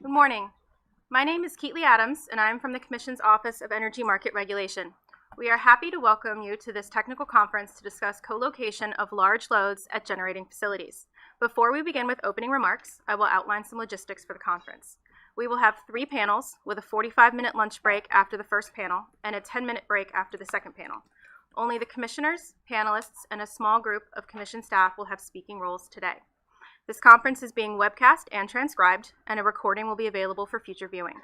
Good morning. My name is Keatley Adams, and I am from the Commission's Office of Energy Market Regulation. We are happy to welcome you to this technical conference to discuss co-location of large loads at generating facilities. Before we begin with opening remarks, I will outline some logistics for the conference. We will have 3 panels with a 45-minute lunch break after the first panel and a 10-minute break after the second panel. Only the commissioners, panelists, and a small group of commission staff will have speaking roles today. This conference is being webcast and transcribed, and a recording will be available for future viewing.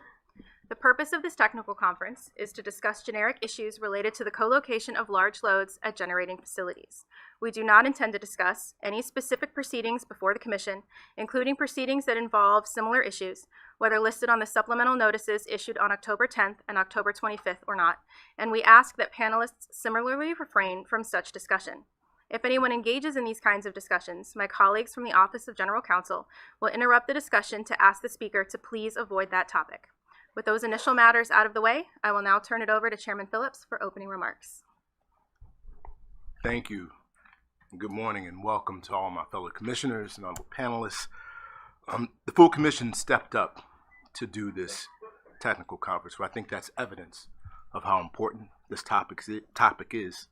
The purpose of this technical conference is to discuss generic issues related to the co-location of large loads at generating facilities. We do not intend to discuss any specific proceedings before the Commission, including proceedings that involve similar issues, whether listed on the supplemental notices issued on October 10th and October 25th or not, and we ask that panelists similarly refrain from such discussion. If anyone engages in these kinds of discussions, my colleagues from the Office of General Counsel will interrupt the discussion to ask the speaker to please avoid that topic. With those initial matters out of the way, I will now turn it over to Chairman Phillips for opening remarks. Thank you. Good morning and welcome to all my fellow commissioners and honorable panelists. The full commission stepped up to do this technical conference, so I think that's evidence of how important this topic is,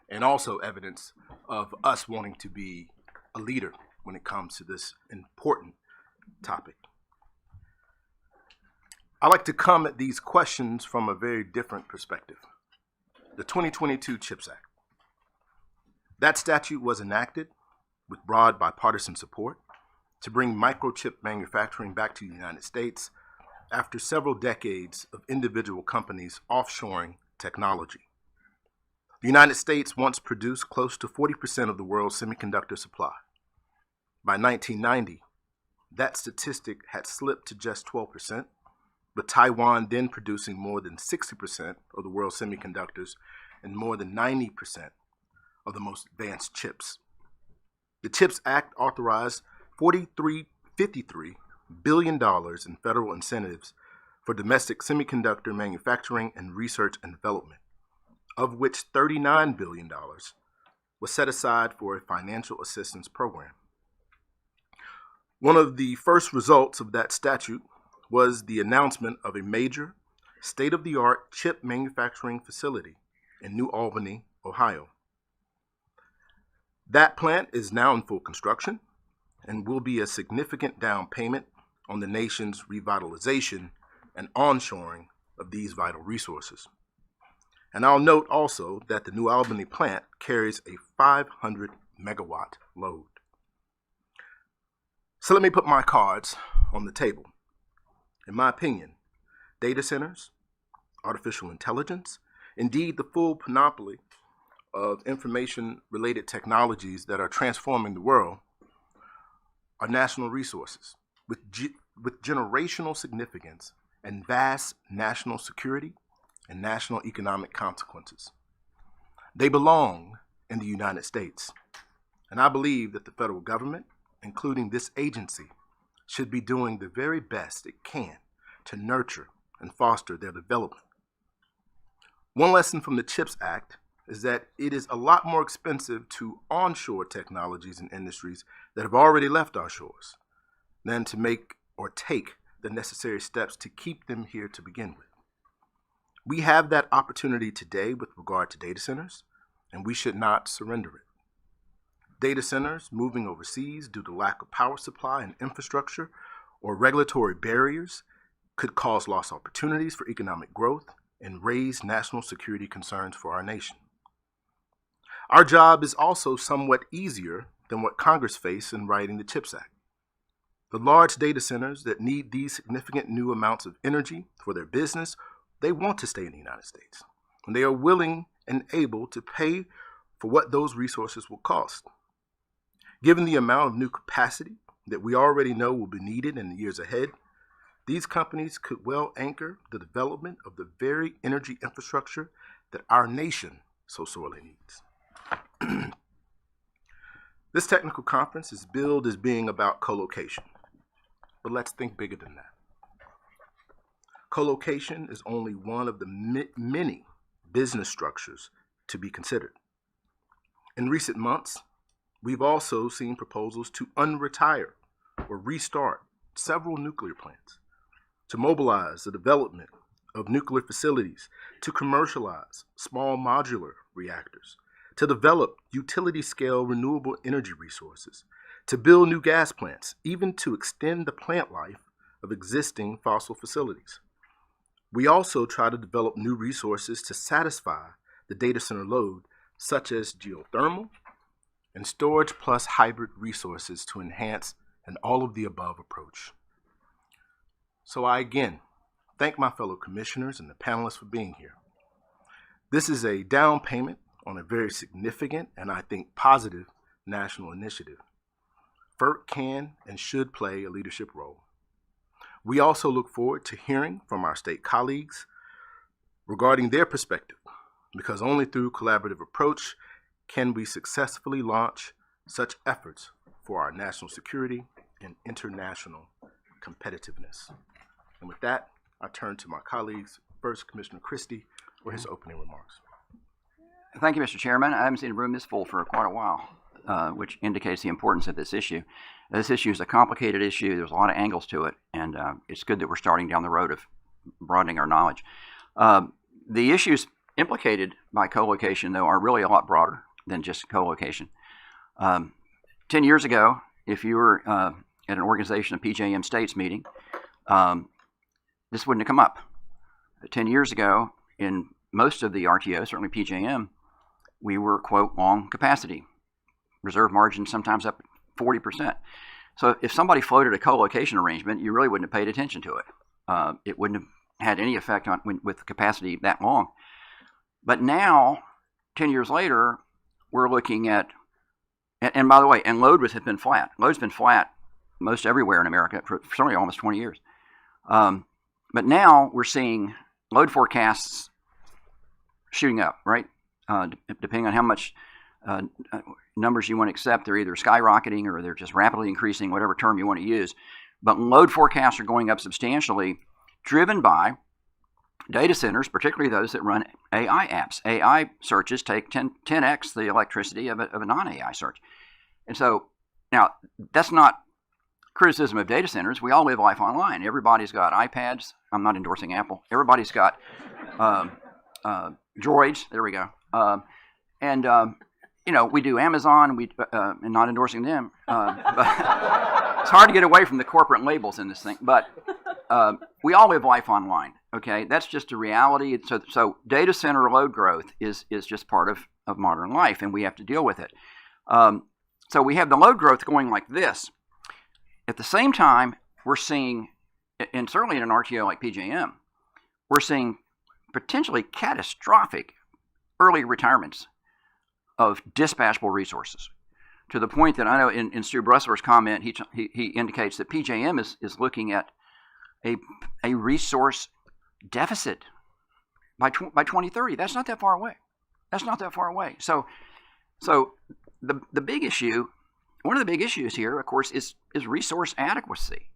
and also evidence of us wanting to be a leader when it comes to this important topic. I like to come at these questions from a very different perspective. The 2022 CHIPS Act. That statute was enacted with broad bipartisan support to bring microchip manufacturing back to the United States after several decades of individual companies offshoring technology. The United States once produced close to 40% of the world's semiconductor supply. By 1990, that statistic had slipped to just 12%, with Taiwan then producing more than 60% of the world's semiconductors and more than 90% of the most advanced chips. The CHIPS Act authorized $53 billion in federal incentives for domestic semiconductor manufacturing and research and development, of which $39 billion was set aside for a financial assistance program. One of the first results of that statute was the announcement of a major state-of-the-art chip manufacturing facility in New Albany, Ohio. That plant is now in full construction and will be a significant down payment on the nation's revitalization and onshoring of these vital resources. And I'll note also that the New Albany plant carries a 500 megawatt load. So let me put my cards on the table. In my opinion, data centers, artificial intelligence, indeed the full panoply of information-related technologies that are transforming the world are national resources with generational significance and vast national security and national economic consequences. They belong in the United States, and I believe that the federal government, including this agency, should be doing the very best it can to nurture and foster their development. One lesson from the CHIPS Act is that it is a lot more expensive to onshore technologies and industries that have already left our shores than to make or take the necessary steps to keep them here to begin with. We have that opportunity today with regard to data centers, and we should not surrender it. Data centers moving overseas due to lack of power supply and infrastructure or regulatory barriers could cause lost opportunities for economic growth and raise national security concerns for our nation. Our job is also somewhat easier than what Congress faced in writing the CHIPS Act. The large data centers that need these significant new amounts of energy for their business, they want to stay in the United States, and they are willing and able to pay for what those resources will cost. Given the amount of new capacity that we already know will be needed in the years ahead, these companies could well anchor the development of the very energy infrastructure that our nation so sorely needs. This technical conference is billed as being about co-location, but let's think bigger than that. Co-location is only one of the many business structures to be considered. In recent months, we've also seen proposals to unretire or restart several nuclear plants, to mobilize the development of nuclear facilities, to commercialize small modular reactors, to develop utility-scale renewable energy resources, to build new gas plants, even to extend the plant life of existing fossil facilities. We also try to develop new resources to satisfy the data center load, such as geothermal and storage plus hybrid resources to enhance an all-of-the-above approach. So I again thank my fellow commissioners and the panelists for being here. This is a down payment on a very significant and I think positive national initiative. FERC can and should play a leadership role. We also look forward to hearing from our state colleagues regarding their perspective, because only through collaborative approach can we successfully launch such efforts for our national security and international competitiveness. And with that, I turn to my colleagues. First, Commissioner Christie for his opening remarks. Thank you, Mr. Chairman. I haven't seen a room this full for quite a while, which indicates the importance of this issue. This issue is a complicated issue. There's a lot of angles to it, and it's good that we're starting down the road of broadening our knowledge. The issues implicated by co-location, though, are really a lot broader than just co-location. 10 years ago, if you were at an organization, a PJM states meeting, this wouldn't have come up. 10 years ago, in most of the RTOs, certainly PJM, we were, quote, long capacity. Reserve margin sometimes up 40%. So if somebody floated a co-location arrangement, you really wouldn't have paid attention to it. It wouldn't have had any effect on with capacity that long. But now, 10 years later, we're looking at, and by the way, and load has been flat. Load's been flat most everywhere in America for certainly almost 20 years. But now we're seeing load forecasts shooting up, right? Depending on how much numbers you want to accept, they're either skyrocketing or they're just rapidly increasing, whatever term you want to use. But load forecasts are going up substantially, driven by data centers, particularly those that run AI apps. AI searches take 10x the electricity of a non-AI search. And so, now, that's not criticism of data centers. We all live life online. Everybody's got iPads. I'm not endorsing Apple. Everybody's got droids. There we go. We do Amazon. And not endorsing them. But it's hard to get away from the corporate labels in this thing. But we all live life online. Okay, that's just a reality. So data center load growth is just part of modern life, and we have to deal with it. So we have the load growth going like this. At the same time, we're seeing, and certainly in an RTO like PJM, we're seeing potentially catastrophic early retirements of dispatchable resources, to the point that I know in Stu Bressler's comment, he indicates that PJM is looking at a resource deficit by 2030. That's not that far away. So the big issue, one of the big issues here, of course, is resource adequacy.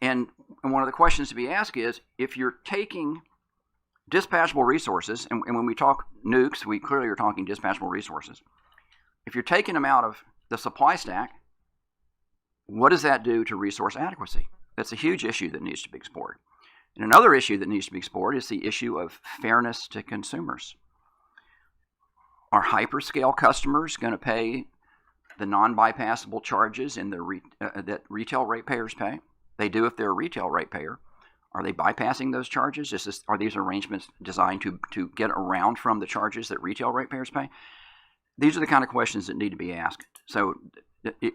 And one of the questions to be asked is, if you're taking dispatchable resources, and when we talk nukes, we clearly are talking dispatchable resources. If you're taking them out of the supply stack, what does that do to resource adequacy? That's a huge issue that needs to be explored. And another issue that needs to be explored is the issue of fairness to consumers. Are hyperscale customers going to pay the non-bypassable charges in that retail ratepayers pay? They do if they're a retail ratepayer. Are they bypassing those charges? Are these arrangements designed to get around from the charges that retail ratepayers pay? These are the kind of questions that need to be asked. So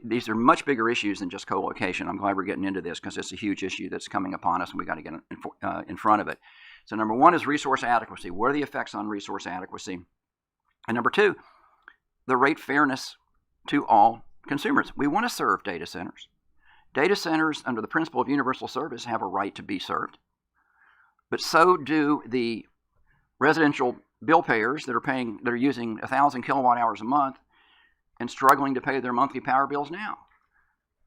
these are much bigger issues than just co-location. I'm glad we're getting into this because it's a huge issue that's coming upon us, and we got to get in front of it. So number one is resource adequacy. What are the effects on resource adequacy? And number two, the rate fairness to all consumers. We want to serve data centers. Data centers, under the principle of universal service, have a right to be served. But so do the residential bill payers that are using 1,000 kilowatt hours a month and struggling to pay their monthly power bills now.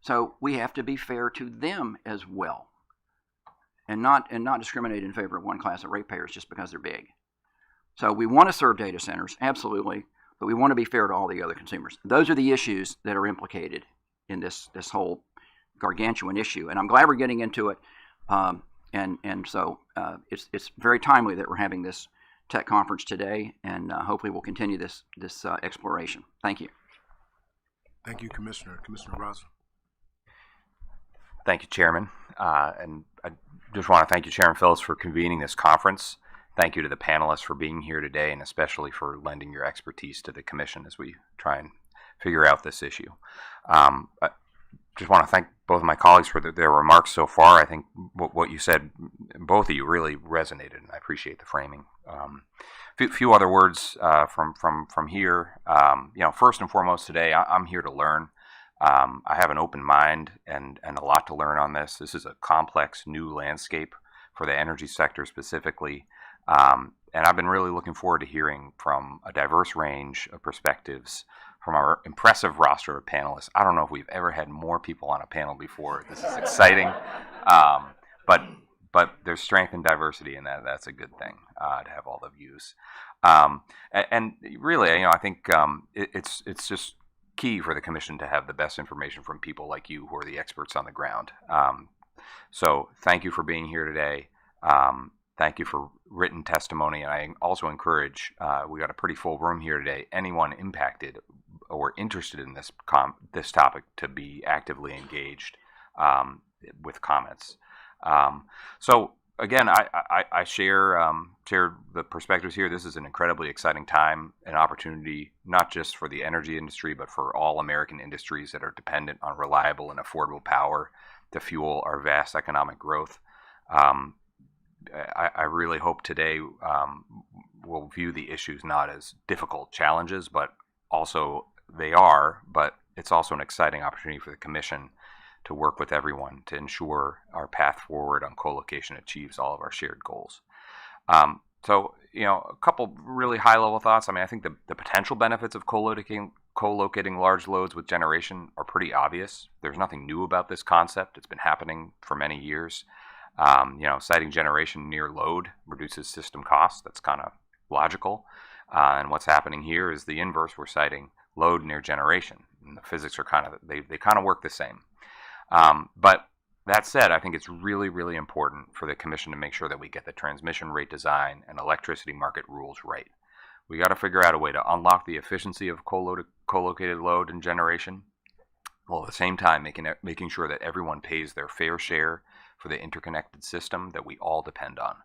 So we have to be fair to them as well, and not discriminate in favor of one class of ratepayers just because they're big. So we want to serve data centers, absolutely, but we want to be fair to all the other consumers. Those are the issues that are implicated in this whole gargantuan issue, and I'm glad we're getting into it. And so it's very timely that we're having this tech conference today, and hopefully we'll continue this exploration. Thank you. Thank you, Commissioner. Commissioner Rosner. Thank you, Chairman. And I just want to thank you, Chairman Phillips, for convening this conference. Thank you to the panelists for being here today, and especially for lending your expertise to the Commission as we try and figure out this issue. I just want to thank both of my colleagues for their remarks so far. I think what you said, both of you, really resonated, and I appreciate the framing. Few other words from here. First and foremost today, I'm here to learn. I have an open mind and a lot to learn on this. This is a complex new landscape for the energy sector specifically. And I've been really looking forward to hearing from a diverse range of perspectives from our impressive roster of panelists. I don't know if we've ever had more people on a panel before. This is exciting. But there's strength and diversity in that. That's a good thing to have all the views. And really, I think it's just key for the Commission to have the best information from people like you who are the experts on the ground. So thank you for being here today. Thank you for written testimony. And I also encourage, we got a pretty full room here today, anyone impacted or interested in this topic to be actively engaged with comments. So again, I share the perspectives here. This is an incredibly exciting time and opportunity, not just for the energy industry, but for all American industries that are dependent on reliable and affordable power to fuel our vast economic growth. I really hope today we'll view the issues not as difficult challenges, but also they are, but it's also an exciting opportunity for the Commission to work with everyone to ensure our path forward on co-location achieves all of our shared goals. So, a couple really high-level thoughts. I think the potential benefits of co-locating large loads with generation are pretty obvious. There's nothing new about this concept. It's been happening for many years. Siting generation near load reduces system costs. That's kind of logical. And what's happening here is the inverse. We're siting load near generation. And the physics are they kind of work the same. But that said, I think it's really, really important for the Commission to make sure that we get the transmission rate design and electricity market rules right. We got to figure out a way to unlock the efficiency of co-located load and generation, while at the same time making sure that everyone pays their fair share for the interconnected system that we all depend on.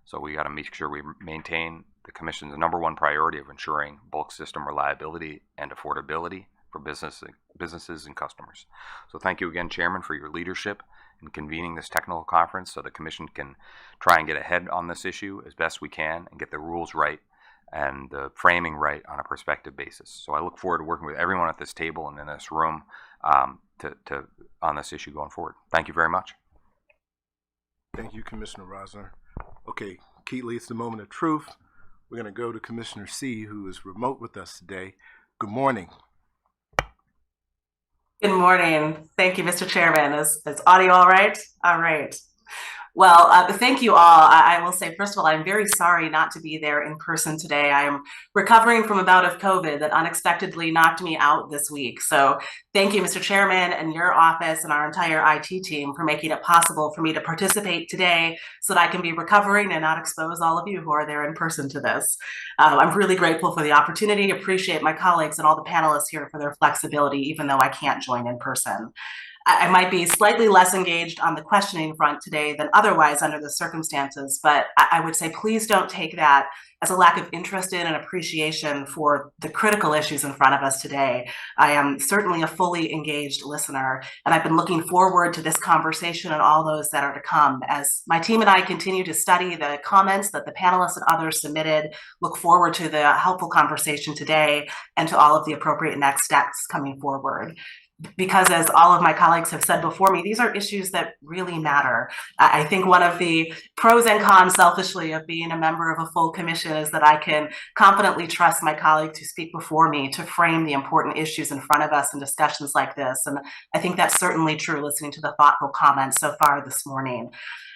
So we got to make sure we maintain the Commission's #1 priority of ensuring bulk system reliability and affordability for businesses and customers. So thank you again, Chairman, for your leadership in convening this technical conference so the Commission can try and get ahead on this issue as best we can and get the rules right and the framing right on a prospective basis. So I look forward to working with everyone at this table and in this room on this issue going forward. Thank you very much. Thank you, Commissioner Rosner. Okay, Keatley, it's the moment of truth. We're going to go to Commissioner C, who is remote with us today. Good morning. Good morning. Thank you, Mr. Chairman. Is audio all right? All right. Well, thank you all. I will say, first of all, I'm very sorry not to be there in person today. I am recovering from a bout of COVID that unexpectedly knocked me out this week. So thank you, Mr. Chairman, and your office and our entire IT team for making it possible for me to participate today so that I can be recovering and not expose all of you who are there in person to this. I'm really grateful for the opportunity. Appreciate my colleagues and all the panelists here for their flexibility, even though I can't join in person. I might be slightly less engaged on the questioning front today than otherwise under the circumstances, but I would say please don't take that as a lack of interest in and appreciation for the critical issues in front of us today. I am certainly a fully engaged listener, and I've been looking forward to this conversation and all those that are to come. As my team and I continue to study the comments that the panelists and others submitted, look forward to the helpful conversation today and to all of the appropriate next steps coming forward. Because as all of my colleagues have said before me, these are issues that really matter. I think one of the pros and cons, selfishly, of being a member of a full commission is that I can confidently trust my colleagues who speak before me to frame the important issues in front of us in discussions like this. And I think that's certainly true listening to the thoughtful comments so far this morning.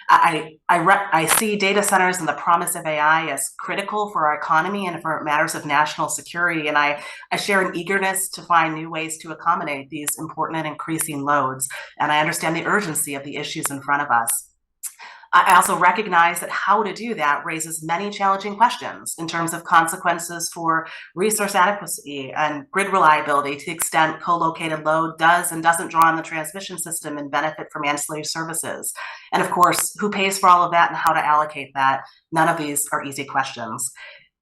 I see data centers and the promise of AI as critical for our economy and for matters of national security. And I share an eagerness to find new ways to accommodate these important and increasing loads. And I understand the urgency of the issues in front of us. I also recognize that how to do that raises many challenging questions in terms of consequences for resource adequacy and grid reliability to the extent co-located load does and doesn't draw on the transmission system and benefit from ancillary services. And of course, who pays for all of that and how to allocate that? None of these are easy questions.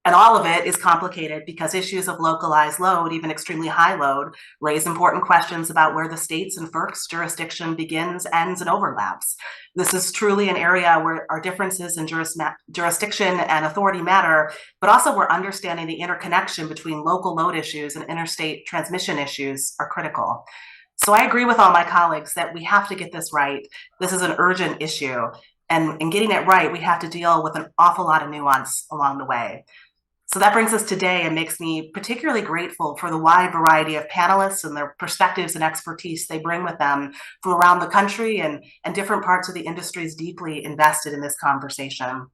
And all of it is complicated because issues of localized load, even extremely high load, raise important questions about where the state's and FERC's jurisdiction begins, ends, and overlaps. This is truly an area where our differences in jurisdiction and authority matter, but also where understanding the interconnection between local load issues and interstate transmission issues are critical. So I agree with all my colleagues that we have to get this right. This is an urgent issue. And in getting it right, we have to deal with an awful lot of nuance along the way. So that brings us today and makes me particularly grateful for the wide variety of panelists and their perspectives and expertise they bring with them from around the country and different parts of the industries deeply invested in this conversation.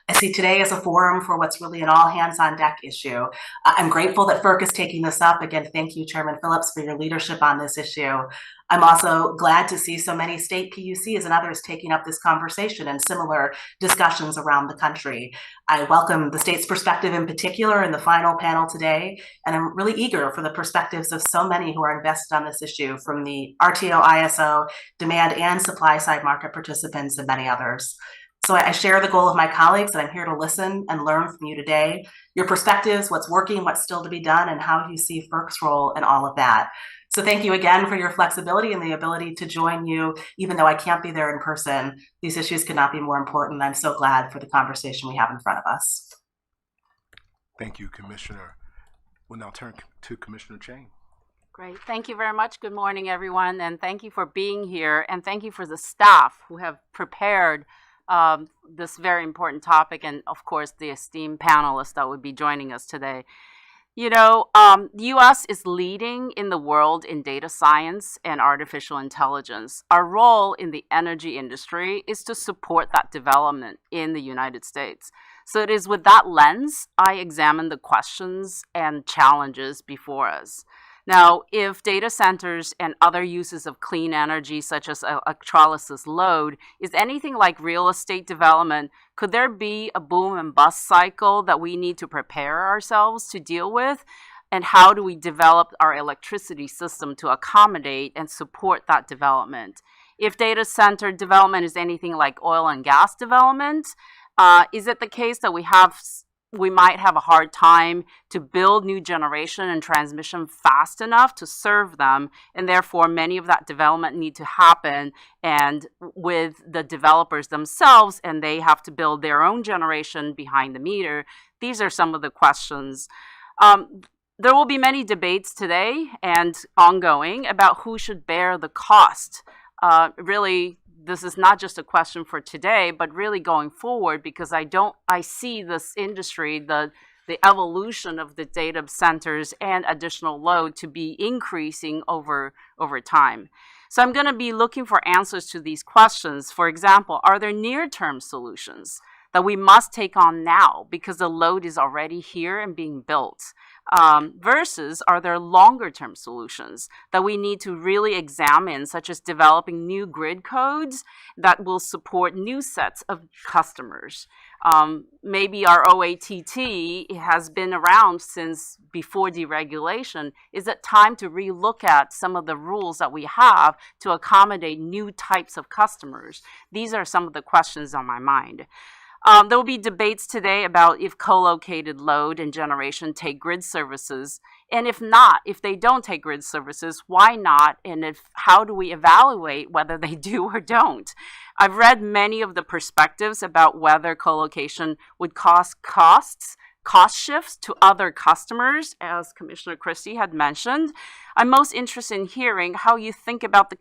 I see today as a forum for what's really an all hands on deck issue. I'm grateful that FERC is taking this up. Again, thank you, Chairman Phillips, for your leadership on this issue. I'm also glad to see so many state PUCs and others taking up this conversation and similar discussions around the country. I welcome the state's perspective in particular in the final panel today, and I'm really eager for the perspectives of so many who are invested on this issue from the RTO, ISO, demand and supply side market participants and many others. So I share the goal of my colleagues that I'm here to listen and learn from you today, your perspectives, what's working, what's still to be done, and how you see FERC's role in all of that. So thank you again for your flexibility and the ability to join you, even though I can't be there in person. These issues could not be more important. I'm so glad for the conversation we have in front of us. Thank you, Commissioner. We'll now turn to Commissioner Chang. Great. Thank you very much. Good morning, everyone. And thank you for being here. And thank you for the staff who have prepared this very important topic, and of course the esteemed panelists that would be joining us today. You know, the U.S. is leading in the world in data science and artificial intelligence. Our role in the energy industry is to support that development in the United States. So it is with that lens I examine the questions and challenges before us. Now, if data centers and other uses of clean energy, such as electrolysis load, is anything like real estate development, could there be a boom and bust cycle that we need to prepare ourselves to deal with? And how do we develop our electricity system to accommodate and support that development? If data center development is anything like oil and gas development, is it the case that we might have a hard time to build new generation and transmission fast enough to serve them, and therefore many of that development need to happen and with the developers themselves, and they have to build their own generation behind the meter? These are some of the questions. There will be many debates today and ongoing about who should bear the cost. Really, this is not just a question for today, but really going forward, because I see this industry, the evolution of the data centers and additional load to be increasing over time. So I'm going to be looking for answers to these questions. For example, are there near-term solutions that we must take on now because the load is already here and being built? Versus are there longer term solutions that we need to really examine, such as developing new grid codes that will support new sets of customers? Maybe our OATT has been around since before deregulation. Is it time to relook at some of the rules that we have to accommodate new types of customers? These are some of the questions on my mind. There will be debates today about if co-located load and generation take grid services, and if not, if they don't take grid services, why not? And how do we evaluate whether they do or don't? I've read many of the perspectives about whether co-location would cost shifts to other customers, as Commissioner Christie had mentioned. I'm most interested in hearing how you think about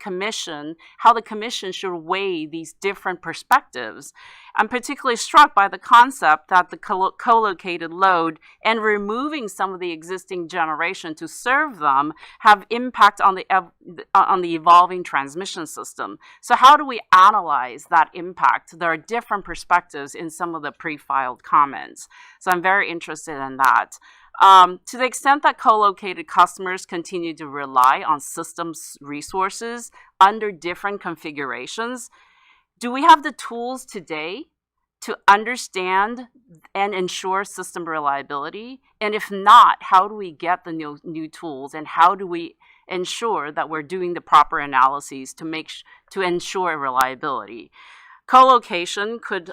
how the commission should weigh these different perspectives. I'm particularly struck by the concept that the co-located load and removing some of the existing generation to serve them have impact on the evolving transmission system. So how do we analyze that impact? There are different perspectives in some of the pre-filed comments. So I'm very interested in that. To the extent that co-located customers continue to rely on systems resources under different configurations, do we have the tools today to understand and ensure system reliability? And if not, how do we get the new tools, and how do we ensure that we're doing the proper analyses to ensure reliability? Co-location could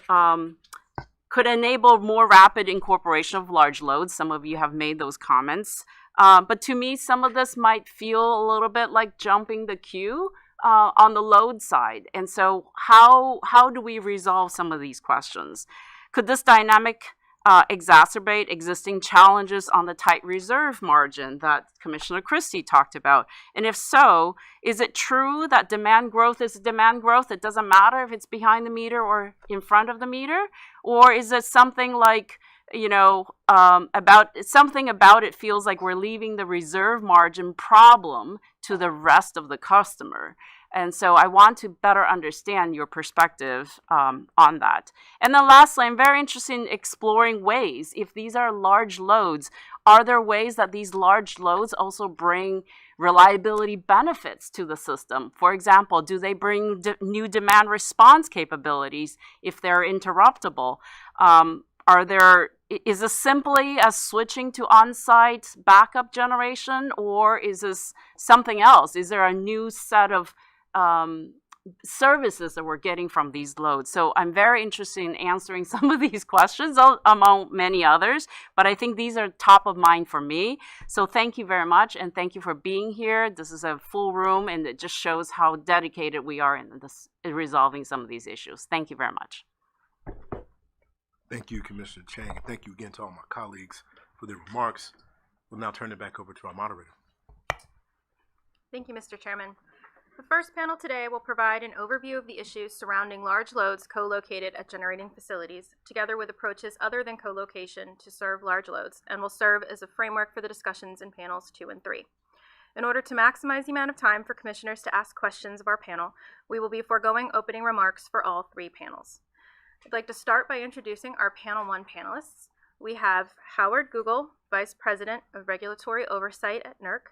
enable more rapid incorporation of large loads. Some of you have made those comments. But to me, some of this might feel a little bit like jumping the queue on the load side. And so how do we resolve some of these questions? Could this dynamic exacerbate existing challenges on the tight reserve margin that Commissioner Christie talked about? And if so, is it true that demand growth is demand growth? It doesn't matter if it's behind the meter or in front of the meter? Or is it something like, about it feels like we're leaving the reserve margin problem to the rest of the customer? And so I want to better understand your perspective on that. And then lastly, I'm very interested in exploring ways, if these are large loads, are there ways that these large loads also bring reliability benefits to the system? For example, do they bring new demand response capabilities if they're interruptible? Is this simply as switching to on-site backup generation, or is this something else? Is there a new set of services that we're getting from these loads? So I'm very interested in answering some of these questions, among many others, but I think these are top of mind for me. So thank you very much, and thank you for being here. This is a full room, and it just shows how dedicated we are in resolving some of these issues. Thank you very much. Thank you, Commissioner Chang, and thank you again to all my colleagues for their remarks. We'll now turn it back over to our moderator. Thank you, Mr. Chairman. The first panel today will provide an overview of the issues surrounding large loads co-located at generating facilities, together with approaches other than co-location to serve large loads, and will serve as a framework for the discussions in panels 2 and 3. In order to maximize the amount of time for commissioners to ask questions of our panel, we will be foregoing opening remarks for all 3 panels. I'd like to start by introducing our Panel 1 panelists. We have Howard Gugel, Vice President of Regulatory Oversight at NERC,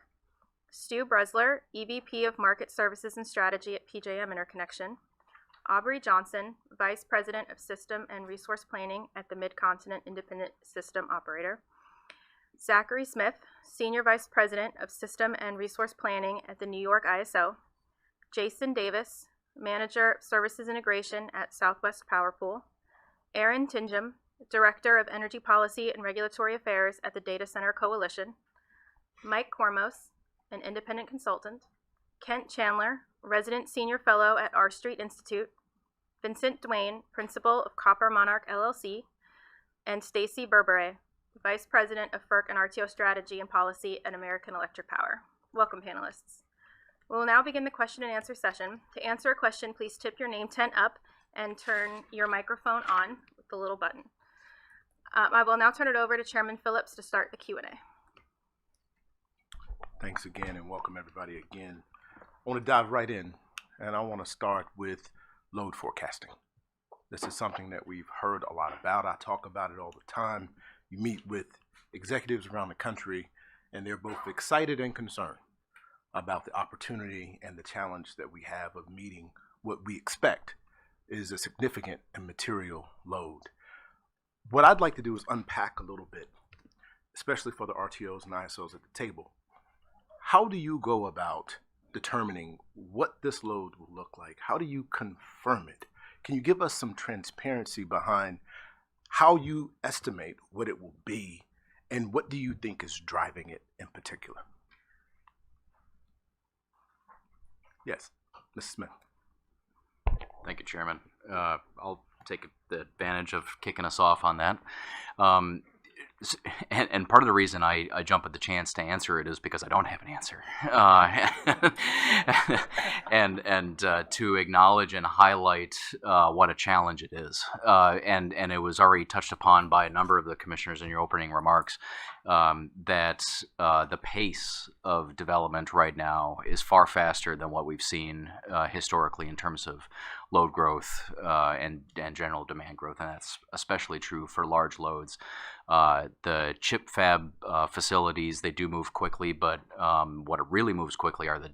Stu Bresler, EVP of Market Services and Strategy at PJM Interconnection, Aubrey Johnson, Vice President of System and Resource Planning at the Mid-Continent Independent System Operator, Zachary Smith, Senior Vice President of System and Resource Planning at the New York ISO, Jason Davis, Manager of Services Integration at Southwest Power Pool, Aaron Tingham, Director of Energy Policy and Regulatory Affairs at the Data Center Coalition, Mike Kormos, an independent consultant, Kent Chandler, Resident Senior Fellow at R Street Institute, Vincent Duane, Principal of Copper Monarch LLC, and Stacy Berbere, Vice President of FERC and RTO Strategy and Policy at American Electric Power. Welcome, panelists. We will now begin the question and answer session. To answer a question, please tip your name tent up and turn your microphone on with the little button. I will now turn it over to Chairman Phillips to start the Q&A. Thanks again, and welcome everybody again. I want to dive right in, and I want to start with load forecasting. This is something that we've heard a lot about. I talk about it all the time. You meet with executives around the country, and they're both excited and concerned about the opportunity and the challenge that we have of meeting what we expect is a significant and material load. What I'd like to do is unpack a little bit, especially for the RTOs and ISOs at the table. How do you go about determining what this load will look like? How do you confirm it? Can you give us some transparency behind how you estimate what it will be, and what do you think is driving it in particular? Yes, Mrs. Smith. Thank you, Chairman. I'll take the advantage of kicking us off on that. And part of the reason I jump at the chance to answer it is because I don't have an answer. And to acknowledge and highlight what a challenge it is. And it was already touched upon by a number of the commissioners in your opening remarks, that the pace of development right now is far faster than what we've seen historically in terms of load growth and general demand growth, and that's especially true for large loads. The chip fab facilities, they do move quickly, but what really moves quickly are the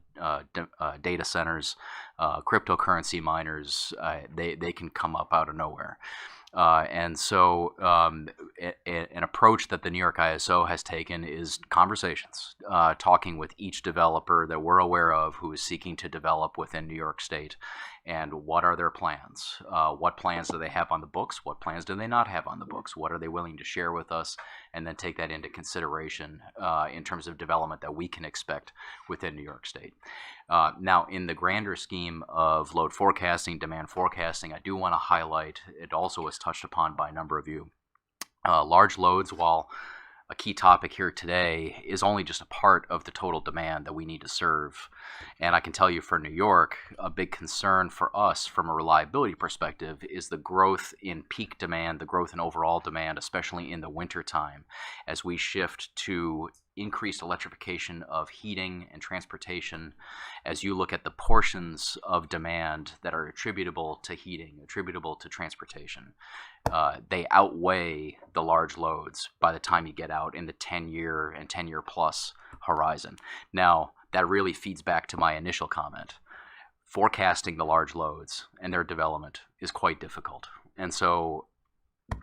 data centers Cryptocurrency miners, they can come up out of nowhere. And so an approach that the New York ISO has taken is conversations, talking with each developer that we're aware of who is seeking to develop within New York State, and what are their plans? What plans do they have on the books? What plans do they not have on the books? What are they willing to share with us? And then take that into consideration in terms of development that we can expect within New York State. Now, in the grander scheme of load forecasting, demand forecasting, I do want to highlight, it also was touched upon by a number of you. Large loads, while a key topic here today, is only just a part of the total demand that we need to serve. And I can tell you for New York, a big concern for us from a reliability perspective is the growth in peak demand, the growth in overall demand, especially in the wintertime, as we shift to increased electrification of heating and transportation. As you look at the portions of demand that are attributable to heating, attributable to transportation, they outweigh the large loads by the time you get out in the 10-year and 10-year plus horizon. Now, that really feeds back to my initial comment. Forecasting the large loads and their development is quite difficult. And so,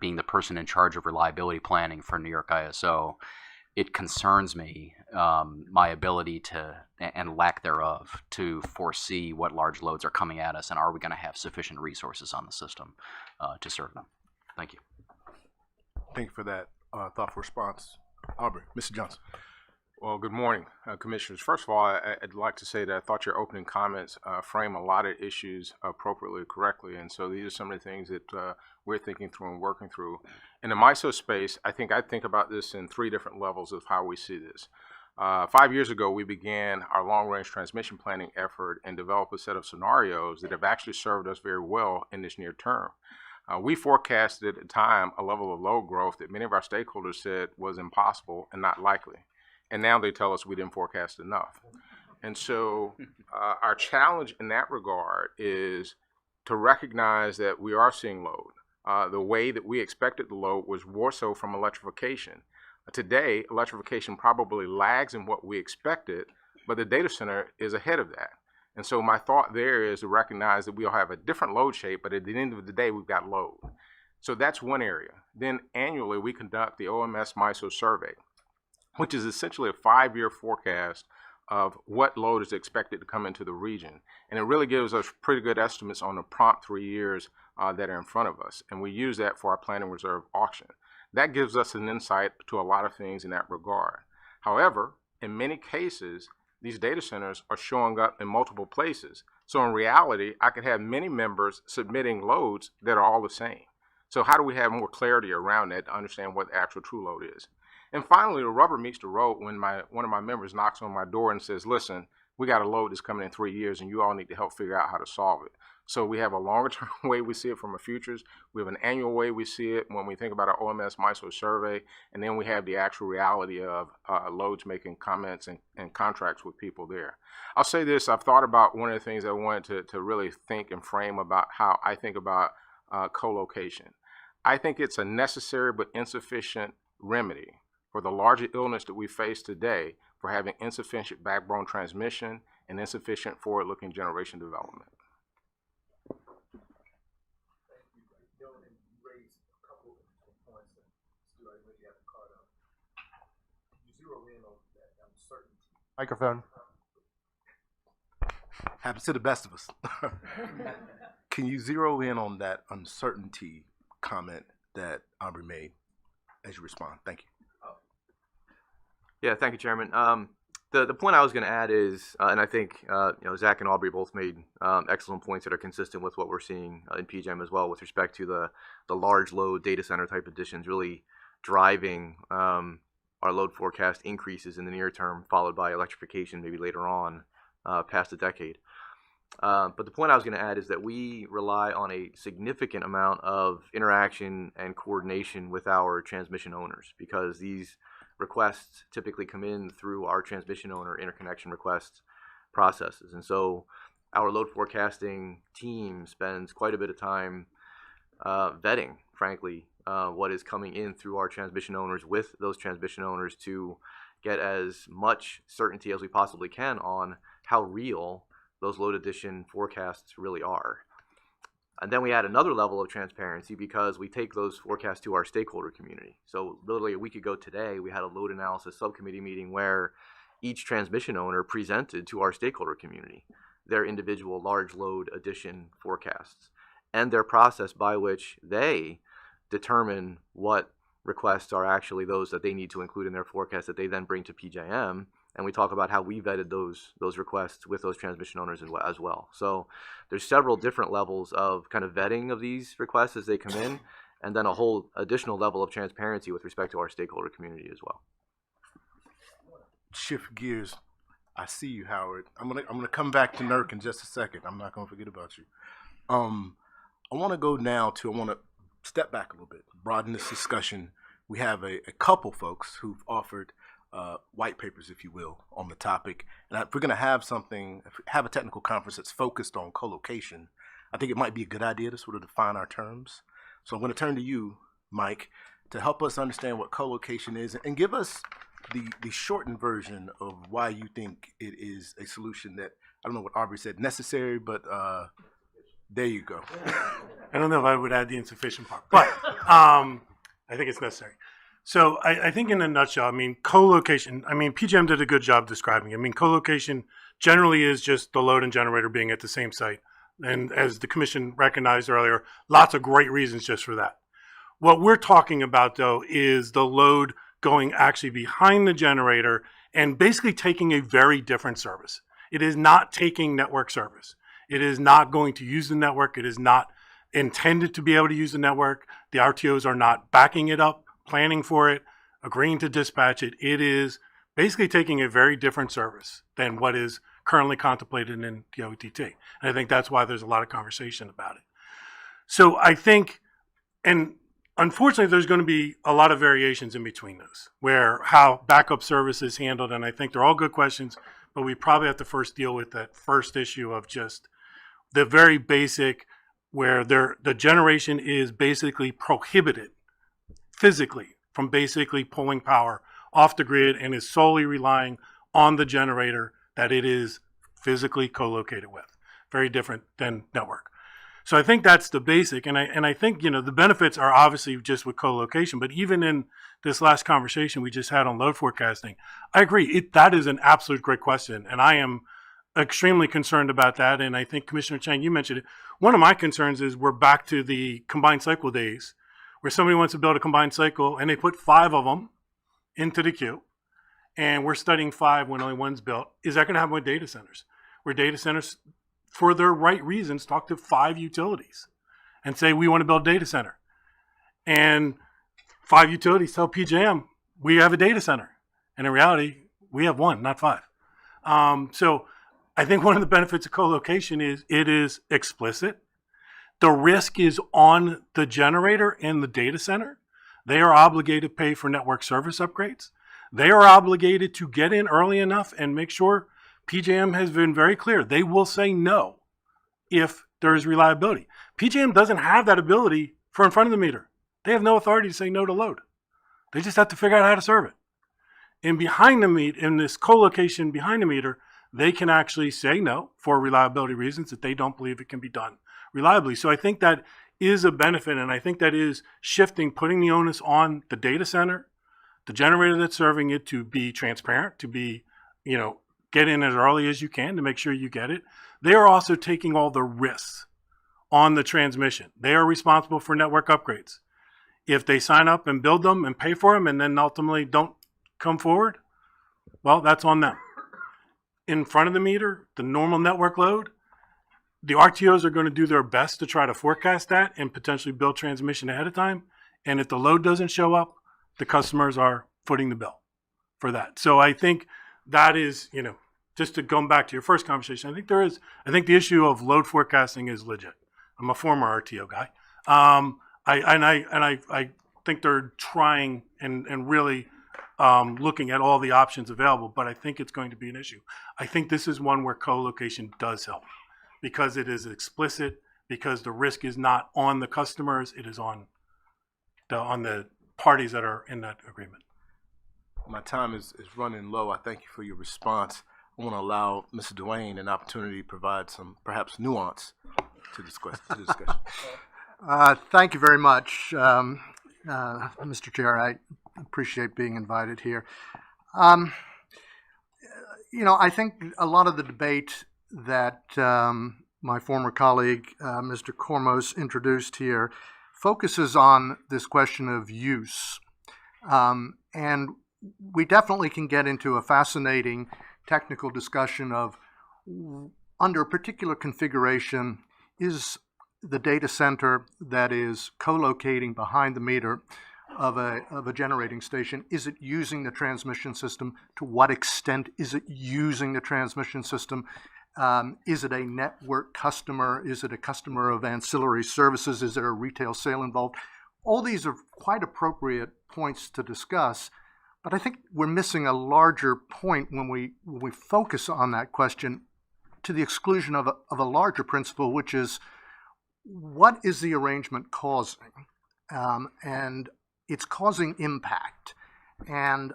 being the person in charge of reliability planning for New York ISO, it concerns me, my ability to, and lack thereof, to foresee what large loads are coming at us, and are we going to have sufficient resources on the system to serve them. Thank you. Thank you for that thoughtful response. Aubrey, Mr. Johnson. Well, good morning, Commissioners. First of all, I'd like to say that I thought your opening comments frame a lot of issues appropriately, correctly, and so these are some of the things that we're thinking through and working through. In the MISO space, I think about this in three different levels of how we see this. 5 years ago, we began our long-range transmission planning effort and developed a set of scenarios that have actually served us very well in this near term. We forecasted at the time a level of load growth that many of our stakeholders said was impossible and not likely. And now they tell us we didn't forecast enough. And so our challenge in that regard is to recognize that we are seeing load. The way that we expected the load was more so from electrification. Today, electrification probably lags in what we expected, but the data center is ahead of that. And so my thought there is to recognize that we'll have a different load shape, but at the end of the day, we've got load. So that's one area. Then annually, we conduct the OMS MISO survey, which is essentially a 5-year forecast of what load is expected to come into the region. And it really gives us pretty good estimates on the prompt 3 years that are in front of us. And we use that for our planning reserve auction. That gives us an insight to a lot of things in that regard. However, in many cases, these data centers are showing up in multiple places. So in reality, I could have many members submitting loads that are all the same. So how do we have more clarity around that to understand what the actual true load is? And finally, the rubber meets the road when one of my members knocks on my door and says, listen, we got a load that's coming in 3 years and you all need to help figure out how to solve it. So we have a longer term way we see it from a futures. We have an annual way we see it when we think about our OMS MISO survey. And then we have the actual reality of loads making comments and contracts with people there. I'll say this, I've thought about one of the things I wanted to really think and frame about how I think about co-location. I think it's a necessary but insufficient remedy for the larger illness that we face today for having insufficient backbone transmission and insufficient forward-looking generation development. Microphone. Happens to the best of us. Can you zero in on that uncertainty comment that Aubrey made as you respond? Thank you. Yeah, thank you, Chairman. The point I was going to add is, and I think Zach and Aubrey both made excellent points that are consistent with what we're seeing in PJM as well, with respect to the large load data center type additions really driving our load forecast increases in the near term, followed by electrification maybe later on past the decade. But the point I was going to add is that we rely on a significant amount of interaction and coordination with our transmission owners, because these requests typically come in through our transmission owner interconnection request processes. And so our load forecasting team spends quite a bit of time vetting, frankly, what is coming in through our transmission owners with those transmission owners to get as much certainty as we possibly can on how real those load addition forecasts really are. And then we add another level of transparency because we take those forecasts to our stakeholder community. So literally a week ago today, we had a load analysis subcommittee meeting where each transmission owner presented to our stakeholder community their individual large load addition forecasts and their process by which they determine what requests are actually those that they need to include in their forecast that they then bring to PJM. And we talk about how we vetted those requests with those transmission owners as well. So there's several different levels of kind of vetting of these requests as they come in, and then a whole additional level of transparency with respect to our stakeholder community as well. Shift gears. I see you, Howard. I'm gonna come back to NERC in just a second. I'm not gonna forget about you. I want to go now to. I want to step back a little bit, broaden this discussion. We have a couple folks who've offered white papers, if you will, on the topic. And if we're going to have a technical conference that's focused on co-location, I think it might be a good idea to sort of define our terms. So I'm going to turn to you, Mike, to help us understand what co-location is and give us the shortened version of why you think it is a solution that, I don't know what Aubrey said, necessary, but there you go. I don't know if I would add the insufficient part, but I think it's necessary. So I think in a nutshell, I mean, co-location, PJM did a good job describing it. I mean, co-location generally is just the load and generator being at the same site. And as the commission recognized earlier, lots of great reasons just for that. What we're talking about, though, is the load going actually behind the generator and basically taking a very different service. It is not taking network service. It is not going to use the network. It is not intended to be able to use the network. The RTOs are not backing it up, planning for it, agreeing to dispatch it. It is basically taking a very different service than what is currently contemplated in the OTT. And I think that's why there's a lot of conversation about it. So I think, and unfortunately, there's going to be a lot of variations in between those, where how backup service is handled. And I think they're all good questions, but we probably have to first deal with that first issue of just the very basic, where the generation is basically prohibited physically from basically pulling power off the grid and is solely relying on the generator that it is physically co-located with. Very different than network. So I think that's the basic, and I think, the benefits are obviously just with co-location, but even in this last conversation we just had on load forecasting, I agree, that is an absolute great question, and I am extremely concerned about that, and I think Commissioner Chang, you mentioned it. One of my concerns is we're back to the combined cycle days, where somebody wants to build a combined cycle and they put 5 of them into the queue, and we're studying 5 when only one's built. Is that going to happen with data centers? Where data centers, for their right reasons, talk to 5 utilities and say, we want to build a data center. And 5 utilities tell PJM, we have a data center. And in reality, we have 1, not 5. So I think one of the benefits of co-location is it is explicit. The risk is on the generator and the data center. They are obligated to pay for network service upgrades. They are obligated to get in early enough and make sure. PJM has been very clear. They will say no if there is reliability. PJM doesn't have that ability for in front of the meter. They have no authority to say no to load. They just have to figure out how to serve it. And behind the meter, in this co-location behind the meter, they can actually say no for reliability reasons that they don't believe it can be done reliably. So I think that is a benefit, and I think that is shifting, putting the onus on the data center, the generator that's serving it, to be transparent, to be, get in as early as you can to make sure you get it. They are also taking all the risks on the transmission. They are responsible for network upgrades. If they sign up and build them and pay for them and then ultimately don't come forward, well, that's on them. In front of the meter, the normal network load, the RTOs are going to do their best to try to forecast that and potentially build transmission ahead of time. And if the load doesn't show up, the customers are footing the bill for that. So I think that is, just to come back to your first conversation, I think the issue of load forecasting is legit. I'm a former RTO guy. I think they're trying and really looking at all the options available, but I think it's going to be an issue. I think this is one where co-location does help because it is explicit, because the risk is not on the customers, it is on the parties that are in that agreement. My time is running low. I thank you for your response. I I want to allow Mr. Dwayne an opportunity to provide some perhaps nuance to the discussion. Thank you very much, Mr. Chair. I appreciate being invited here. I think a lot of the debate that my former colleague, Mr. Kormos, introduced here focuses on this question of use. And we definitely can get into a fascinating technical discussion of, under a particular configuration, is the data center that is co-locating behind the meter of a generating station, is it using the transmission system? To what extent is it using the transmission system? Is it a network customer? Is it a customer of ancillary services? Is there a retail sale involved? All these are quite appropriate points to discuss, but I think we're missing a larger point when we focus on that question to the exclusion of a larger principle, which is, what is the arrangement causing? And it's causing impact. And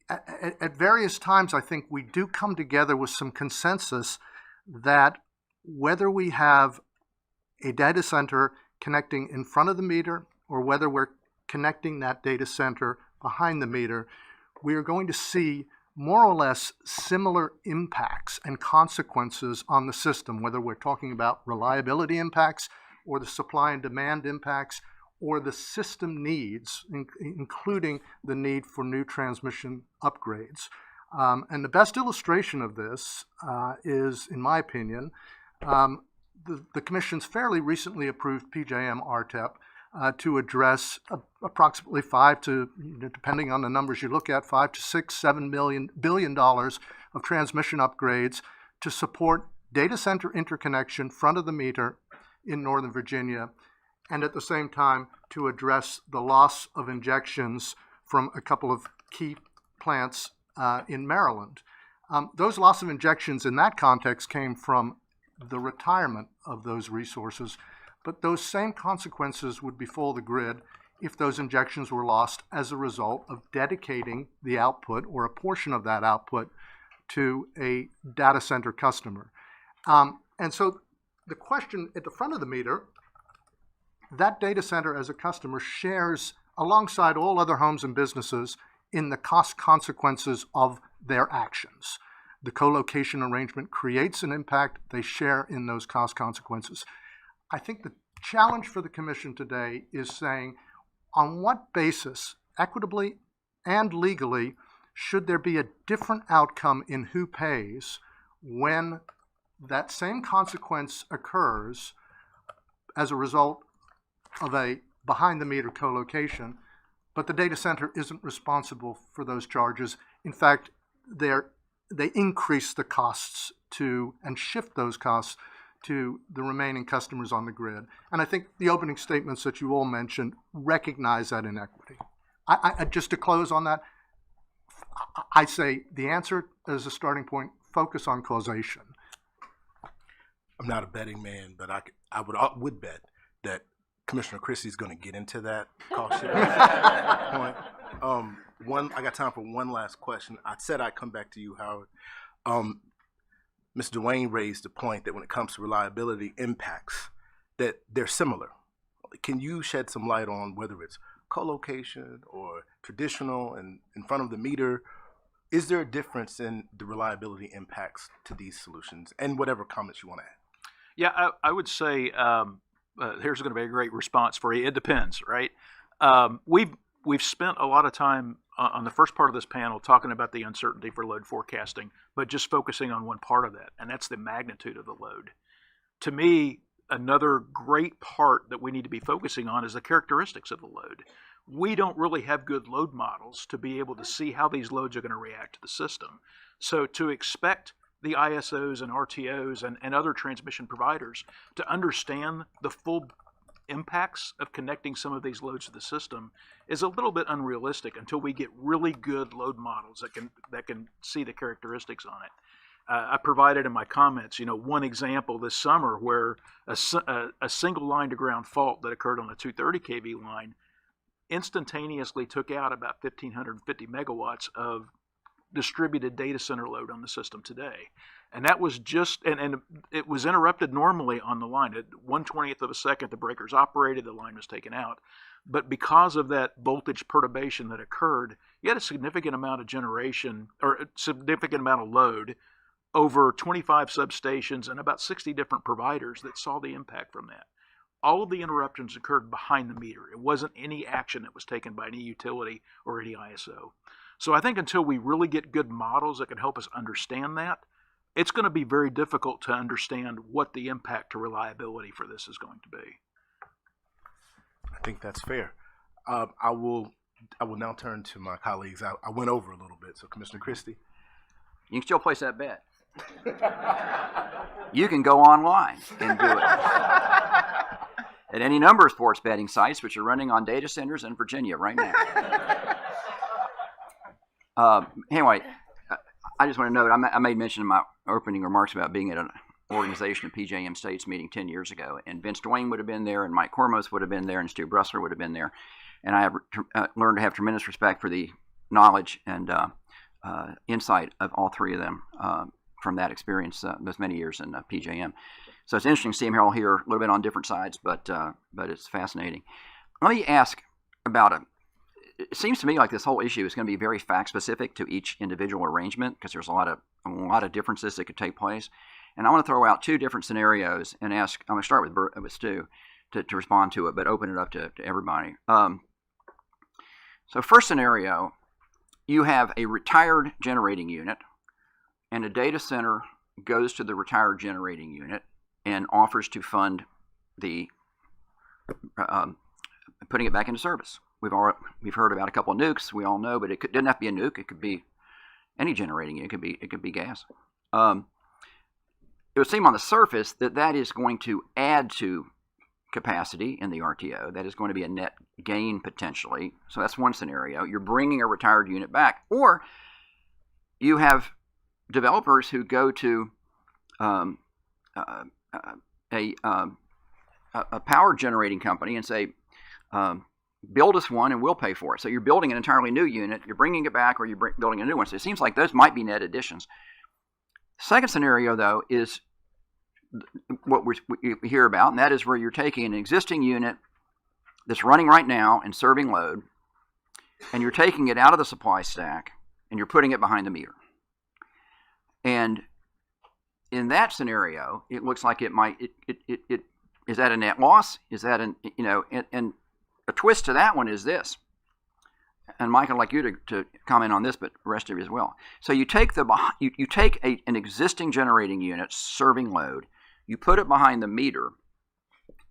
at various times, I think we do come together with some consensus that whether we have a data center connecting in front of the meter or whether we're connecting that data center behind the meter, we are going to see more or less similar impacts and consequences on the system, whether we're talking about reliability impacts or the supply and demand impacts or the system needs, including the need for new transmission upgrades. And the best illustration of this is, in my opinion, the Commission's fairly recently approved PJM RTEP to address approximately depending on the numbers you look at, $5 to $7 billion of transmission upgrades to support data center interconnection front of the meter in Northern Virginia, and at the same time to address the loss of injections from a couple of key plants in Maryland. Those loss of injections in that context came from the retirement of those resources, but those same consequences would befall the grid if those injections were lost as a result of dedicating the output or a portion of that output to a data center customer. And so the question at the front of the meter, that data center as a customer shares alongside all other homes and businesses in the cost consequences of their actions. The co-location arrangement creates an impact. They share in those cost consequences. I think the challenge for the Commission today is saying, on what basis, equitably and legally, should there be a different outcome in who pays when that same consequence occurs as a result of a behind-the-meter co-location, but the data center isn't responsible for those charges. In fact, they increase the costs and shift those costs to the remaining customers on the grid. And I think the opening statements that you all mentioned recognize that inequity. Just to close on that, I say the answer as a starting point, focus on causation. I'm not a betting man, but I would bet that Commissioner Christie is going to get into that cost sharing point. I got time for one last question. I said I'd come back to you, Howard. Mr. Dwayne raised the point that when it comes to reliability impacts, that they're similar. Can you shed some light on whether it's co-location or traditional and in front of the meter? Is there a difference in the reliability impacts to these solutions? And whatever comments you want to add. Yeah, I would say here's going to be a great response for you. It depends, right? We've spent a lot of time on the first part of this panel talking about the uncertainty for load forecasting, but just focusing on one part of that, and that's the magnitude of the load. To me, another great part that we need to be focusing on is the characteristics of the load. We don't really have good load models to be able to see how these loads are going to react to the system. So to expect the ISOs and RTOs and other transmission providers to understand the full impacts of connecting some of these loads to the system is a little bit unrealistic until we get really good load models that can see the characteristics on it. I provided in my comments, one example this summer where a single line to ground fault that occurred on a 230 kV line instantaneously took out about 1,550 megawatts of distributed data center load on the system today. And that was just, and it was interrupted normally on the line. At 1/20th of a second, the breakers operated, the line was taken out. But because of that voltage perturbation that occurred, you had a significant amount of generation, or a significant amount of load over 25 substations and about 60 different providers that saw the impact from that. All of the interruptions occurred behind the meter. It wasn't any action that was taken by any utility or any ISO. So I think until we really get good models that can help us understand that, it's going to be very difficult to understand what the impact to reliability for this is going to be. I think that's fair. I will now turn to my colleagues. I went over a little bit, so Commissioner Christie. You can still place that bet. You can go online and do it at any number of sports betting sites, which are running on data centers in Virginia right now. Anyway, I just want to note, I made mention in my opening remarks about being at an organization of PJM State's meeting 10 years ago, and Vince Duane would have been there, and Mike Kormos would have been there, and Stu Bressler would have been there. And I have learned to have tremendous respect for the knowledge and insight of all three of them from that experience, those many years in PJM. So it's interesting to see them all here a little bit on different sides, but it's fascinating. Let me ask about it seems to me like this whole issue is going to be very fact specific to each individual arrangement, because there's a lot of differences that could take place. And I want to throw out two different scenarios and ask. I'm going to start with Stu to respond to it, but open it up to everybody. So first scenario, you have a retired generating unit, and a data center goes to the retired generating unit and offers to fund the putting it back into service. We've heard about a couple of nukes. We all know, but it didn't have to be a nuke. It could be any generating unit. It could be gas. It would seem on the surface that is going to add to capacity in the RTO. That is going to be a net gain potentially. So that's one scenario. You're bringing a retired unit back, or you have developers who go to a power generating company and say, build us one and we'll pay for it. So you're building an entirely new unit, you're bringing it back, or you're building a new one. So it seems like those might be net additions. Second scenario, though, is what we hear about, and that is where you're taking an existing unit that's running right now and serving load, and you're taking it out of the supply stack and you're putting it behind the meter. And in that scenario, it looks like it might. It is that a net loss? Is that and a twist to that one is this. And Mike, I'd like you to comment on this, but the rest of you as well. So you take you take an existing generating unit serving load, you put it behind the meter,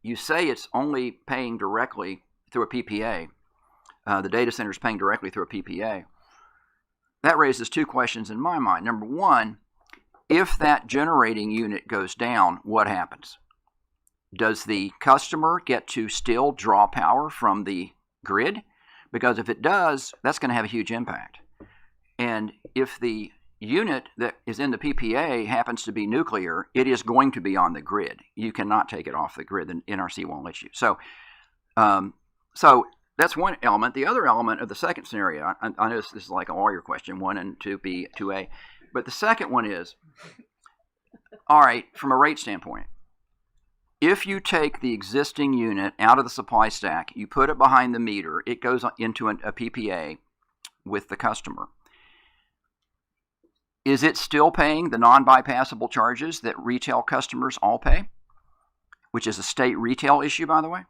you say it's only paying directly through a PPA. The data center is paying directly through a PPA. That raises two questions in my mind. Number one, if that generating unit goes down, what happens? Does the customer get to still draw power from the grid? Because if it does, that's going to have a huge impact. And if the unit that is in the PPA happens to be nuclear, it is going to be on the grid. You cannot take it off the grid. The NRC won't let you. So that's one element. The other element of the second scenario, I know this is like a lawyer question, 1 and 2B, 2A, but the second one is, all right, from a rate standpoint, if you take the existing unit out of the supply stack, you put it behind the meter, it goes into a PPA with the customer. Is it still paying the non-bypassable charges that retail customers all pay, which is a state retail issue, by the way?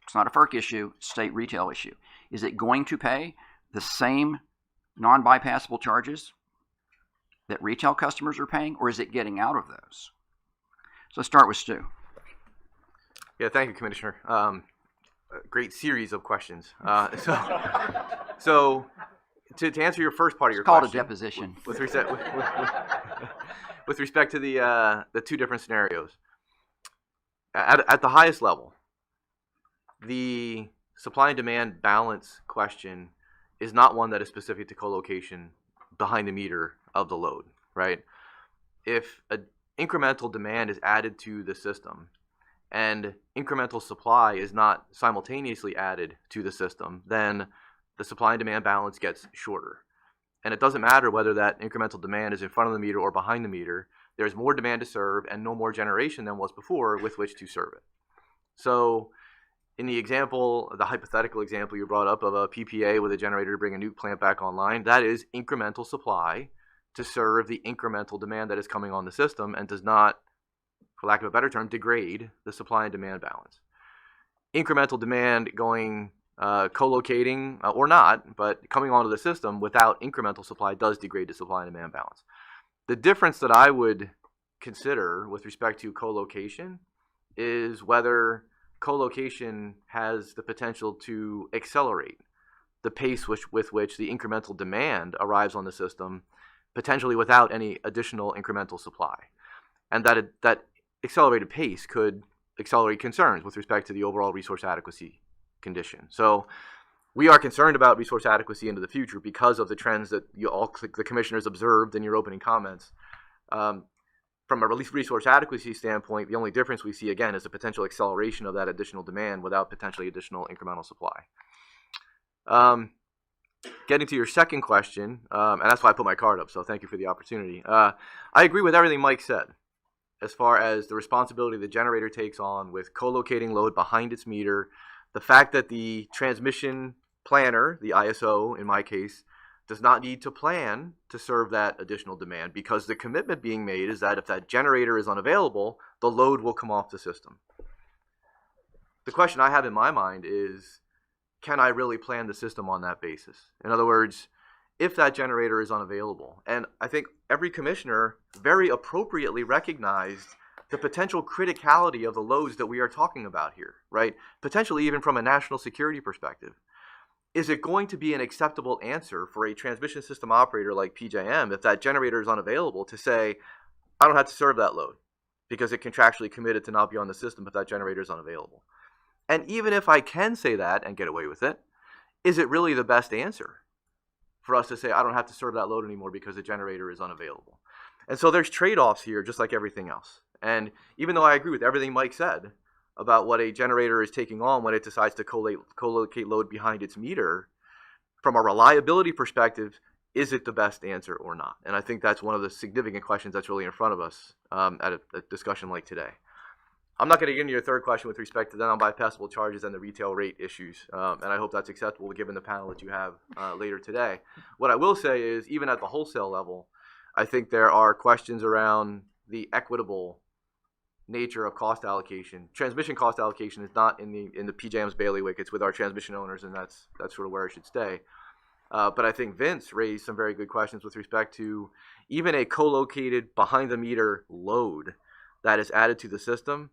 It's not a FERC issue, state retail issue. Is it going to pay the same non-bypassable charges that retail customers are paying, or is it getting out of those? So let's start with Stu. Yeah, thank you, Commissioner. A great series of questions. So to answer your first part of your question, it's called a deposition. With respect to the two different scenarios, at the highest level, the supply and demand balance question is not one that is specific to co-location behind the meter of the load, right? If an incremental demand is added to the system and incremental supply is not simultaneously added to the system, then the supply and demand balance gets shorter. And it doesn't matter whether that incremental demand is in front of the meter or behind the meter. There's more demand to serve and no more generation than was before with which to serve it. So in the example, the hypothetical example you brought up of a PPA with a generator to bring a nuke plant back online, that is incremental supply to serve the incremental demand that is coming on the system and does not, for lack of a better term, degrade the supply and demand balance. Incremental demand going co-locating or not, but coming onto the system without incremental supply does degrade the supply and demand balance. The difference that I would consider with respect to co-location is whether co-location has the potential to accelerate the pace with which the incremental demand arrives on the system, potentially without any additional incremental supply. And that accelerated pace could accelerate concerns with respect to the overall resource adequacy condition. So we are concerned about resource adequacy into the future because of the trends that the commissioners observed in your opening comments. From a resource adequacy standpoint, the only difference we see, again, is a potential acceleration of that additional demand without potentially additional incremental supply. Getting to your second question, and that's why I put my card up, so thank you for the opportunity. I agree with everything Mike said as far as the responsibility the generator takes on with co-locating load behind its meter, the fact that the transmission planner, the ISO in my case, does not need to plan to serve that additional demand because the commitment being made is that if that generator is unavailable, the load will come off the system. The question I have in my mind is, can I really plan the system on that basis? In other words, if that generator is unavailable, and I think every commissioner very appropriately recognized the potential criticality of the loads that we are talking about here, right? Potentially even from a national security perspective. Is it going to be an acceptable answer for a transmission system operator like PJM if that generator is unavailable to say, I don't have to serve that load because it contractually committed to not be on the system if that generator is unavailable? And even if I can say that and get away with it, is it really the best answer for us to say, I don't have to serve that load anymore because the generator is unavailable? And so there's trade-offs here, just like everything else. And even though I agree with everything Mike said about what a generator is taking on when it decides to co-locate load behind its meter, from a reliability perspective, is it the best answer or not? And I think that's one of the significant questions that's really in front of us at a discussion like today. I'm not going to get into your third question with respect to the non-bypassable charges and the retail rate issues, and I hope that's acceptable given the panel that you have later today. What I will say is, even at the wholesale level, I think there are questions around the equitable nature of cost allocation. Transmission cost allocation is not in the PJM's bailiwick. It's with our transmission owners, and that's sort of where it should stay. But I think Vince raised some very good questions with respect to even a co-located behind-the-meter load that is added to the system,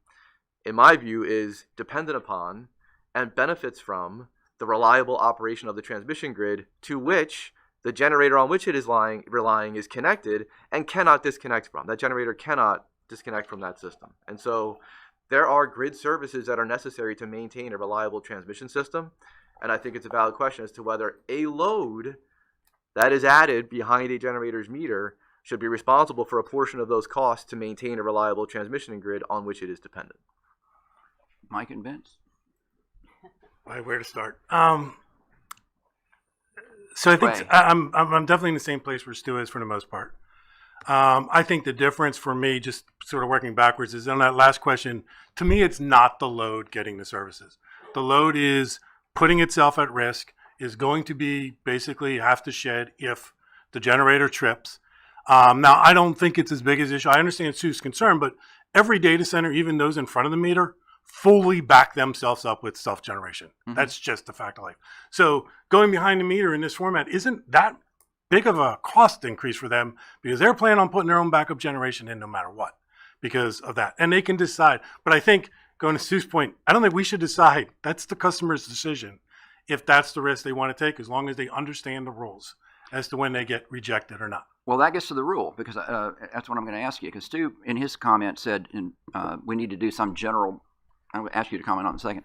in my view, is dependent upon and benefits from the reliable operation of the transmission grid to which the generator on which it is relying is connected and cannot disconnect from. That generator cannot disconnect from that system. And so there are grid services that are necessary to maintain a reliable transmission system. And I think it's a valid question as to whether a load that is added behind a generator's meter should be responsible for a portion of those costs to maintain a reliable transmission grid on which it is dependent. Mike and Vince? Where to start? So I think I'm definitely in the same place where Stu is for the most part. I think the difference for me, just sort of working backwards, is on that last question. To me, it's not the load getting the services. The load is putting itself at risk, is going to be basically have to shed if the generator trips. Now, I don't think it's as big as issue. I understand Stu's concern, but every data center, even those in front of the meter, fully back themselves up with self-generation. Mm-hmm. That's just a fact of life. So going behind the meter in this format isn't that big of a cost increase for them because they're planning on putting their own backup generation in no matter what because of that. And they can decide. But I think, going to Stu's point, I don't think we should decide. That's the customer's decision if that's the risk they want to take, as long as they understand the rules as to when they get rejected or not. Well, that gets to the rule, because that's what I'm going to ask you. Because Stu, in his comment, said we need to do some general. I'm going to ask you to comment on it in a second.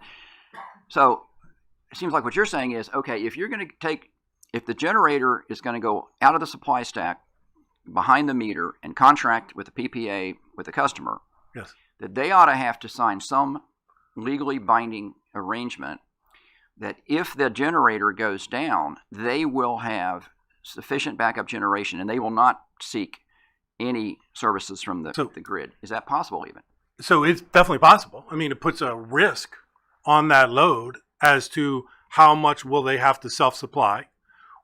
So it seems like what you're saying is, okay, if you're going to if the generator is going to go out of the supply stack behind the meter and contract with the PPA with the customer, yes, that they ought to have to sign some legally binding arrangement that if the generator goes down, they will have sufficient backup generation, and they will not seek any services from the grid. Is that possible even? So it's definitely possible. I mean, it puts a risk on that load as to how much will they have to self-supply,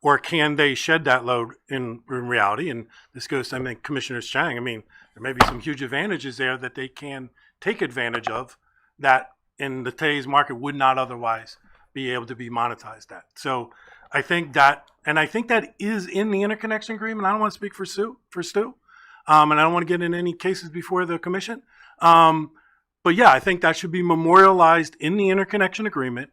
or can they shed that load in reality? And this goes to, I think, Commissioner Chang. I mean, there may be some huge advantages there that they can take advantage of that in the today's market would not otherwise be able to be monetized at. So I think that, and I think that is in the interconnection agreement. I don't want to speak for Stu, and I don't want to get in any cases before the commission. But yeah, I think that should be memorialized in the interconnection agreement,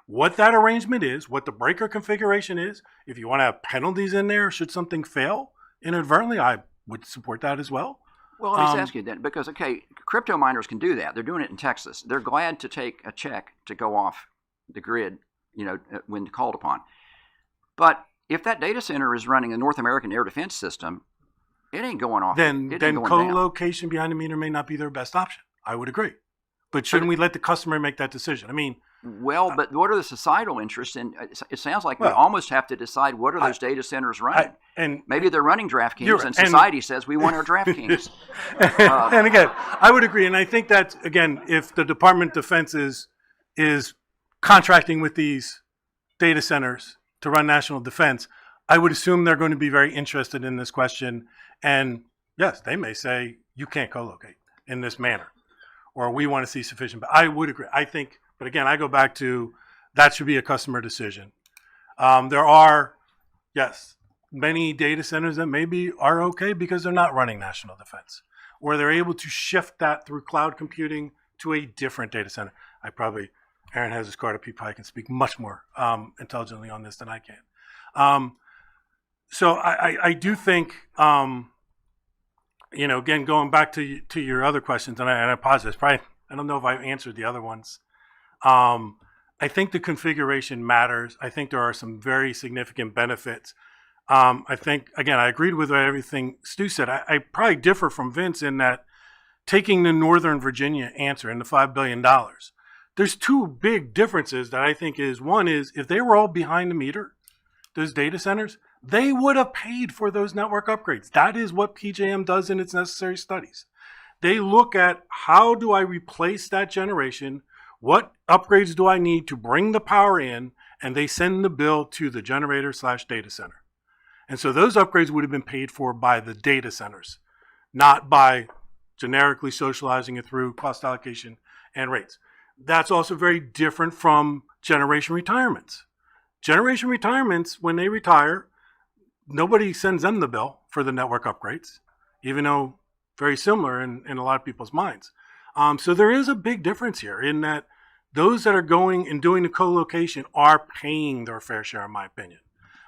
what that arrangement is, what the breaker configuration is. If you want to have penalties in there, should something fail inadvertently, I would support that as well. Well, let me just ask you then, because, okay, crypto miners can do that. They're doing it in Texas. They're glad to take a check to go off the grid, when called upon. But if that data center is running a North American air defense system, it ain't going off. Then co-location behind the meter may not be their best option. I would agree. But shouldn't we let the customer make that decision? I mean, well, but what are the societal interests? And it sounds like we almost have to decide what are those data centers running. And maybe they're running DraftKings, and society says we want our DraftKings. And again, I would agree. And I think that, again, if the Department of Defense is contracting with these data centers to run national defense, I would assume they're going to be very interested in this question. And yes, they may say, you can't co-locate in this manner, or we want to see sufficient. But I would agree. I think, but again, I go back to that should be a customer decision. There are, yes, many data centers that maybe are okay because they're not running national defense, or they're able to shift that through cloud computing to a different data center. Aaron has his card up. He probably can speak much more intelligently on this than I can. So I do think, again, going back to your other questions, and I apologize, probably, I don't know if I've answered the other ones. I think the configuration matters. I think there are some very significant benefits. I think, again, I agreed with everything Stu said. I probably differ from Vince in that taking the Northern Virginia answer and the $5 billion, there's two big differences that I think is, one is if they were all behind the meter, those data centers, they would have paid for those network upgrades. That is what PJM does in its necessary studies. They look at how do I replace that generation, what upgrades do I need to bring the power in, and they send the bill to the generator/data center. And so those upgrades would have been paid for by the data centers, not by generically socializing it through cost allocation and rates. That's also very different from generation retirements. Generation retirements, when they retire, nobody sends them the bill for the network upgrades, even though very similar in a lot of people's minds. So there is a big difference here in that those that are going and doing the co-location are paying their fair share, in my opinion.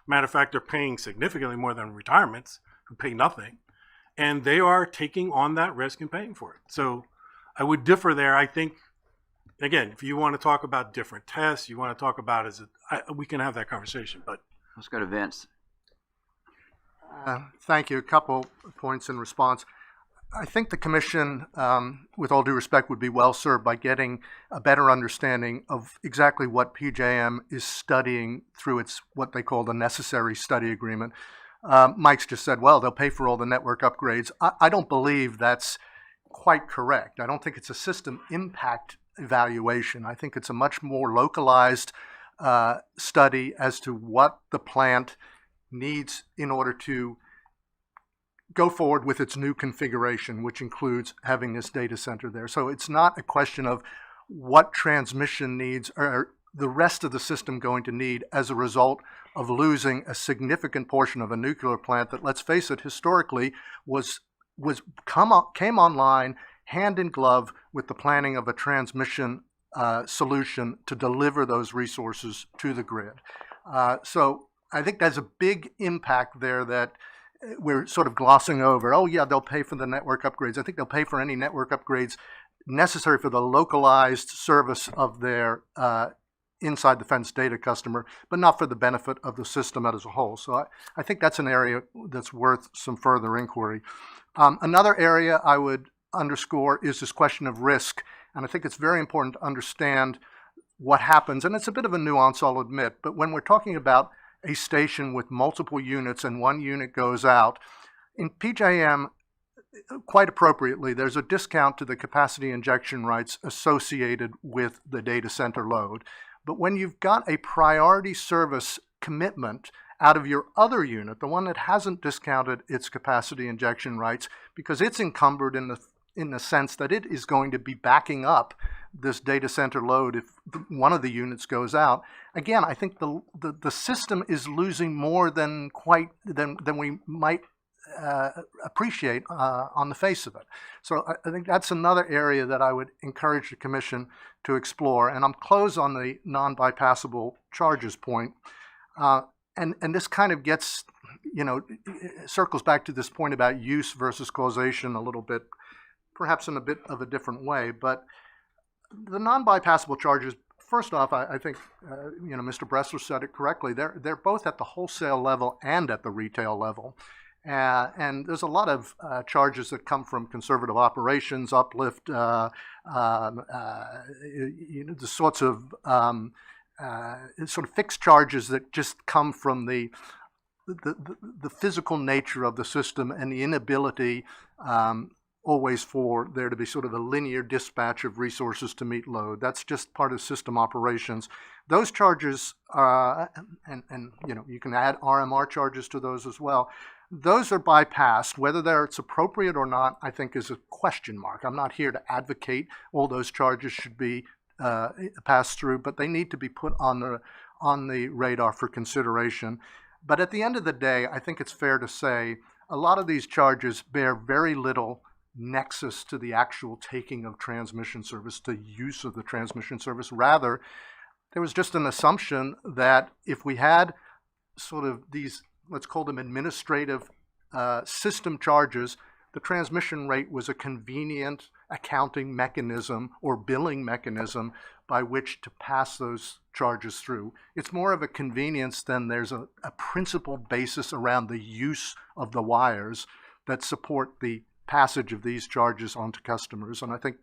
Matter of fact, they're paying significantly more than retirements who pay nothing, and they are taking on that risk and paying for it. So I would differ there. I think, again, if you want to talk about different tests, you want to talk about we can have that conversation. But let's go to Vince. Thank you. A couple points in response. I think the commission, with all due respect, would be well served by getting a better understanding of exactly what PJM is studying through its what they call the necessary study agreement. Mike's just said, well, they'll pay for all the network upgrades. I don't believe that's quite correct. I don't think it's a system impact evaluation. I think it's a much more localized study as to what the plant needs in order to go forward with its new configuration, which includes having this data center there. So it's not a question of what transmission needs or the rest of the system going to need as a result of losing a significant portion of a nuclear plant that, let's face it, historically came online hand in glove with the planning of a transmission solution to deliver those resources to the grid. So I think there's a big impact there that we're sort of glossing over. Oh yeah, they'll pay for the network upgrades. I think they'll pay for any network upgrades necessary for the localized service of their inside the fence data customer, but not for the benefit of the system as a whole. So I think that's an area that's worth some further inquiry. Another area I would underscore is this question of risk. And I think it's very important to understand what happens. And it's a bit of a nuance, I'll admit, but when we're talking about a station with multiple units and one unit goes out, in PJM, quite appropriately, there's a discount to the capacity injection rights associated with the data center load. But when you've got a priority service commitment out of your other unit, the one that hasn't discounted its capacity injection rights, because it's encumbered in the sense that it is going to be backing up this data center load if one of the units goes out. Again, I think the system is losing more than we might appreciate on the face of it. So I think that's another area that I would encourage the Commission to explore. And I'm close on the non-bypassable charges point. And this kind of gets, circles back to this point about use versus causation a little bit, perhaps in a bit of a different way. But the non-bypassable charges, first off, I think, Mr. Bressler said it correctly. They're both at the wholesale level and at the retail level. And there's a lot of charges that come from conservative operations, uplift, the sorts of fixed charges that just come from the physical nature of the system and the inability always for there to be sort of a linear dispatch of resources to meet load. That's just part of system operations. Those charges, and you can add RMR charges to those as well. Those are bypassed. Whether it's appropriate or not, I think, is a question mark. I'm not here to advocate all those charges should be passed through, but they need to be put on the radar for consideration. But at the end of the day, I think it's fair to say a lot of these charges bear very little nexus to the actual taking of transmission service, to use of the transmission service. Rather, there was just an assumption that if we had sort of these, let's call them administrative system charges, the transmission rate was a convenient accounting mechanism or billing mechanism by which to pass those charges through. It's more of a convenience than there's a principled basis around the use of the wires that support the passage of these charges onto customers. And I think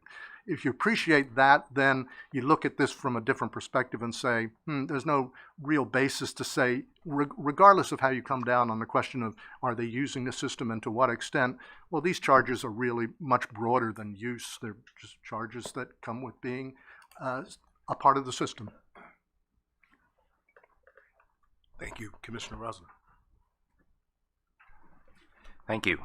if you appreciate that, then you look at this from a different perspective and say, there's no real basis to say, regardless of how you come down on the question of are they using the system and to what extent, well, these charges are really much broader than use. They're just charges that come with being a part of the system. Thank you, Commissioner Rosner. Thank you.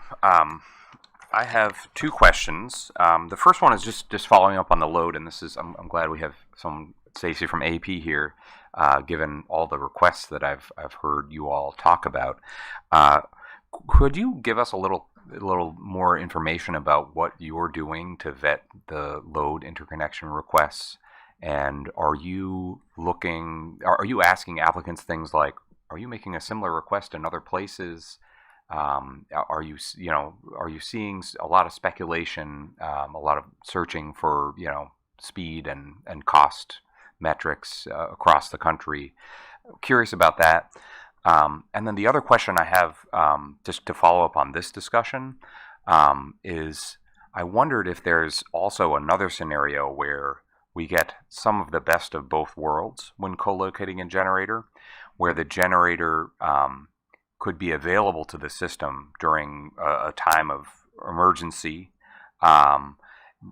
I have two questions. The first one is just following up on the load, and this is I'm glad we have some Stacey from AP here, given all the requests that I've heard you all talk about. Could you give us a little more information about what you're doing to vet the load interconnection requests? And are you asking applicants things like, are you making a similar request in other places? Are you seeing a lot of speculation, a lot of searching for, speed and cost metrics across the country? Curious about that. And then the other question I have, just to follow up on this discussion, is I wondered if there's also another scenario where we get some of the best of both worlds when co-locating a generator, where the generator could be available to the system during a time of emergency,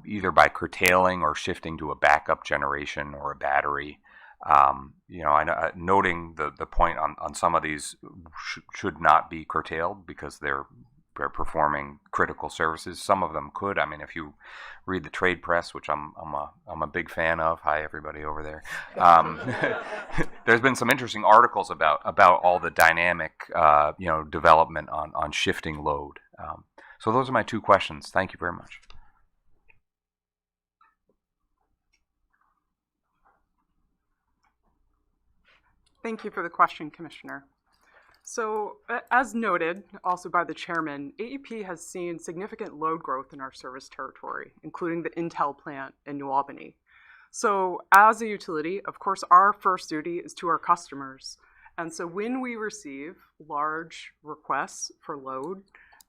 either by curtailing or shifting to a backup generation or a battery. Noting the point on some of these should not be curtailed because they're performing critical services. Some of them could. I mean, if you read the trade press, which I'm a big fan of. Hi, everybody over there. There's been some interesting articles about all the dynamic, development on shifting load. So those are my two questions. Thank you very much. Thank you for the question, Commissioner. So, as noted, also by the chairman, AEP has seen significant load growth in our service territory, including the Intel plant in New Albany. So, as a utility, of course, our first duty is to our customers. And so when we receive large requests for load,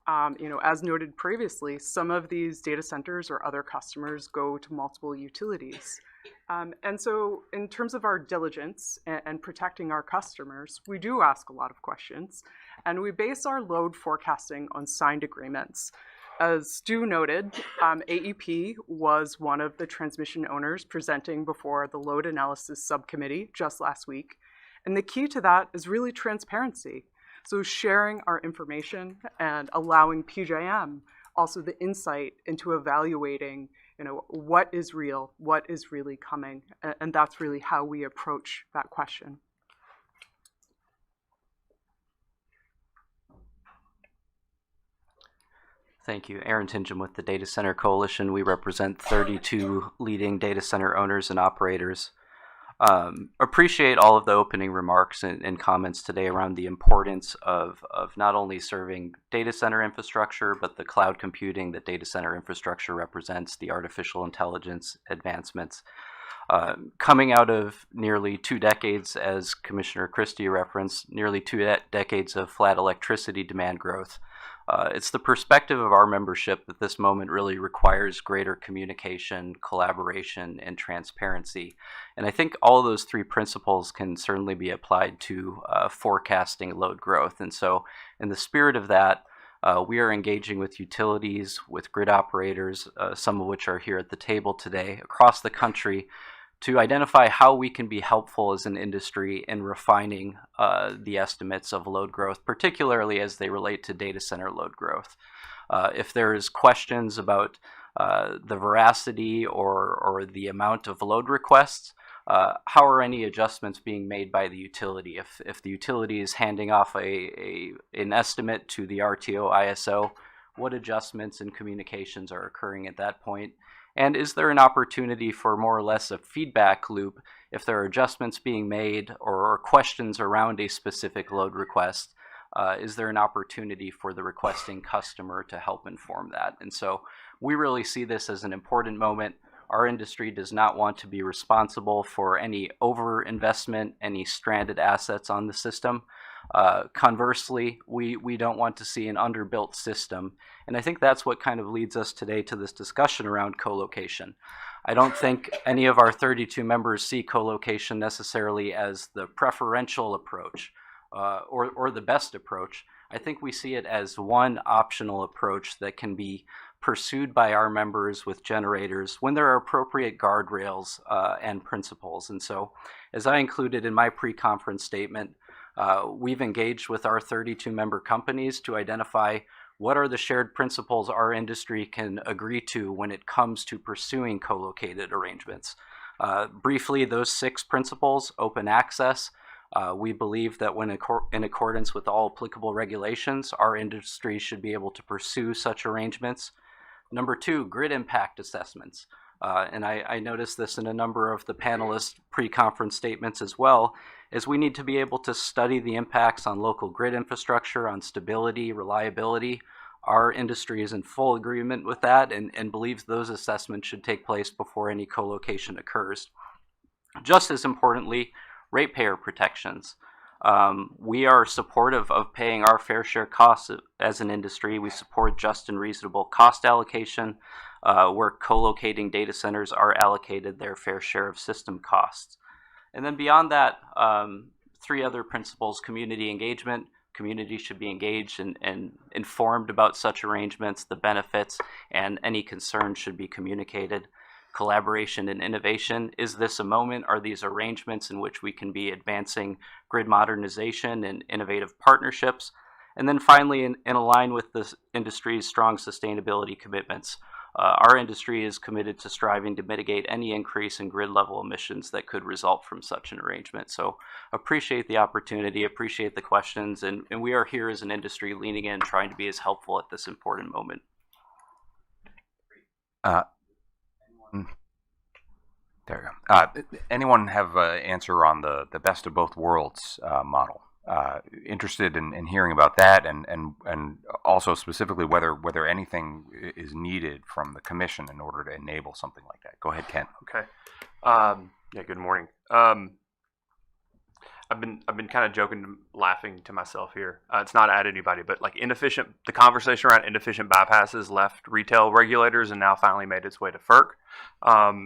as noted previously, some of these data centers or other customers go to multiple utilities. And so in terms of our diligence and protecting our customers, we do ask a lot of questions, and we base our load forecasting on signed agreements. As Stu noted, AEP was one of the transmission owners presenting before the Load Analysis Subcommittee just last week. And the key to that is really transparency. So sharing our information and allowing PJM also the insight into evaluating, what is real, what is really coming. And that's really how we approach that question. Thank you. Aaron Tingham with the Data Center Coalition. We represent 32 leading data center owners and operators. Appreciate all of the opening remarks and comments today around the importance of not only serving data center infrastructure, but the cloud computing that data center infrastructure represents, the artificial intelligence advancements. Coming out of nearly 2 decades, as Commissioner Christie referenced, nearly 2 decades of flat electricity demand growth, it's the perspective of our membership that this moment really requires greater communication, collaboration, and transparency. And I think all of those 3 principles can certainly be applied to forecasting load growth. And so in the spirit of that, we are engaging with utilities, with grid operators, some of which are here at the table today, across the country, to identify how we can be helpful as an industry in refining the estimates of load growth, particularly as they relate to data center load growth. If there's questions about the veracity or the amount of load requests, how are any adjustments being made by the utility? If the utility is handing off an estimate to the RTO ISO, what adjustments and communications are occurring at that point? And is there an opportunity for more or less a feedback loop if there are adjustments being made or questions around a specific load request? Is there an opportunity for the requesting customer to help inform that? And so we really see this as an important moment. Our industry does not want to be responsible for any overinvestment, any stranded assets on the system. Conversely, we don't want to see an underbuilt system. And I think that's what kind of leads us today to this discussion around co-location. I don't think any of our 32 members see co-location necessarily as the preferential approach or the best approach. I think we see it as one optional approach that can be pursued by our members with generators when there are appropriate guardrails and principles. And so, as I included in my pre-conference statement, we've engaged with our 32 member companies to identify what are the shared principles our industry can agree to when it comes to pursuing co-located arrangements. Briefly, those 6 principles: open access. We believe that when in accordance with all applicable regulations, our industry should be able to pursue such arrangements. Number 2, grid impact assessments. And I noticed this in a number of the panelists' pre-conference statements as well, is we need to be able to study the impacts on local grid infrastructure, on stability, reliability. Our industry is in full agreement with that and believes those assessments should take place before any co-location occurs. Just as importantly, ratepayer protections. We are supportive of paying our fair share costs as an industry. We support just and reasonable cost allocation, where co-locating data centers are allocated their fair share of system costs. And then beyond that, 3 other principles: community engagement. Community should be engaged and informed about such arrangements, the benefits, and any concerns should be communicated. Collaboration and innovation. Is this a moment? Are these arrangements in which we can be advancing grid modernization and innovative partnerships? And then finally, in align with the industry's strong sustainability commitments, our industry is committed to striving to mitigate any increase in grid level emissions that could result from such an arrangement. So appreciate the opportunity, appreciate the questions, and we are here as an industry leaning in, trying to be as helpful at this important moment. There you go. Anyone have an answer on the best of both worlds model? Interested in hearing about that, and also specifically whether anything is needed from the commission in order to enable something like that. Go ahead, Ken. Okay. Yeah, good morning. I've been kind of joking, laughing to myself here. It's not at anybody, but like the conversation around inefficient bypasses left retail regulators and now finally made its way to FERC.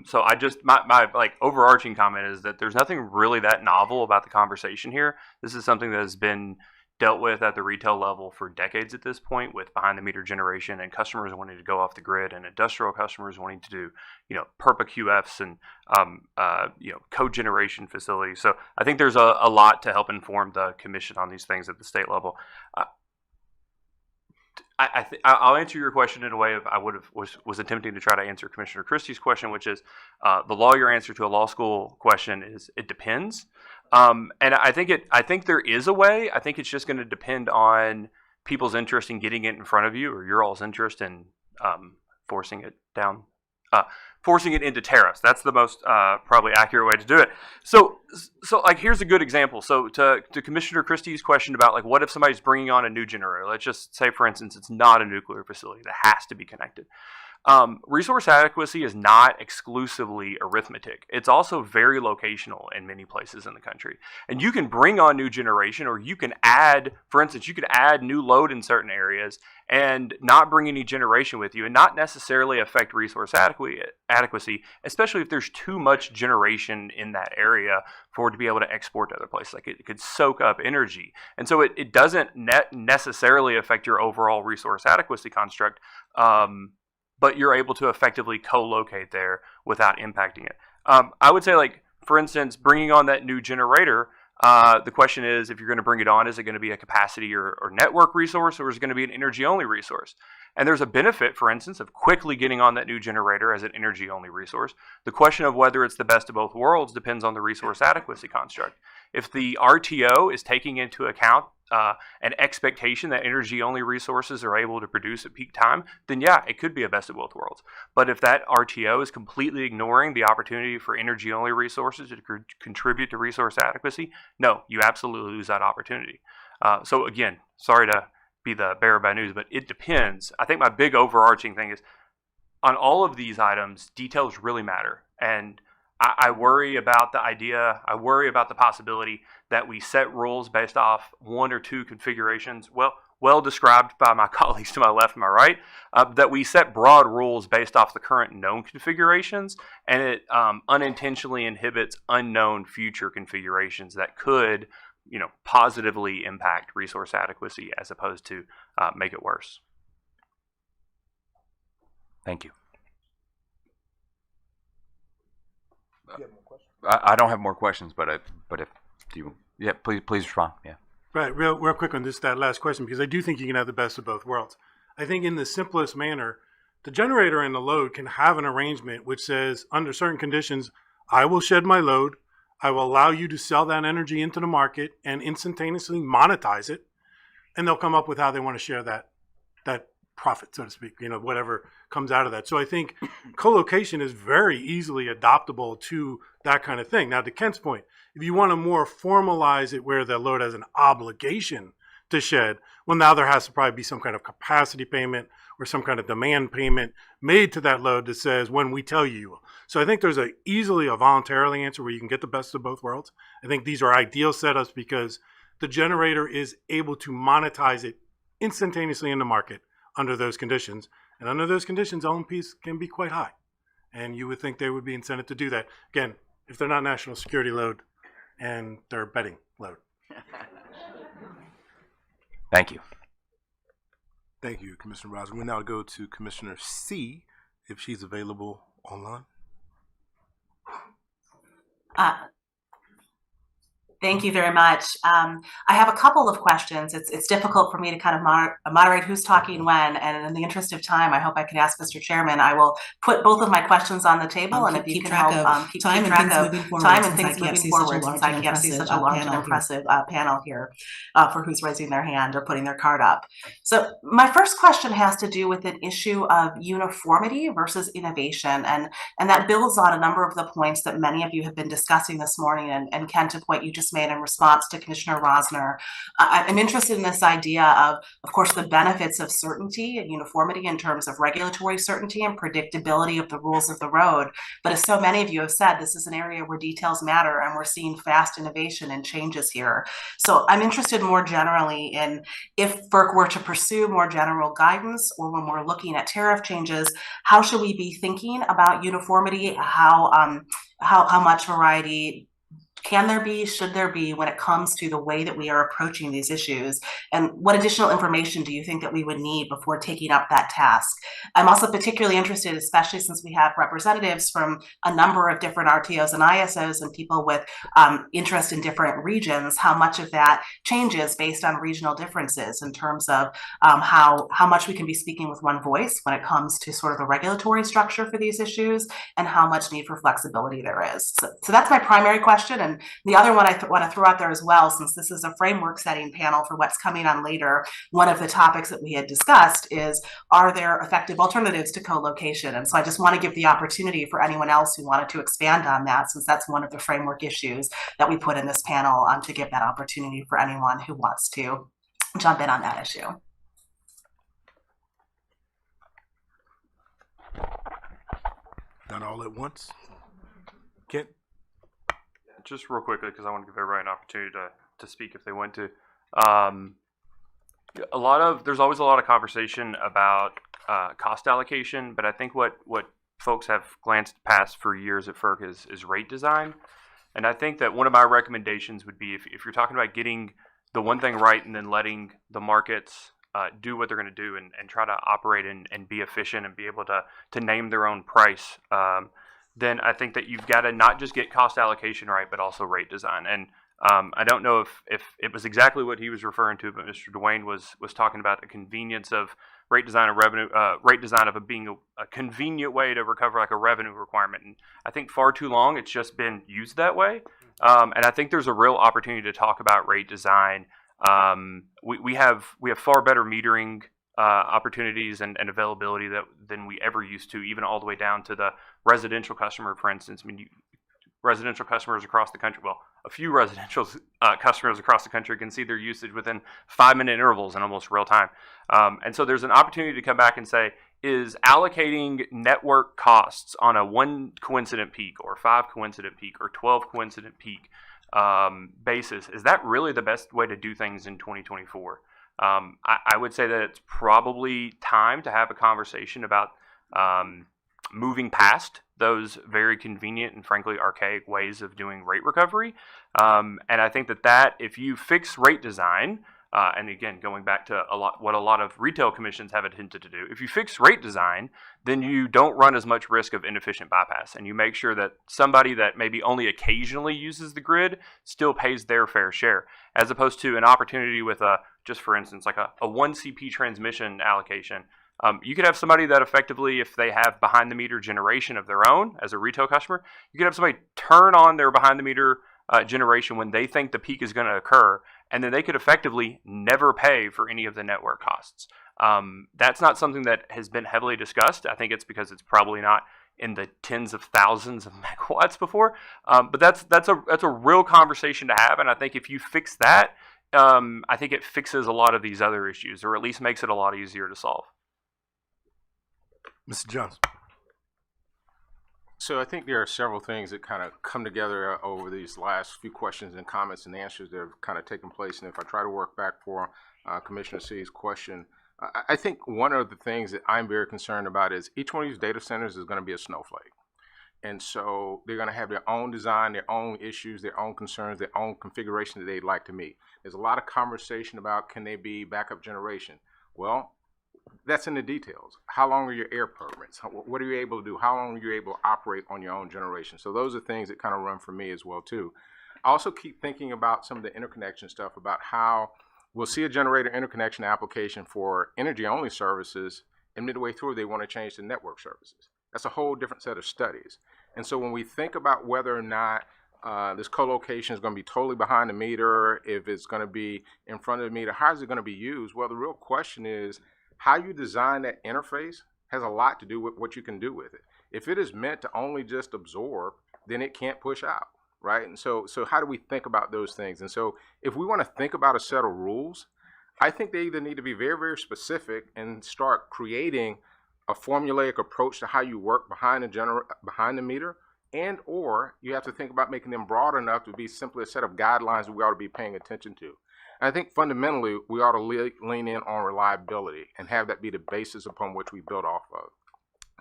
So I just my like overarching comment is that there's nothing really that novel about the conversation here. This is something that has been dealt with at the retail level for decades at this point, with behind the meter generation and customers wanting to go off the grid and industrial customers wanting to do, PERPA QFs and, cogeneration facilities. So I think there's a lot to help inform the commission on these things at the state level. I'll answer your question in a way I was attempting to try to answer Commissioner Christie's question, which is the lawyer answer to a law school question is it depends. And I think there is a way. I think it's just going to depend on people's interest in getting it in front of you, or your all's interest in forcing it into tariffs. That's the most probably accurate way to do it. So like here's a good example. So to Commissioner Christie's question about like what if somebody's bringing on a new generator? Let's just say, for instance, it's not a nuclear facility that has to be connected. Resource adequacy is not exclusively arithmetic. It's also very locational in many places in the country. And you can bring on new generation, or you can add, for instance, you could add new load in certain areas and not bring any generation with you and not necessarily affect resource adequacy, especially if there's too much generation in that area for it to be able to export to other places. Like it could soak up energy. And so it doesn't necessarily affect your overall resource adequacy construct. But you're able to effectively co-locate there without impacting it. I would say, like, for instance, bringing on that new generator, the question is, if you're going to bring it on, is it going to be a capacity or network resource, or is it going to be an energy-only resource? And there's a benefit, for instance, of quickly getting on that new generator as an energy-only resource. The question of whether it's the best of both worlds depends on the resource adequacy construct. If the RTO is taking into account an expectation that energy-only resources are able to produce at peak time, then yeah, it could be a best of both worlds. But if that RTO is completely ignoring the opportunity for energy-only resources to contribute to resource adequacy, no, you absolutely lose that opportunity. So again, sorry to be the bearer of bad news, but it depends. I think my big overarching thing is on all of these items, details really matter. And I worry about the possibility that we set rules based off one or two configurations, well described by my colleagues to my left and my right, that we set broad rules based off the current known configurations, and it unintentionally inhibits unknown future configurations that could, positively impact resource adequacy as opposed to make it worse. Thank you. I don't have more questions, but if you, please respond. Yeah. Right, real quick on that last question, because I do think you can have the best of both worlds. I think in the simplest manner, the generator and the load can have an arrangement which says, under certain conditions, I will shed my load, I will allow you to sell that energy into the market and instantaneously monetize it, and they'll come up with how they want to share that profit, so to speak, whatever comes out of that. So I think co-location is very easily adoptable to that kind of thing. Now, to Kent's point, if you want to more formalize it where the load has an obligation to shed, well, now there has to probably be some kind of capacity payment or some kind of demand payment made to that load that says, when we tell you. So I think there's easily a voluntarily answer where you can get the best of both worlds. I think these are ideal setups because the generator is able to monetize it instantaneously in the market under those conditions. And under those conditions, LMPs can be quite high. And you would think there would be incentive to do that. Again, if they're not national security load and they're betting load. Thank you. Thank you, Commissioner Rosner. We now go to Commissioner C, if she's available online. Thank you very much. I have a couple of questions. It's difficult for me to kind of moderate who's talking when, and in the interest of time, I hope I can ask Mr. Chairman. I will put both of my questions on the table, and if you can help keep track of time and things moving forward, since I can't see such a large and impressive panel here for who's raising their hand or putting their card up. So my first question has to do with an issue of uniformity versus innovation, and that builds on a number of the points that many of you have been discussing this morning, and Ken, to point you just made in response to Commissioner Rosner. I'm interested in this idea of course, the benefits of certainty and uniformity in terms of regulatory certainty and predictability of the rules of the road. But as so many of you have said, this is an area where details matter, and we're seeing fast innovation and changes here. So I'm interested more generally in if FERC were to pursue more general guidance, or when we're looking at tariff changes, how should we be thinking about uniformity? How much variety can there be, should there be, when it comes to the way that we are approaching these issues? And what additional information do you think that we would need before taking up that task? I'm also particularly interested, especially since we have representatives from a number of different RTOs and ISOs and people with interest in different regions, how much of that changes based on regional differences in terms of how much we can be speaking with one voice when it comes to sort of the regulatory structure for these issues, and how much need for flexibility there is. So that's my primary question. And the other one I want to throw out there as well, since this is a framework setting panel for what's coming on later, one of the topics that we had discussed is, are there effective alternatives to co-location? And so I just want to give the opportunity for anyone else who wanted to expand on that, since that's one of the framework issues that we put in this panel, to give that opportunity for anyone who wants to jump in on that issue. Not all at once. Kent? Just real quickly, because I want to give everybody an opportunity to speak if they want to. There's always a lot of conversation about cost allocation, but I think what folks have glanced past for years at FERC is rate design. And I think that one of my recommendations would be, if you're talking about getting the one thing right and then letting the markets do what they're going to do and try to operate and be efficient and be able to name their own price, then I think that you've got to not just get cost allocation right, but also rate design. And I don't know if it was exactly what he was referring to, but Mr. Dwayne was talking about the convenience of rate design of revenue, rate design of it being a convenient way to recover like a revenue requirement. And I think far too long it's just been used that way. And I think there's a real opportunity to talk about rate design. We have far better metering opportunities and availability than we ever used to, even all the way down to the residential customer, for instance. I mean, residential customers across the country, well, a few residential customers across the country can see their usage within 5-minute intervals in almost real time. And so there's an opportunity to come back and say, is allocating network costs on a 1 coincident peak or 5 coincident peak or 12 coincident peak basis, is that really the best way to do things in 2024? I would say that it's probably time to have a conversation about moving past those very convenient and frankly archaic ways of doing rate recovery. And I think that if you fix rate design, and again, going back to what a lot of retail commissions have attempted to do, if you fix rate design, then you don't run as much risk of inefficient bypass, and you make sure that somebody that maybe only occasionally uses the grid still pays their fair share, as opposed to an opportunity with just for instance, like a 1 CP transmission allocation. You could have somebody that effectively, if they have behind the meter generation of their own as a retail customer, you could have somebody turn on their behind the meter generation when they think the peak is going to occur, and then they could effectively never pay for any of the network costs. That's not something that has been heavily discussed. I think it's because it's probably not in the tens of thousands of megawatts before. But that's a real conversation to have, and I think if you fix that, I think it fixes a lot of these other issues, or at least makes it a lot easier to solve. Mr. Johnson. So I think there are several things that kind of come together over these last few questions and comments and answers that have kind of taken place. And if I try to work back for Commissioner C's question, I think one of the things that I'm very concerned about is each one of these data centers is going to be a snowflake. And so they're going to have their own design, their own issues, their own concerns, their own configuration that they'd like to meet. There's a lot of conversation about, can they be backup generation? Well, that's in the details. How long are your air permits? What are you able to do? How long are you able to operate on your own generation? So those are things that kind of run for me as well too. I also keep thinking about some of the interconnection stuff, about how we'll see a generator interconnection application for energy only services, and midway through they want to change to network services. That's a whole different set of studies. And so when we think about whether or not this co-location is going to be totally behind the meter, if it's going to be in front of the meter, how is it going to be used? Well, the real question is, how you design that interface has a lot to do with what you can do with it. If it is meant to only just absorb, then it can't push out, right? And so how do we think about those things? And so if we want to think about a set of rules, I think they either need to be very, very specific and start creating a formulaic approach to how you work behind the meter, and or you have to think about making them broad enough to be simply a set of guidelines that we ought to be paying attention to. And I think fundamentally we ought to lean in on reliability and have that be the basis upon which we build off of.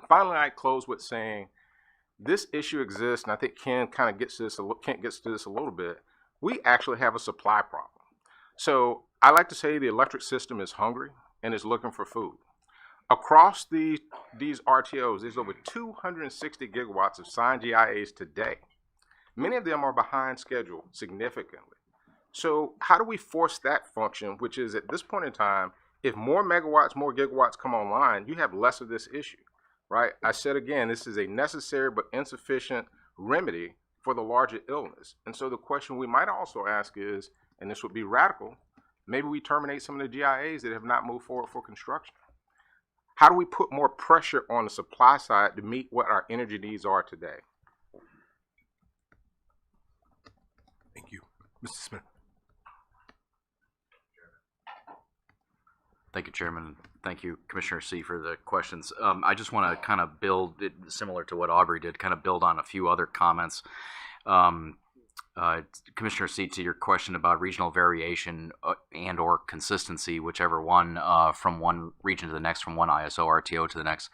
Finally, I close with saying this issue exists, and I think Ken kind of gets to this a little bit. We actually have a supply problem. So I like to say the electric system is hungry and is looking for food. Across these RTOs, there's over 260 gigawatts of signed GIAs today. Many of them are behind schedule significantly. So how do we force that function, which is at this point in time, if more megawatts, more gigawatts come online, you have less of this issue, right? I said again, this is a necessary but insufficient remedy for the larger illness. And so the question we might also ask is, and this would be radical, maybe we terminate some of the GIAs that have not moved forward for construction. How do we put more pressure on the supply side to meet what our energy needs are today? Thank you. Mr. Smith. Thank you, Chairman. Thank you, Commissioner C, for the questions. I just want to kind of build, similar to what Aubrey did, kind of build on a few other comments. Commissioner C, to your question about regional variation and or consistency, whichever one, from one region to the next, from one ISO RTO to the next.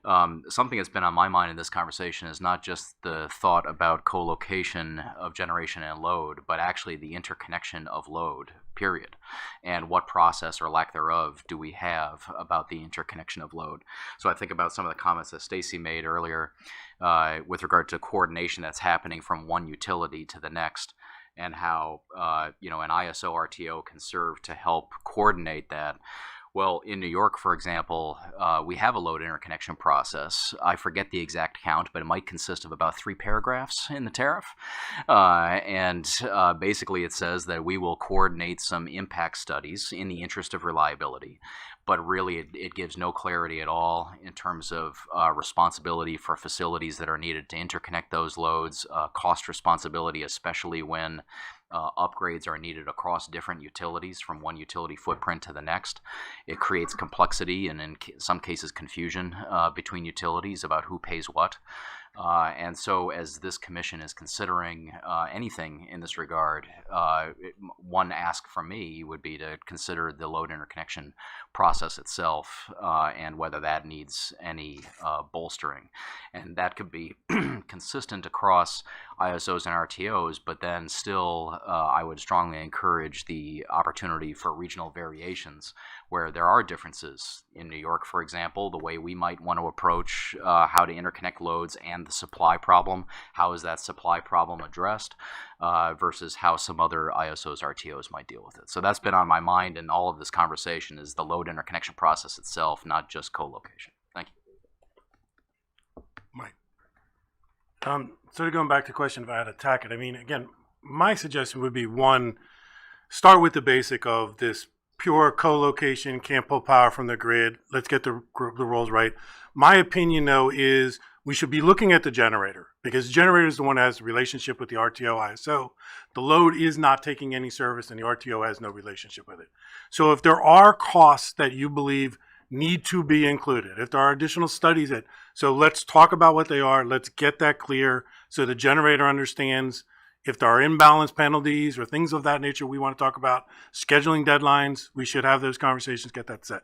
Something that's been on my mind in this conversation is not just the thought about co-location of generation and load, but actually the interconnection of load, period. And what process or lack thereof do we have about the interconnection of load? So I think about some of the comments that Stacy made earlier with regard to coordination that's happening from one utility to the next, and how an ISO RTO can serve to help coordinate that. Well, in New York, for example, we have a load interconnection process. I forget the exact count, but it might consist of about 3 paragraphs in the tariff. Basically it says that we will coordinate some impact studies in the interest of reliability. But really it gives no clarity at all in terms of responsibility for facilities that are needed to interconnect those loads, cost responsibility, especially when upgrades are needed across different utilities from one utility footprint to the next. It creates complexity and in some cases confusion between utilities about who pays what. And so as this commission is considering anything in this regard, one ask from me would be to consider the load interconnection process itself and whether that needs any bolstering. And that could be consistent across ISOs and RTOs, but then still I would strongly encourage the opportunity for regional variations where there are differences. In New York, for example, the way we might want to approach how to interconnect loads and the supply problem, how is that supply problem addressed, versus how some other ISOs, RTOs might deal with it. So that's been on my mind in all of this conversation, is the load interconnection process itself, not just co-location. Thank you. Mike. Sort of going back to the question if I had to attack it, I mean, again, my suggestion would be, one, start with the basic of this pure co-location, can't pull power from the grid. Let's get the rules right. My opinion, though, is we should be looking at the generator, because the generator is the one that has the relationship with the RTO ISO. The load is not taking any service, and the RTO has no relationship with it. So if there are costs that you believe need to be included, if there are additional studies so let's talk about what they are. Let's get that clear so the generator understands. If there are imbalance penalties or things of that nature we want to talk about, scheduling deadlines, we should have those conversations, get that set.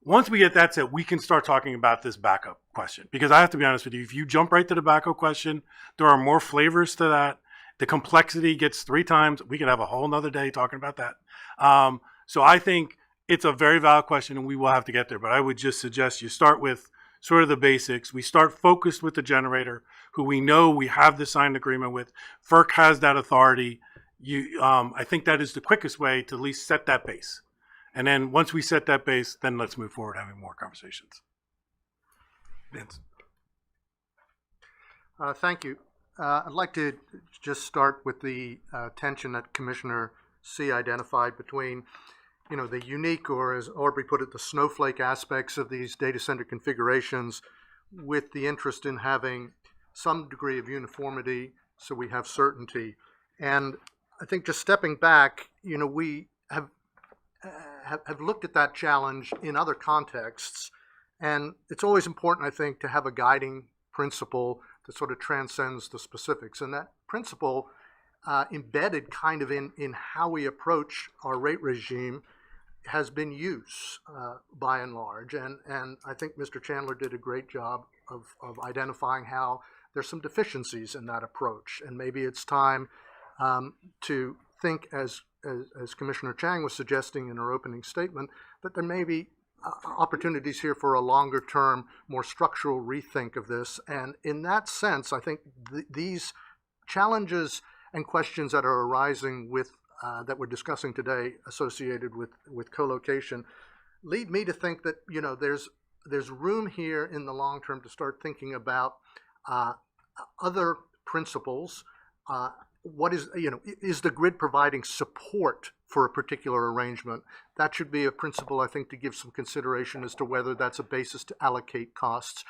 Once we get that set, we can start talking about this backup question. Because I have to be honest with you, if you jump right to the backup question, there are more flavors to that. The complexity gets 3 times. We could have a whole nother day talking about that. So I think it's a very valid question, and we will have to get there. But I would just suggest you start with sort of the basics. We start focused with the generator, who we know we have the signed agreement with. FERC has that authority. I think that is the quickest way to at least set that base. And then once we set that base, then let's move forward having more conversations. Vince. Thank you. I'd like to just start with the tension that Commissioner C identified between the unique, or as Aubrey put it, the snowflake aspects of these data center configurations, with the interest in having some degree of uniformity so we have certainty. And I think just stepping back, we have looked at that challenge in other contexts. And it's always important, I think, to have a guiding principle that sort of transcends the specifics. And that principle embedded kind of in how we approach our rate regime has been use by and large. And I think Mr. Chandler did a great job of identifying how there's some deficiencies in that approach. And maybe it's time to think, as Commissioner Chang was suggesting in her opening statement, that there may be opportunities here for a longer term, more structural rethink of this. And in that sense, I think these challenges and questions that are arising with that we're discussing today associated with co-location lead me to think that there's room here in the long term to start thinking about other principles. What is the grid providing support for a particular arrangement? That should be a principle, I think, to give some consideration as to whether that's a basis to allocate costs.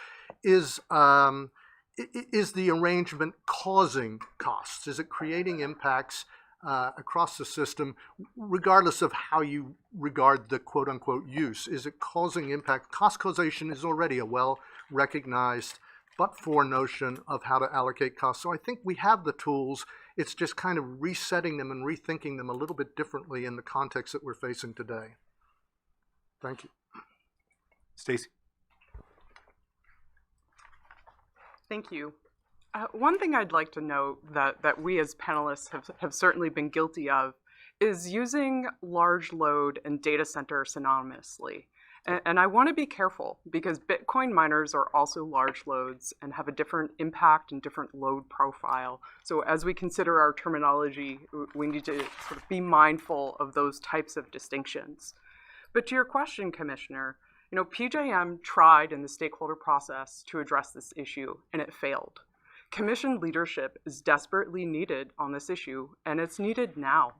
Is the arrangement causing costs? Is it creating impacts across the system, regardless of how you regard the quote-unquote use? Is it causing impact? Cost causation is already a well-recognized but-for notion of how to allocate costs. So I think we have the tools. It's just kind of resetting them and rethinking them a little bit differently in the context that we're facing today. Thank you. Stacy. Thank you. One thing I'd like to note that we as panelists have certainly been guilty of is using large load and data center synonymously. And I want to be careful because Bitcoin miners are also large loads and have a different impact and different load profile. So as we consider our terminology, we need to sort of be mindful of those types of distinctions. But to your question, Commissioner, PJM tried in the stakeholder process to address this issue, and it failed. Commission leadership is desperately needed on this issue, and it's needed now.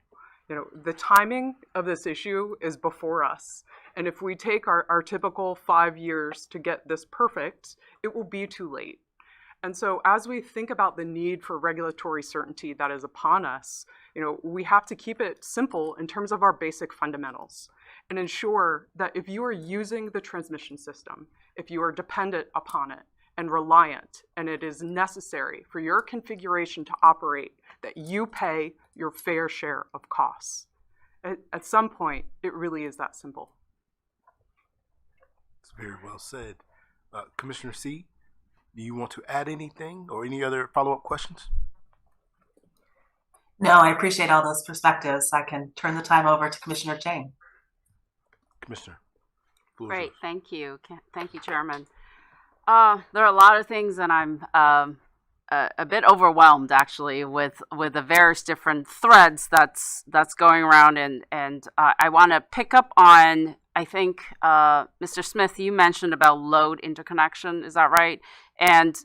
The timing of this issue is before us. And if we take our typical 5 years to get this perfect, it will be too late. And so as we think about the need for regulatory certainty that is upon us, we have to keep it simple in terms of our basic fundamentals and ensure that if you are using the transmission system, if you are dependent upon it and reliant, and it is necessary for your configuration to operate, that you pay your fair share of costs. At some point, it really is that simple. It's very well said. Commissioner C, do you want to add anything or any other follow-up questions? No, I appreciate all those perspectives. I can turn the time over to Commissioner Chang. Commissioner. Great, thank you. Thank you, Chairman. There are a lot of things, and I'm a bit overwhelmed actually with the various different threads that's going around, and I want to pick up on, I think, Mr. Smith, you mentioned about load interconnection, is that right? And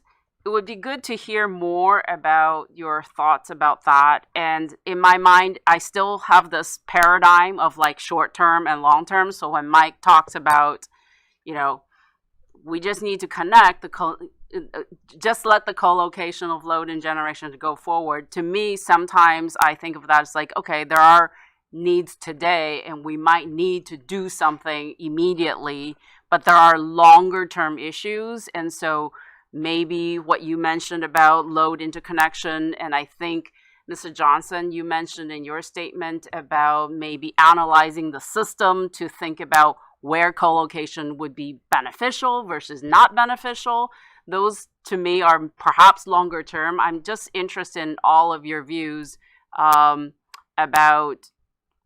it would be good to hear more about your thoughts about that. And in my mind, I still have this paradigm of like short term and long term. So when Mike talks about, we just need to connect just let the co-location of load and generation to go forward. To me, sometimes I think of that as like, okay, there are needs today and we might need to do something immediately, but there are longer term issues. And so maybe what you mentioned about load interconnection, and I think Mr. Johnson, you mentioned in your statement about maybe analyzing the system to think about where co-location would be beneficial versus not beneficial. Those, to me, are perhaps longer term. I'm just interested in all of your views about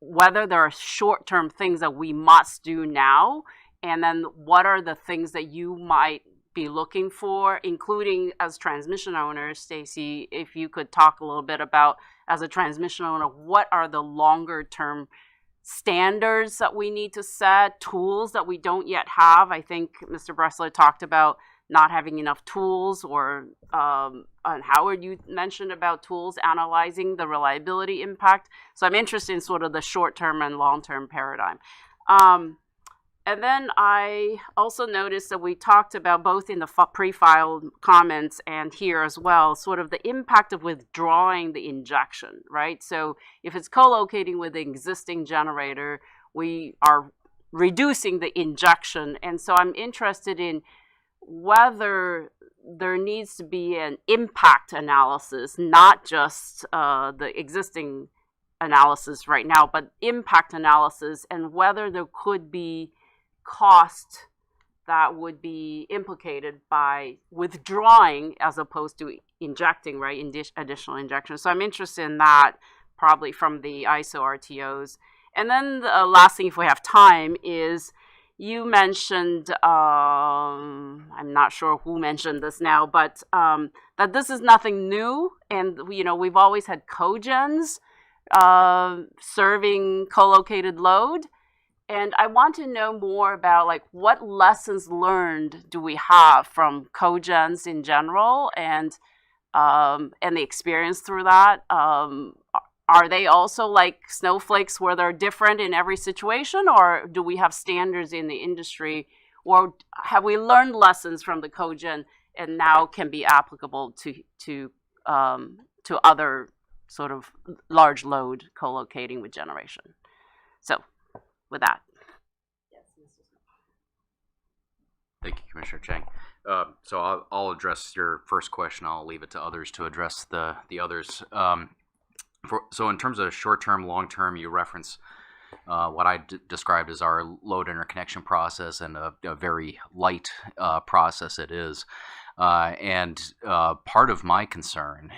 whether there are short-term things that we must do now, and then what are the things that you might be looking for, including as transmission owners. Stacy, if you could talk a little bit about, as a transmission owner, what are the longer-term standards that we need to set, tools that we don't yet have. I think Mr. Bressler talked about not having enough tools, or and Howard, you mentioned about tools analyzing the reliability impact. So I'm interested in sort of the short-term and long-term paradigm. And then I also noticed that we talked about both in the pre-filed comments and here as well, sort of the impact of withdrawing the injection, right? So if it's co-locating with the existing generator, we are reducing the injection. And so I'm interested in whether there needs to be an impact analysis, not just the existing analysis right now, but impact analysis, and whether there could be cost that would be implicated by withdrawing as opposed to injecting, right, additional injection. So I'm interested in that, probably from the ISO RTOs. And then the last thing, if we have time, is you mentioned, I'm not sure who mentioned this now, but that this is nothing new. And, you know, we've always had cogens serving co-located load. And I want to know more about, like, what lessons learned do we have from cogens in general, and the experience through that. Are they also like snowflakes where they're different in every situation, or do we have standards in the industry, or have we learned lessons from the cogen and now can be applicable to other sort of large load co-locating with generation? So with that. Thank you, Commissioner Chang. So I'll address your first question. I'll leave it to others to address the others. So in terms of short-term, long-term, you reference what I described as our load interconnection process, and a very light process it is. And part of my concern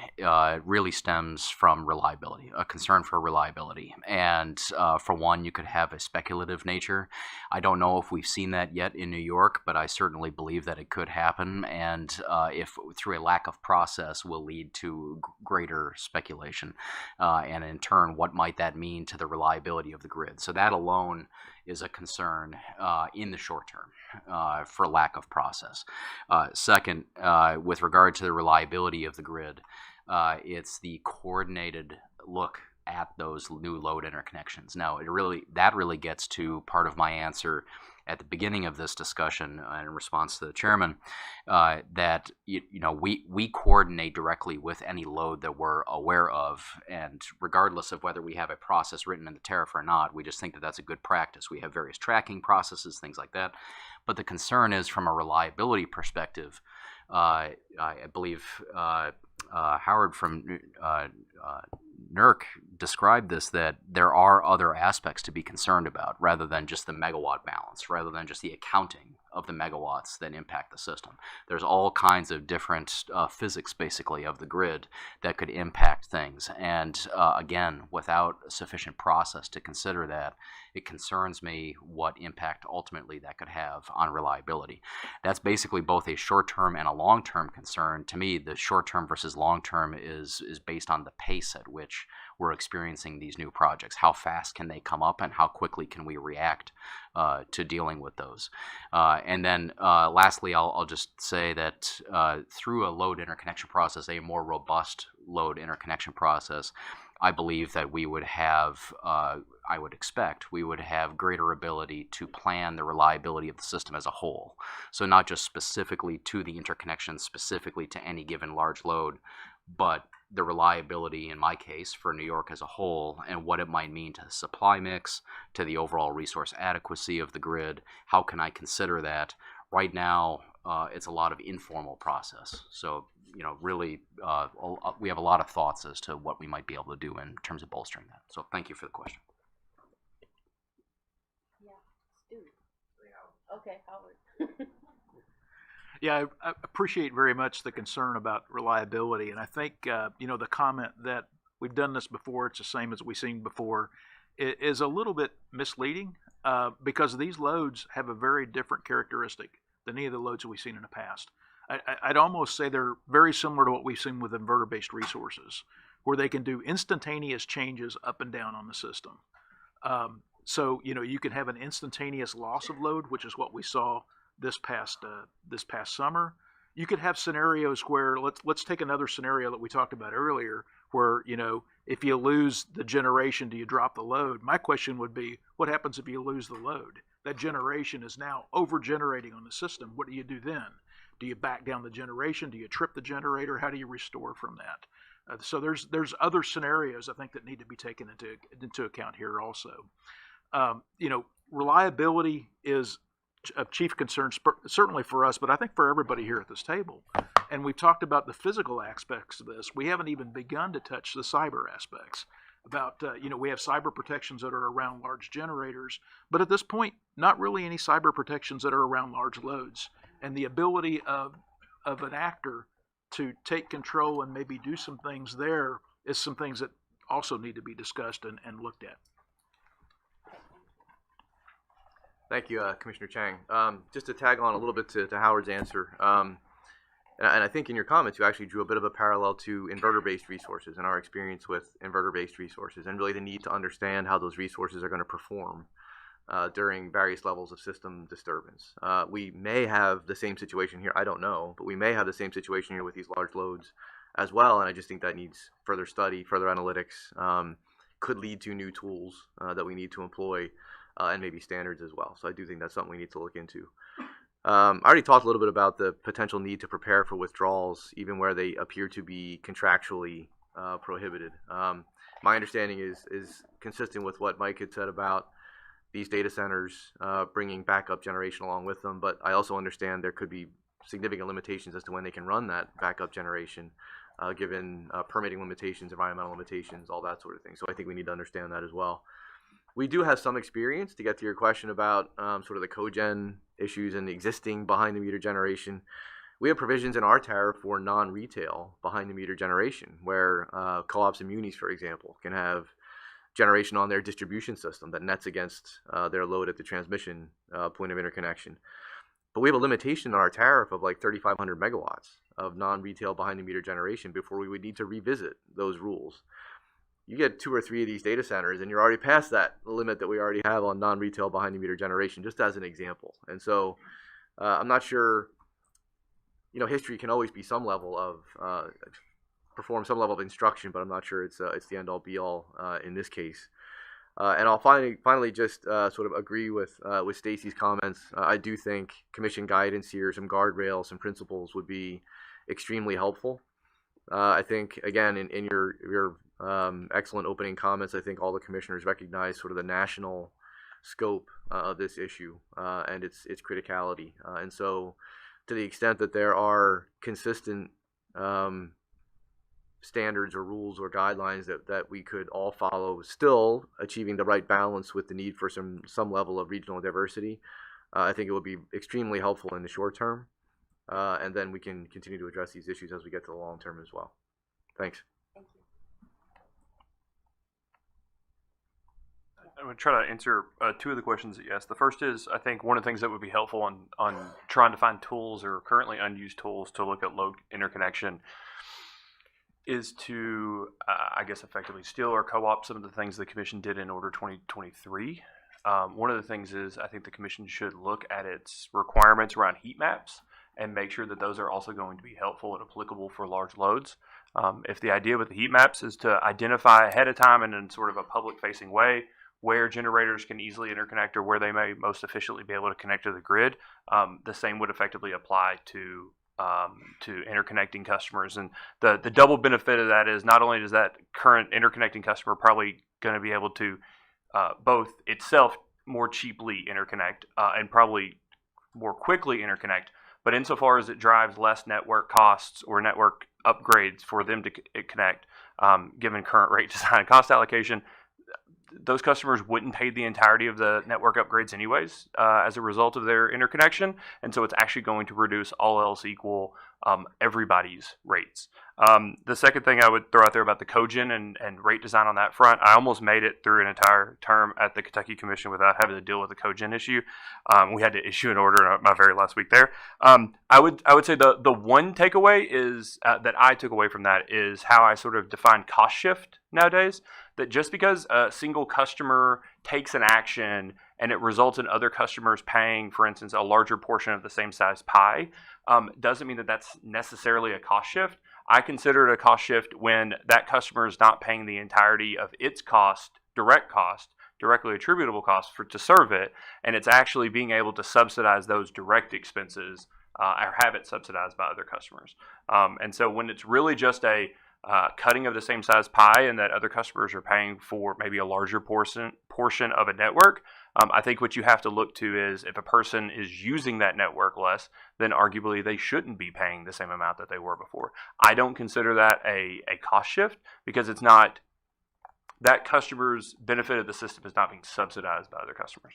really stems from reliability, a concern for reliability. And for one, you could have a speculative nature. I don't know if we've seen that yet in New York, but I certainly believe that it could happen. And if through a lack of process will lead to greater speculation. And in turn, what might that mean to the reliability of the grid? So that alone is a concern in the short term for lack of process. Second, with regard to the reliability of the grid, it's the coordinated look at those new load interconnections. Now, that really gets to part of my answer at the beginning of this discussion in response to the chairman, that we coordinate directly with any load that we're aware of, and regardless of whether we have a process written in the tariff or not, we just think that that's a good practice. We have various tracking processes, things like that. But the concern is from a reliability perspective. I believe Howard from NERC described this, that there are other aspects to be concerned about rather than just the megawatt balance, rather than just the accounting of the megawatts that impact the system. There's all kinds of different physics, basically, of the grid that could impact things. And again, without a sufficient process to consider that, it concerns me what impact ultimately that could have on reliability. That's basically both a short-term and a long-term concern. To me, the short-term versus long-term is based on the pace at which we're experiencing these new projects. How fast can they come up, and how quickly can we react to dealing with those? And then lastly, I'll just say that through a load interconnection process, a more robust load interconnection process, I believe that we would have, I would expect, we would have greater ability to plan the reliability of the system as a whole. So not just specifically to the interconnection, specifically to any given large load, but the reliability, in my case, for New York as a whole, and what it might mean to the supply mix, to the overall resource adequacy of the grid. How can I consider that? Right now, it's a lot of informal process. So, really, we have a lot of thoughts as to what we might be able to do in terms of bolstering that. So thank you for the question. Yeah, Stu. Okay, Howard. Yeah, I appreciate very much the concern about reliability, and I think the comment that we've done this before, it's the same as we've seen before, is a little bit misleading because these loads have a very different characteristic than any of the loads that we've seen in the past. I'd almost say they're very similar to what we've seen with inverter-based resources, where they can do instantaneous changes up and down on the system. So you can have an instantaneous loss of load, which is what we saw this past summer. You could have scenarios where let's take another scenario that we talked about earlier, where if you lose the generation, do you drop the load? My question would be, what happens if you lose the load? that generation is now over-generating on the system, what do you do then? Do you back down the generation? Do you trip the generator? How do you restore from that? So there's other scenarios I think that need to be taken into account here also. Reliability is a chief concern, certainly for us, but I think for everybody here at this table. And we've talked about the physical aspects of this. We haven't even begun to touch the cyber aspects. About, we have cyber protections that are around large generators, but at this point, not really any cyber protections that are around large loads. And the ability of an actor to take control and maybe do some things there is some things that also need to be discussed and looked at. Thank you, Commissioner Chang. Just to tag on a little bit to Howard's answer, and I think in your comments you actually drew a bit of a parallel to inverter-based resources and our experience with inverter-based resources, and really the need to understand how those resources are going to perform during various levels of system disturbance. We may have the same situation here, I don't know, but we may have the same situation here with these large loads as well, and I just think that needs further study, further analytics, could lead to new tools that we need to employ, and maybe standards as well. So I do think that's something we need to look into. I already talked a little bit about the potential need to prepare for withdrawals, even where they appear to be contractually prohibited. My understanding is consistent with what Mike had said about these data centers bringing backup generation along with them, but I also understand there could be significant limitations as to when they can run that backup generation, given permitting limitations, environmental limitations, all that sort of thing. So I think we need to understand that as well. We do have some experience, to get to your question about sort of the cogen issues and the existing behind-the-meter generation. We have provisions in our tariff for non-retail behind-the-meter generation, where co-ops and munis, for example, can have generation on their distribution system that nets against their load at the transmission point of interconnection. But we have a limitation on our tariff of like 3,500 megawatts of non-retail behind-the-meter generation before we would need to revisit those rules. You get 2 or 3 of these data centers and you're already past that limit that we already have on non-retail behind-the-meter generation, just as an example. And so I'm not sure, history can always be some level of, perform some level of instruction, but I'm not sure it's the end-all be-all in this case. And I'll finally just sort of agree with Stacy's comments. I do think commission guidance here, some guardrails, some principles would be extremely helpful. I think, again, in your excellent opening comments, I think all the commissioners recognize sort of the national scope of this issue and its criticality. And so to the extent that there are consistent standards or rules or guidelines that we could all follow, still achieving the right balance with the need for some level of regional diversity, I think it would be extremely helpful in the short term. And then we can continue to address these issues as we get to the long term as well. Thanks. I'm going to try to answer 2 of the questions that you asked. The first is, I think one of the things that would be helpful on trying to find tools or currently unused tools to look at load interconnection is to, I guess, effectively steal or co-opt some of the things the Commission did in Order 2023. One of the things is I think the Commission should look at its requirements around heat maps and make sure that those are also going to be helpful and applicable for large loads. If the idea with the heat maps is to identify ahead of time and in sort of a public-facing way where generators can easily interconnect or where they may most efficiently be able to connect to the grid, the same would effectively apply to interconnecting customers. And the double benefit of that is not only does that current interconnecting customer probably going to be able to both itself more cheaply interconnect and probably more quickly interconnect, but insofar as it drives less network costs or network upgrades for them to connect, given current rate design and cost allocation, those customers wouldn't pay the entirety of the network upgrades anyways as a result of their interconnection. And so it's actually going to reduce, all else equal, everybody's rates. The second thing I would throw out there about the cogen and rate design on that front, I almost made it through an entire term at the Kentucky Commission without having to deal with the cogen issue. We had to issue an order in my very last week there. I would say the one takeaway is that I took away from that is how I sort of define cost shift nowadays. That just because a single customer takes an action and it results in other customers paying, for instance, a larger portion of the same size pie, doesn't mean that that's necessarily a cost shift. I consider it a cost shift when that customer is not paying the entirety of its cost, direct cost, directly attributable costs to serve it, and it's actually being able to subsidize those direct expenses or have it subsidized by other customers. And so when it's really just a cutting of the same size pie and that other customers are paying for maybe a larger portion of a network, I think what you have to look to is if a person is using that network less, then arguably they shouldn't be paying the same amount that they were before. I don't consider that a cost shift because it's not, that customer's benefit of the system is not being subsidized by other customers.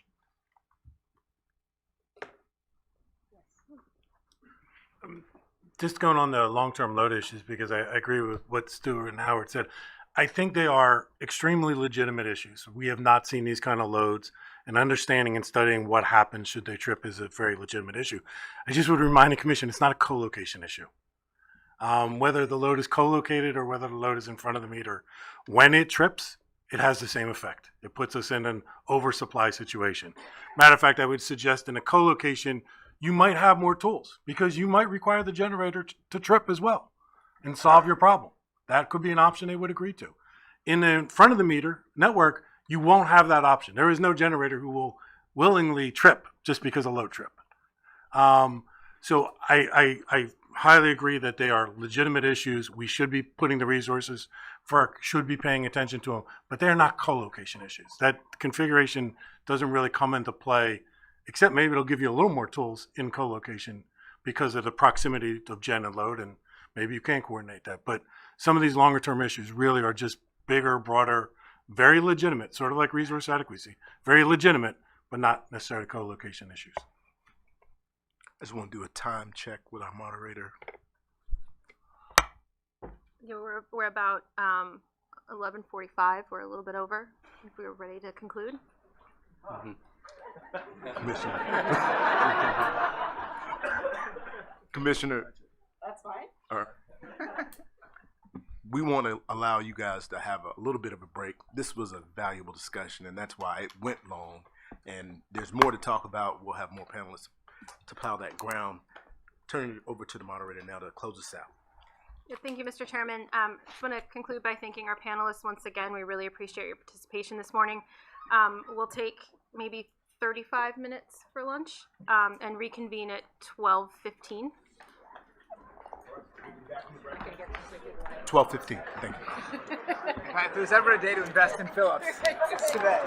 Just going on the long-term load issues, because I agree with what Stuart and Howard said. I think they are extremely legitimate issues. We have not seen these kind of loads, and understanding and studying what happens should they trip is a very legitimate issue. I just would remind the commission it's not a co-location issue. Whether the load is co-located or whether the load is in front of the meter, when it trips, it has the same effect. It puts us in an oversupply situation. Matter of fact, I would suggest in a co-location, you might have more tools because you might require the generator to trip as well and solve your problem. That could be an option they would agree to. In the front of the meter network, you won't have that option. There is no generator who will willingly trip just because of load trip. So I highly agree that they are legitimate issues. We should be putting the resources, FERC should be paying attention to them, but they're not co-location issues. That configuration doesn't really come into play, except maybe it'll give you a little more tools in co-location because of the proximity of gen and load, and maybe you can coordinate that. But some of these longer term issues really are just bigger, broader, very legitimate, sort of like resource adequacy. Very legitimate, but not necessarily co-location issues. I just want to do a time check with our moderator. Yeah, we're about 11:45. We're a little bit over. If we're ready to conclude. Commissioner. That's fine. All right. We want to allow you guys to have a little bit of a break. This was a valuable discussion, and that's why it went long. And there's more to talk about. We'll have more panelists to plow that ground. Turn it over to the moderator now to close us out. Yeah, thank you, Mr. Chairman. I just want to conclude by thanking our panelists once again. We really appreciate your participation this morning. We'll take maybe 35 minutes for lunch and reconvene at 12:15. 12:15. Thank you. If there's ever a day to invest in Phillips, it's today.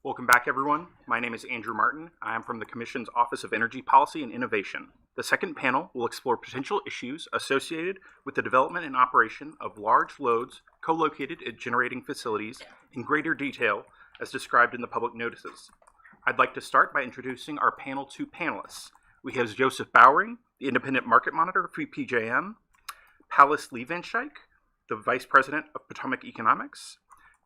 Welcome back, everyone. My name is Andrew Martin. I am from the Commission's Office of Energy Policy and Innovation. The second panel will explore potential issues associated with the development and operation of large loads co-located at generating facilities in greater detail as described in the public notices. I'd like to start by introducing our panel 2 panelists. We have Joseph Bowering, the Independent Market Monitor for PJM, Palis Levenscheik, the Vice President of Potomac Economics,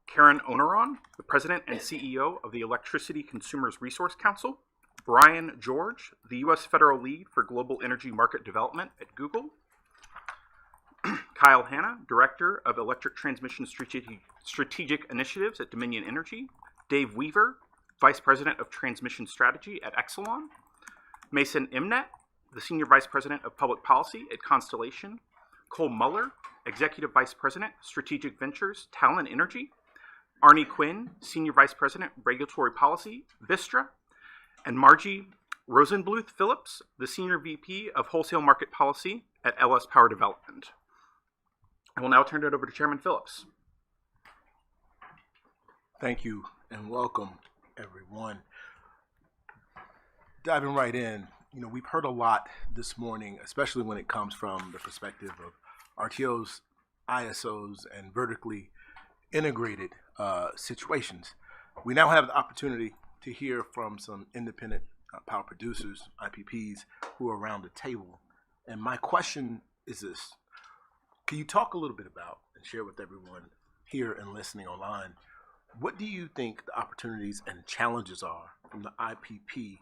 Karen Oneron, the President and CEO of the Electricity Consumers Resource Council, Brian George, the U.S. Federal Lead for Global Energy Market Development at Gugel, Kyle Hanna, Director of Electric Transmission Strategic Initiatives at Dominion Energy, Dave Weaver, Vice President of Transmission Strategy at Exelon, Mason Imnet, the Senior Vice President of Public Policy at Constellation, Cole Muller, Executive Vice President, Strategic Ventures, Talon Energy, Arnie Quinn, Senior Vice President, Regulatory Policy, Vistra, and Margie Rosenbluth Phillips, the Senior VP of Wholesale Market Policy at LS Power Development. I will now turn it over to Chairman Phillips. Thank you and welcome, everyone. Diving right in, we've heard a lot this morning, especially when it comes from the perspective of RTOs, ISOs, and vertically integrated situations. We now have the opportunity to hear from some independent power producers, IPPs, who are around the table. And my question is this: can you talk a little bit about and share with everyone here and listening online, what do you think the opportunities and challenges are from the IPP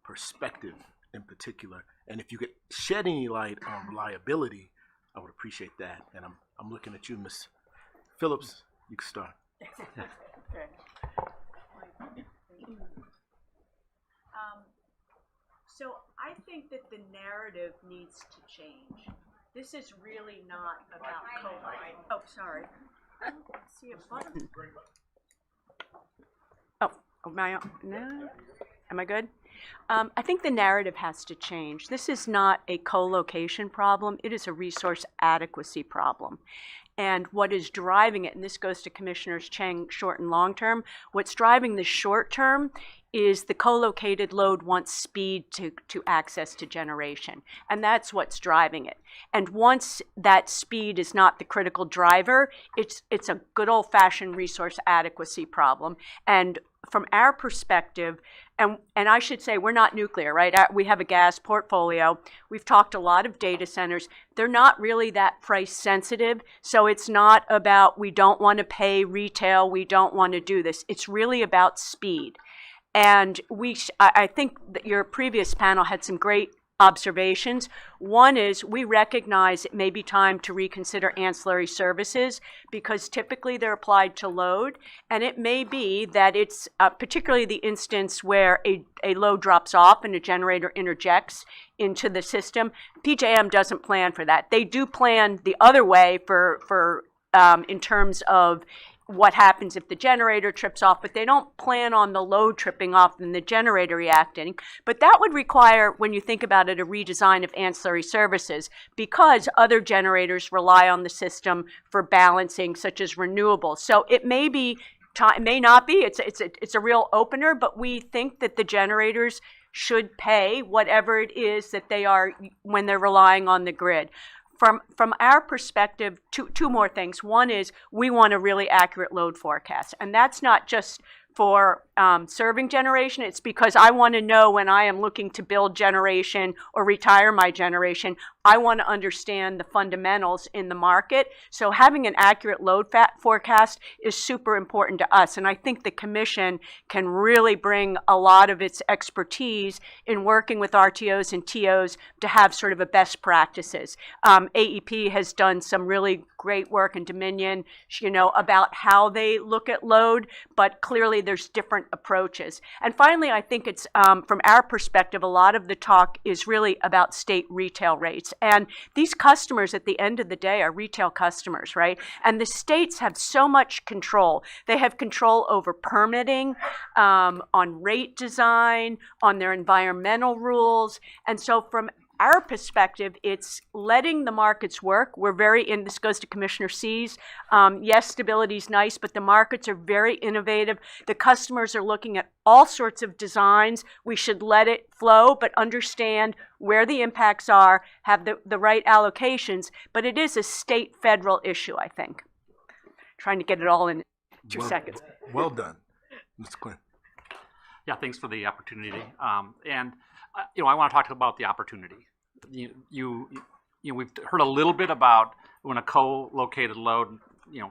perspective in particular? And if you could shed any light on reliability, I would appreciate that. And I'm looking at you, Ms. Phillips. You can start. So I think that the narrative needs to change. This is really not about co-life. Oh, sorry. I don't see a button. Oh, am I on? No? Am I good? I think the narrative has to change. This is not a co-location problem. It is a resource adequacy problem. And what is driving it, and this goes to Commissioners Chang short and long term, what's driving the short term is the co-located load wants speed to access to generation. And that's what's driving it. And once that speed is not the critical driver, it's a good old-fashioned resource adequacy problem. And from our perspective, and I should say we're not nuclear, right? We have a gas portfolio. We've talked a lot of data centers. They're not really that price sensitive. So it's not about we don't want to pay retail, we don't want to do this. It's really about speed. And I think that your previous panel had some great observations. One is we recognize it may be time to reconsider ancillary services because typically they're applied to load. And it may be that it's particularly the instance where a load drops off and a generator interjects into the system. PJM doesn't plan for that. They do plan the other way for in terms of what happens if the generator trips off, but they don't plan on the load tripping off and the generator reacting. But that would require, when you think about it, a redesign of ancillary services because other generators rely on the system for balancing, such as renewables. So it may be, it may not be, it's a real opener, but we think that the generators should pay whatever it is that they are when they're relying on the grid. From our perspective, two more things. One is we want a really accurate load forecast. And that's not just for serving generation. It's because I want to know when I am looking to build generation or retire my generation, I want to understand the fundamentals in the market. So having an accurate load forecast is super important to us. And I think the Commission can really bring a lot of its expertise in working with RTOs and TOs to have sort of a best practices. AEP has done some really great work in Dominion, about how they look at load, but clearly there's different approaches. And finally, I think it's, from our perspective, a lot of the talk is really about state retail rates. And these customers at the end of the day are retail customers, right? And the states have so much control. They have control over permitting, on rate design, on their environmental rules. And so from our perspective, it's letting the markets work. We're this goes to Commissioner C's. Yes, stability is nice, but the markets are very innovative. The customers are looking at all sorts of designs. We should let it flow, but understand where the impacts are, have the right allocations. But it is a state-federal issue, I think. Trying to get it all in 2 seconds. Well done. Mr. Quinn. Yeah, thanks for the opportunity. I want to talk about the opportunity. We've heard a little bit about when a co-located load,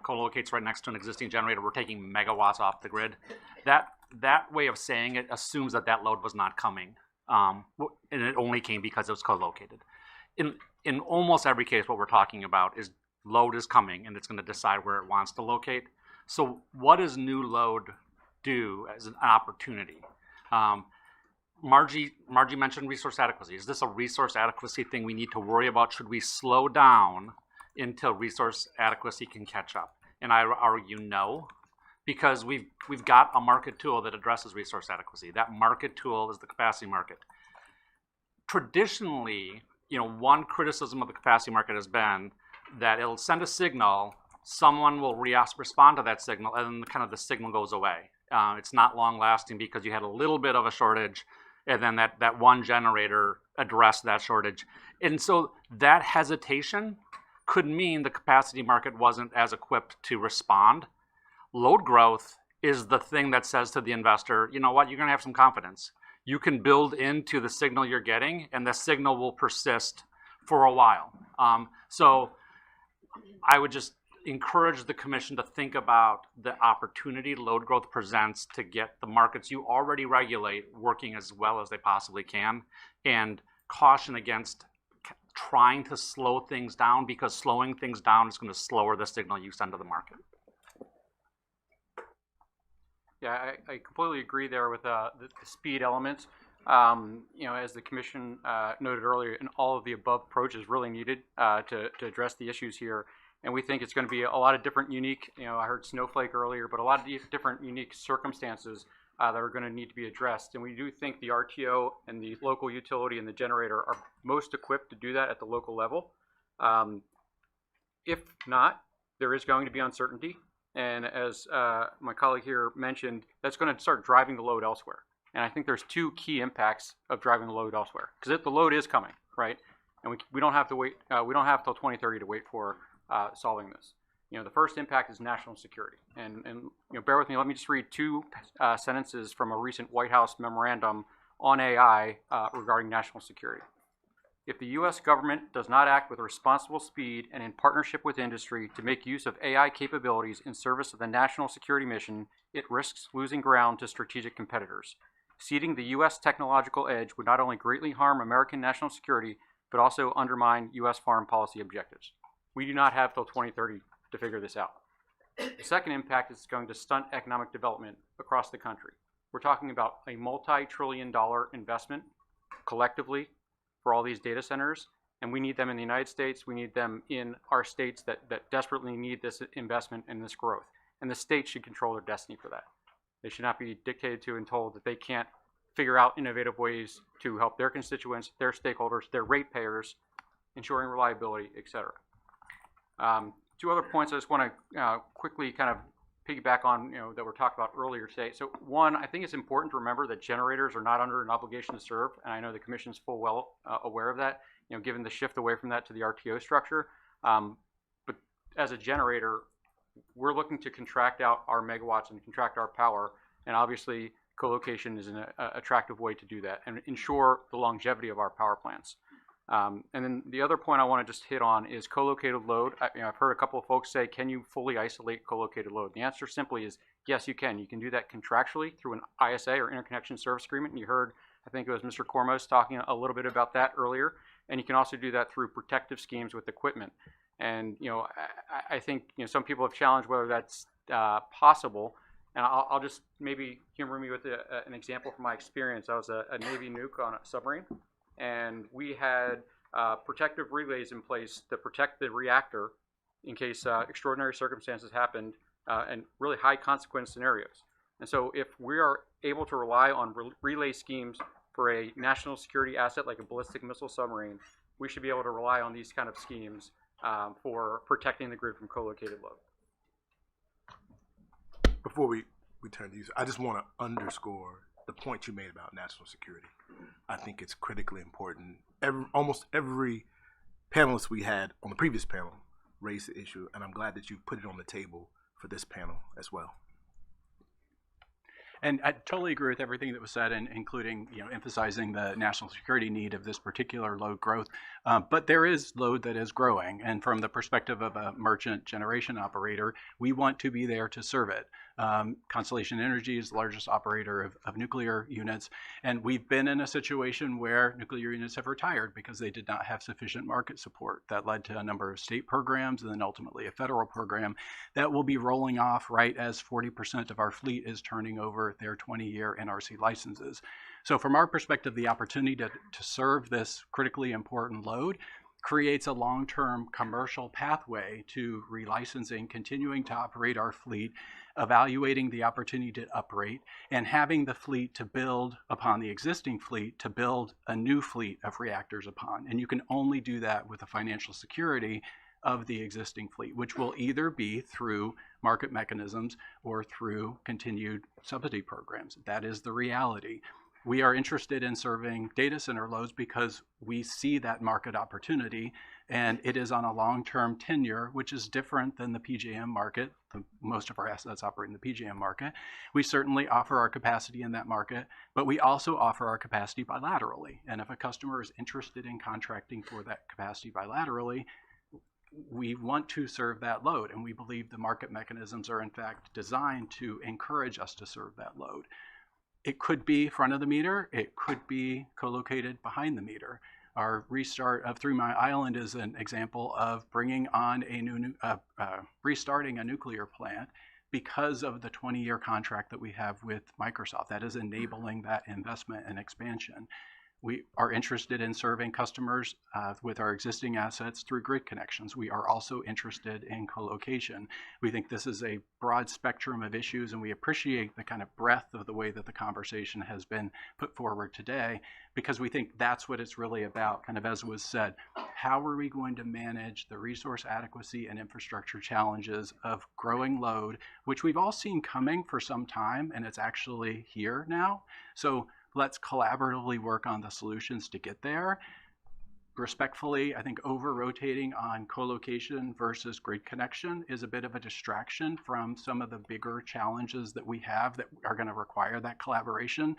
co-locates right next to an existing generator, we're taking megawatts off the grid. That way of saying it assumes that load was not coming, and it only came because it was co-located. In almost every case, what we're talking about is load is coming, and it's going to decide where it wants to locate. So what does new load do as an opportunity? Margie mentioned resource adequacy. Is this a resource adequacy thing we need to worry about? Should we slow down until resource adequacy can catch up? And I argue no, because we've got a market tool that addresses resource adequacy. That market tool is the capacity market. Traditionally, one criticism of the capacity market has been that it'll send a signal, someone will respond to that signal, and then the signal goes away. It's not long lasting because you had a little bit of a shortage, and then that one generator addressed that shortage. And so that hesitation could mean the capacity market wasn't as equipped to respond. Load growth is the thing that says to the investor, you know what, you're going to have some confidence. You can build into the signal you're getting, and the signal will persist for a while. So I would just encourage the commission to think about the opportunity load growth presents to get the markets you already regulate working as well as they possibly can, and caution against trying to slow things down, because slowing things down is going to slower the signal you send to the market. Yeah, I completely agree there with the speed elements. As the commission noted earlier, and all of the above approach is really needed to address the issues here. And we think it's going to be a lot of different unique, I heard snowflake earlier, but a lot of different unique circumstances that are going to need to be addressed. And we do think the RTO and the local utility and the generator are most equipped to do that at the local level. If not, there is going to be uncertainty. And as my colleague here mentioned, that's going to start driving the load elsewhere. And I think there's two key impacts of driving the load elsewhere, because the load is coming, right? And we don't have to wait. We don't have till 2030 to wait for solving this. The first impact is national security. And bear with me. Let me just read two sentences from a recent White House memorandum on AI regarding national security. If the U.S. government does not act with responsible speed and in partnership with industry to make use of AI capabilities in service of the national security mission, it risks losing ground to strategic competitors. Ceding the U.S. technological edge would not only greatly harm American national security, but also undermine U.S. foreign policy objectives. We do not have till 2030 to figure this out. The second impact is going to stunt economic development across the country. We're talking about a multi-trillion-dollar investment collectively for all these data centers, and we need them in the United States. We need them in our states that desperately need this investment and this growth. And the states should control their destiny for that. They should not be dictated to and told that they can't figure out innovative ways to help their constituents, their stakeholders, their ratepayers, ensuring reliability, et cetera. Two other points I just want to quickly kind of piggyback on, that were talked about earlier today. So one, I think it's important to remember that generators are not under an obligation to serve, and I know the commission's full well aware of that, given the shift away from that to the RTO structure. But as a generator, we're looking to contract out our megawatts and contract our power, and obviously co-location is an attractive way to do that and ensure the longevity of our power plants. And then the other point I want to just hit on is co-located load. I've heard a couple of folks say, can you fully isolate co-located load? The answer simply is yes, you can. You can do that contractually through an ISA or interconnection service agreement. And you heard, I think it was Mr. Cormos talking a little bit about that earlier. And you can also do that through protective schemes with equipment. And I think some people have challenged whether that's possible. And I'll just maybe humor me with an example from my experience. I was a Navy nuke on a submarine. And we had protective relays in place to protect the reactor in case extraordinary circumstances happened and really high consequence scenarios. And so if we are able to rely on relay schemes for a national security asset like a ballistic missile submarine, we should be able to rely on these kind of schemes for protecting the grid from co-located load. Before we turn to you, I just want to underscore the point you made about national security. I think it's critically important. Almost every panelist we had on the previous panel raised the issue, and I'm glad that you put it on the table for this panel as well. And I totally agree with everything that was said, and including emphasizing the national security need of this particular load growth. But there is load that is growing, and from the perspective of a merchant generation operator, we want to be there to serve it. Constellation Energy is the largest operator of nuclear units, and we've been in a situation where nuclear units have retired because they did not have sufficient market support. That led to a number of state programs and then ultimately a federal program that will be rolling off right as 40% of our fleet is turning over their 20-year NRC licenses. So from our perspective, the opportunity to serve this critically important load creates a long-term commercial pathway to relicensing, continuing to operate our fleet, evaluating the opportunity to uprate, and having the fleet to build upon the existing fleet to build a new fleet of reactors upon. And you can only do that with the financial security of the existing fleet, which will either be through market mechanisms or through continued subsidy programs. That is the reality. We are interested in serving data center loads because we see that market opportunity, and it is on a long-term tenure, which is different than the PJM market. Most of our assets operate in the PJM market. We certainly offer our capacity in that market, but we also offer our capacity bilaterally. And if a customer is interested in contracting for that capacity bilaterally, we want to serve that load, and we believe the market mechanisms are in fact designed to encourage us to serve that load. It could be front of the meter, it could be co-located behind the meter. Our restart of 3 Mile Island is an example of bringing on restarting a nuclear plant because of the 20-year contract that we have with Microsoft. That is enabling that investment and expansion. We are interested in serving customers with our existing assets through grid connections. We are also interested in co-location. We think this is a broad spectrum of issues, and we appreciate the kind of breadth of the way that the conversation has been put forward today, because we think that's what it's really about, kind of as was said. How are we going to manage the resource adequacy and infrastructure challenges of growing load, which we've all seen coming for some time, and it's actually here now. So let's collaboratively work on the solutions to get there. Respectfully, I think over-rotating on co-location versus grid connection is a bit of a distraction from some of the bigger challenges that we have that are going to require that collaboration.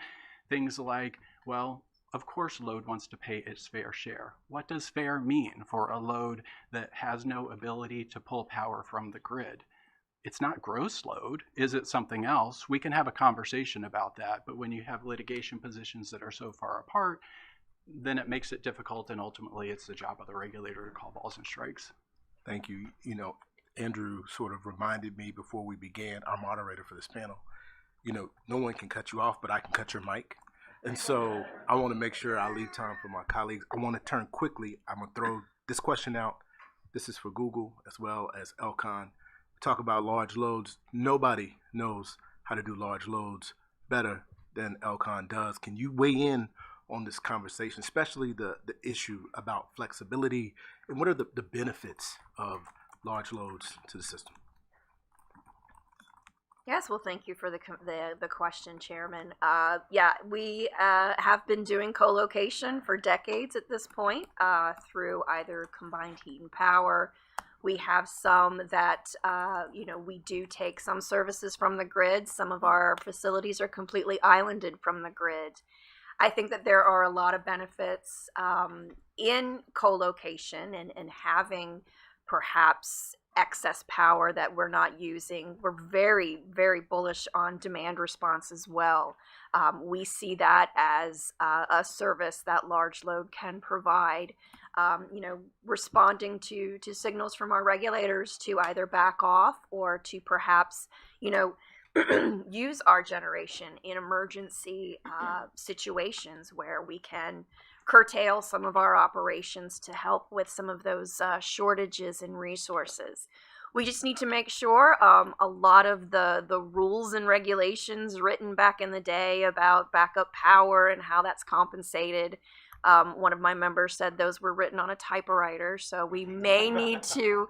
Things like, well, of course load wants to pay its fair share. What does fair mean for a load that has no ability to pull power from the grid? It's not gross load. Is it something else? We can have a conversation about that, but when you have litigation positions that are so far apart, then it makes it difficult, and ultimately it's the job of the regulator to call balls and strikes. Thank you. You know, Andrew sort of reminded me before we began, our moderator for this panel, you know, no one can cut you off, but I can cut your mic. And so I want to make sure I leave time for my colleagues. I want to turn quickly. I'm going to throw this question out. This is for Gugel as well as Elcon. Talk about large loads. Nobody knows how to do large loads better than Elcon does. Can you weigh in on this conversation, especially the issue about flexibility, and what are the benefits of large loads to the system? Yes, well, thank you for the question, Chairman. Yeah, we have been doing co-location for decades at this point through either combined heat and power. We have some that, we do take some services from the grid. Some of our facilities are completely islanded from the grid. I think that there are a lot of benefits in co-location and having perhaps excess power that we're not using. We're very, very bullish on demand response as well. We see that as a service that large load can provide. Responding to signals from our regulators to either back off or to perhaps, use our generation in emergency situations where we can curtail some of our operations to help with some of those shortages in resources. We just need to make sure a lot of the rules and regulations written back in the day about backup power and how that's compensated. One of my members said those were written on a typewriter, so we may need to,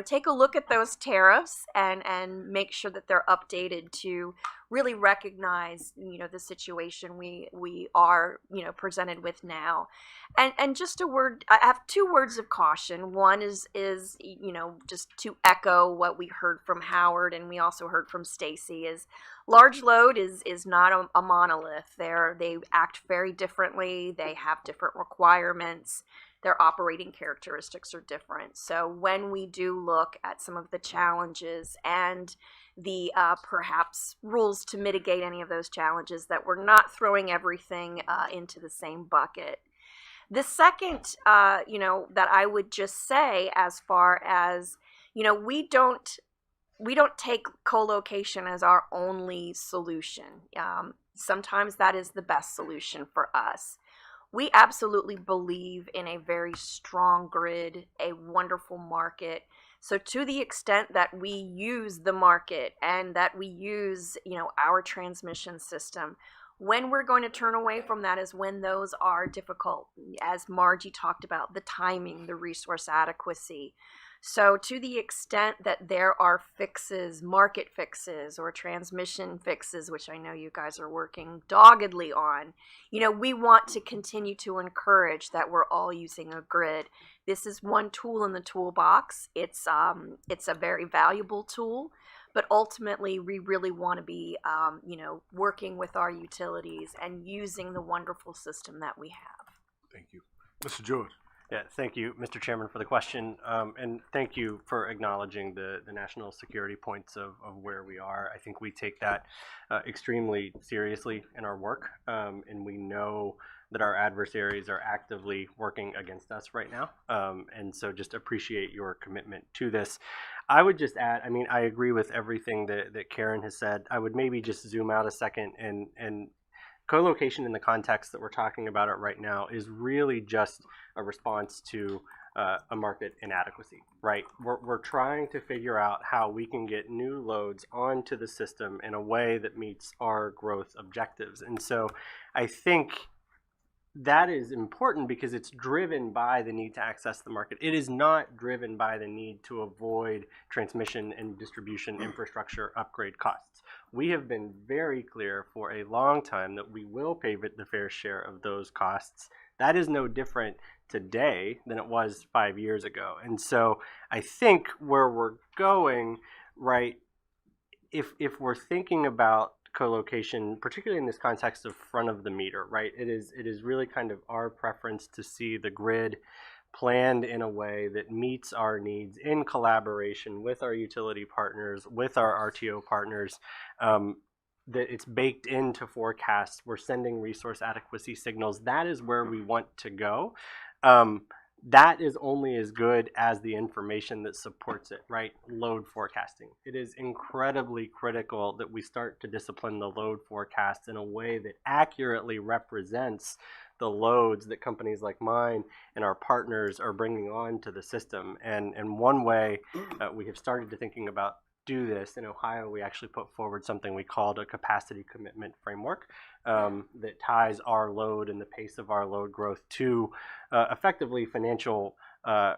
take a look at those tariffs and make sure that they're updated to really recognize, the situation we are, presented with now. And just a word, I have 2 words of caution. One is just to echo what we heard from Howard, and we also heard from Stacy, is large load is not a monolith. They act very differently. They have different requirements. Their operating characteristics are different. So when we do look at some of the challenges and the perhaps rules to mitigate any of those challenges, that we're not throwing everything into the same bucket. The second, that I would just say, as far as, we don't take co-location as our only solution. sometimes that is the best solution for us. We absolutely believe in a very strong grid, a wonderful market. So to the extent that we use the market and that we use, our transmission system, when we're going to turn away from that is when those are difficult, as Margie talked about, the timing, the resource adequacy. So to the extent that there are fixes, market fixes or transmission fixes, which I know you guys are working doggedly on, we want to continue to encourage that we're all using a grid. This is one tool in the toolbox. It's a very valuable tool, but ultimately we really want to be, working with our utilities and using the wonderful system that we have. Thank you. Mr. George. Yeah, thank you, Mr. Chairman, for the question, and thank you for acknowledging the national security points of where we are. I think we take that extremely seriously in our work, and we know that our adversaries are actively working against us right now, and so just appreciate your commitment to this. I would just add, I agree with everything that Karen has said. I would maybe just zoom out a second and co-location in the context that we're talking about it right now is really just a response to a market inadequacy, right? We're trying to figure out how we can get new loads onto the system in a way that meets our growth objectives. And so I think that is important because it's driven by the need to access the market. It is not driven by the need to avoid transmission and distribution infrastructure upgrade costs. We have been very clear for a long time that we will pay the fair share of those costs. That is no different today than it was 5 years ago. And so I think where we're going, right, if we're thinking about co-location, particularly in this context of front of the meter, right? It is really kind of our preference to see the grid planned in a way that meets our needs in collaboration with our utility partners, with our RTO partners, that it's baked into forecasts. We're sending resource adequacy signals. That is where we want to go. That is only as good as the information that supports it, right? Load forecasting. It is incredibly critical that we start to discipline the load forecast in a way that accurately represents the loads that companies like mine and our partners are bringing on to the system. And one way we have started to thinking about do this in Ohio, we actually put forward something we called a capacity commitment framework that ties our load and the pace of our load growth to effectively financial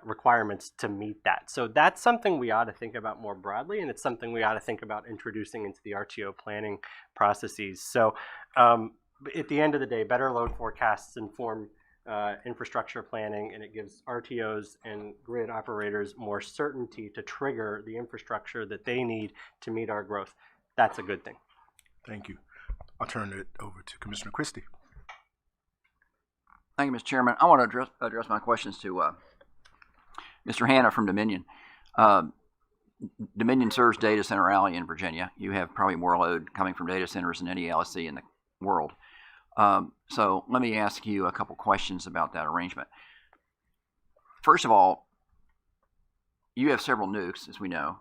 requirements to meet that. So that's something we ought to think about more broadly, and it's something we ought to think about introducing into the RTO planning processes. So at the end of the day, better load forecasts inform infrastructure planning, and it gives RTOs and grid operators more certainty to trigger the infrastructure that they need to meet our growth. That's a good thing. Thank you. I'll turn it over to Commissioner Christie. Thank you, Mr. Chairman. I want to address my questions to Mr. Hanna from Dominion. Dominion serves Data Center Alley in Virginia. You have probably more load coming from data centers than any LSC in the world. So let me ask you a couple questions about that arrangement. First of all, you have several nukes, as we know,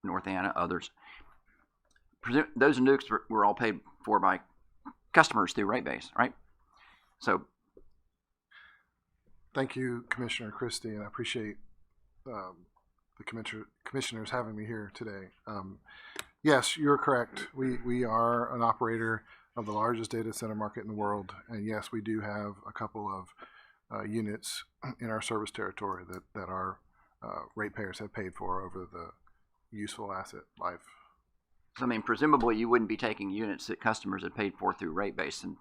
North Anna, others. Those nukes were all paid for by customers through rate base, right? So, thank you, Commissioner Christie, and I appreciate the commissioners having me here today. Yes, you're correct. We are an operator of the largest data center market in the world, and yes, we do have a couple of units in our service territory that our ratepayers have paid for over the useful asset life. So, I mean, presumably you wouldn't be taking units that customers had paid for through rate base and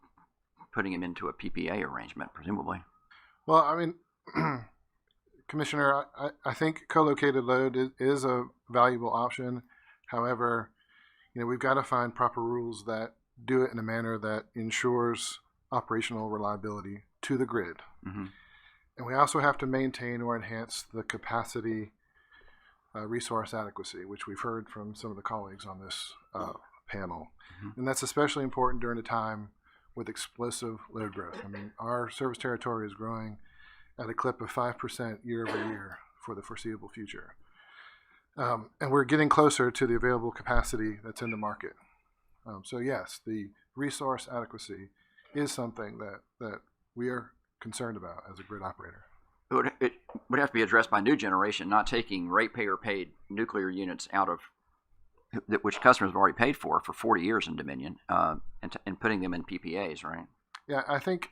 putting them into a PPA arrangement, presumably. Well, I mean, Commissioner, I think co-located load is a valuable option. However, we've got to find proper rules that do it in a manner that ensures operational reliability to the grid. Mm-hmm. And we also have to maintain or enhance the capacity resource adequacy, which we've heard from some of the colleagues on this panel. Mm-hmm. And that's especially important during a time with explosive load growth. I mean, our service territory is growing at a clip of 5% year over year for the foreseeable future. And we're getting closer to the available capacity that's in the market. So yes, the resource adequacy is something that we are concerned about as a grid operator. It would have to be addressed by new generation, not taking ratepayer-paid nuclear units out of which customers have already paid for 40 years in Dominion, and putting them in PPAs, right? Yeah, I think,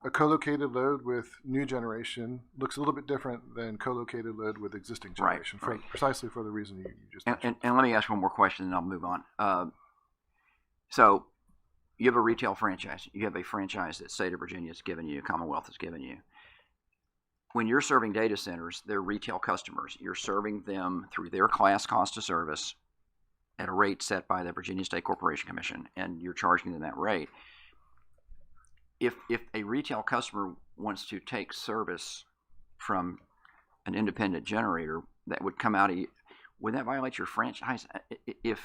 a co-located load with new generation looks a little bit different than co-located load with existing generation, Right. Precisely for the reason you just mentioned. And let me ask one more question, and I'll move on. So you have a retail franchise. You have a franchise that state of Virginia has given you, Commonwealth has given you. When you're serving data centers, they're retail customers. You're serving them through their class cost of service at a rate set by the Virginia State Corporation Commission, and you're charging them that rate. If a retail customer wants to take service from an independent generator that would come out of you, would that violate your franchise if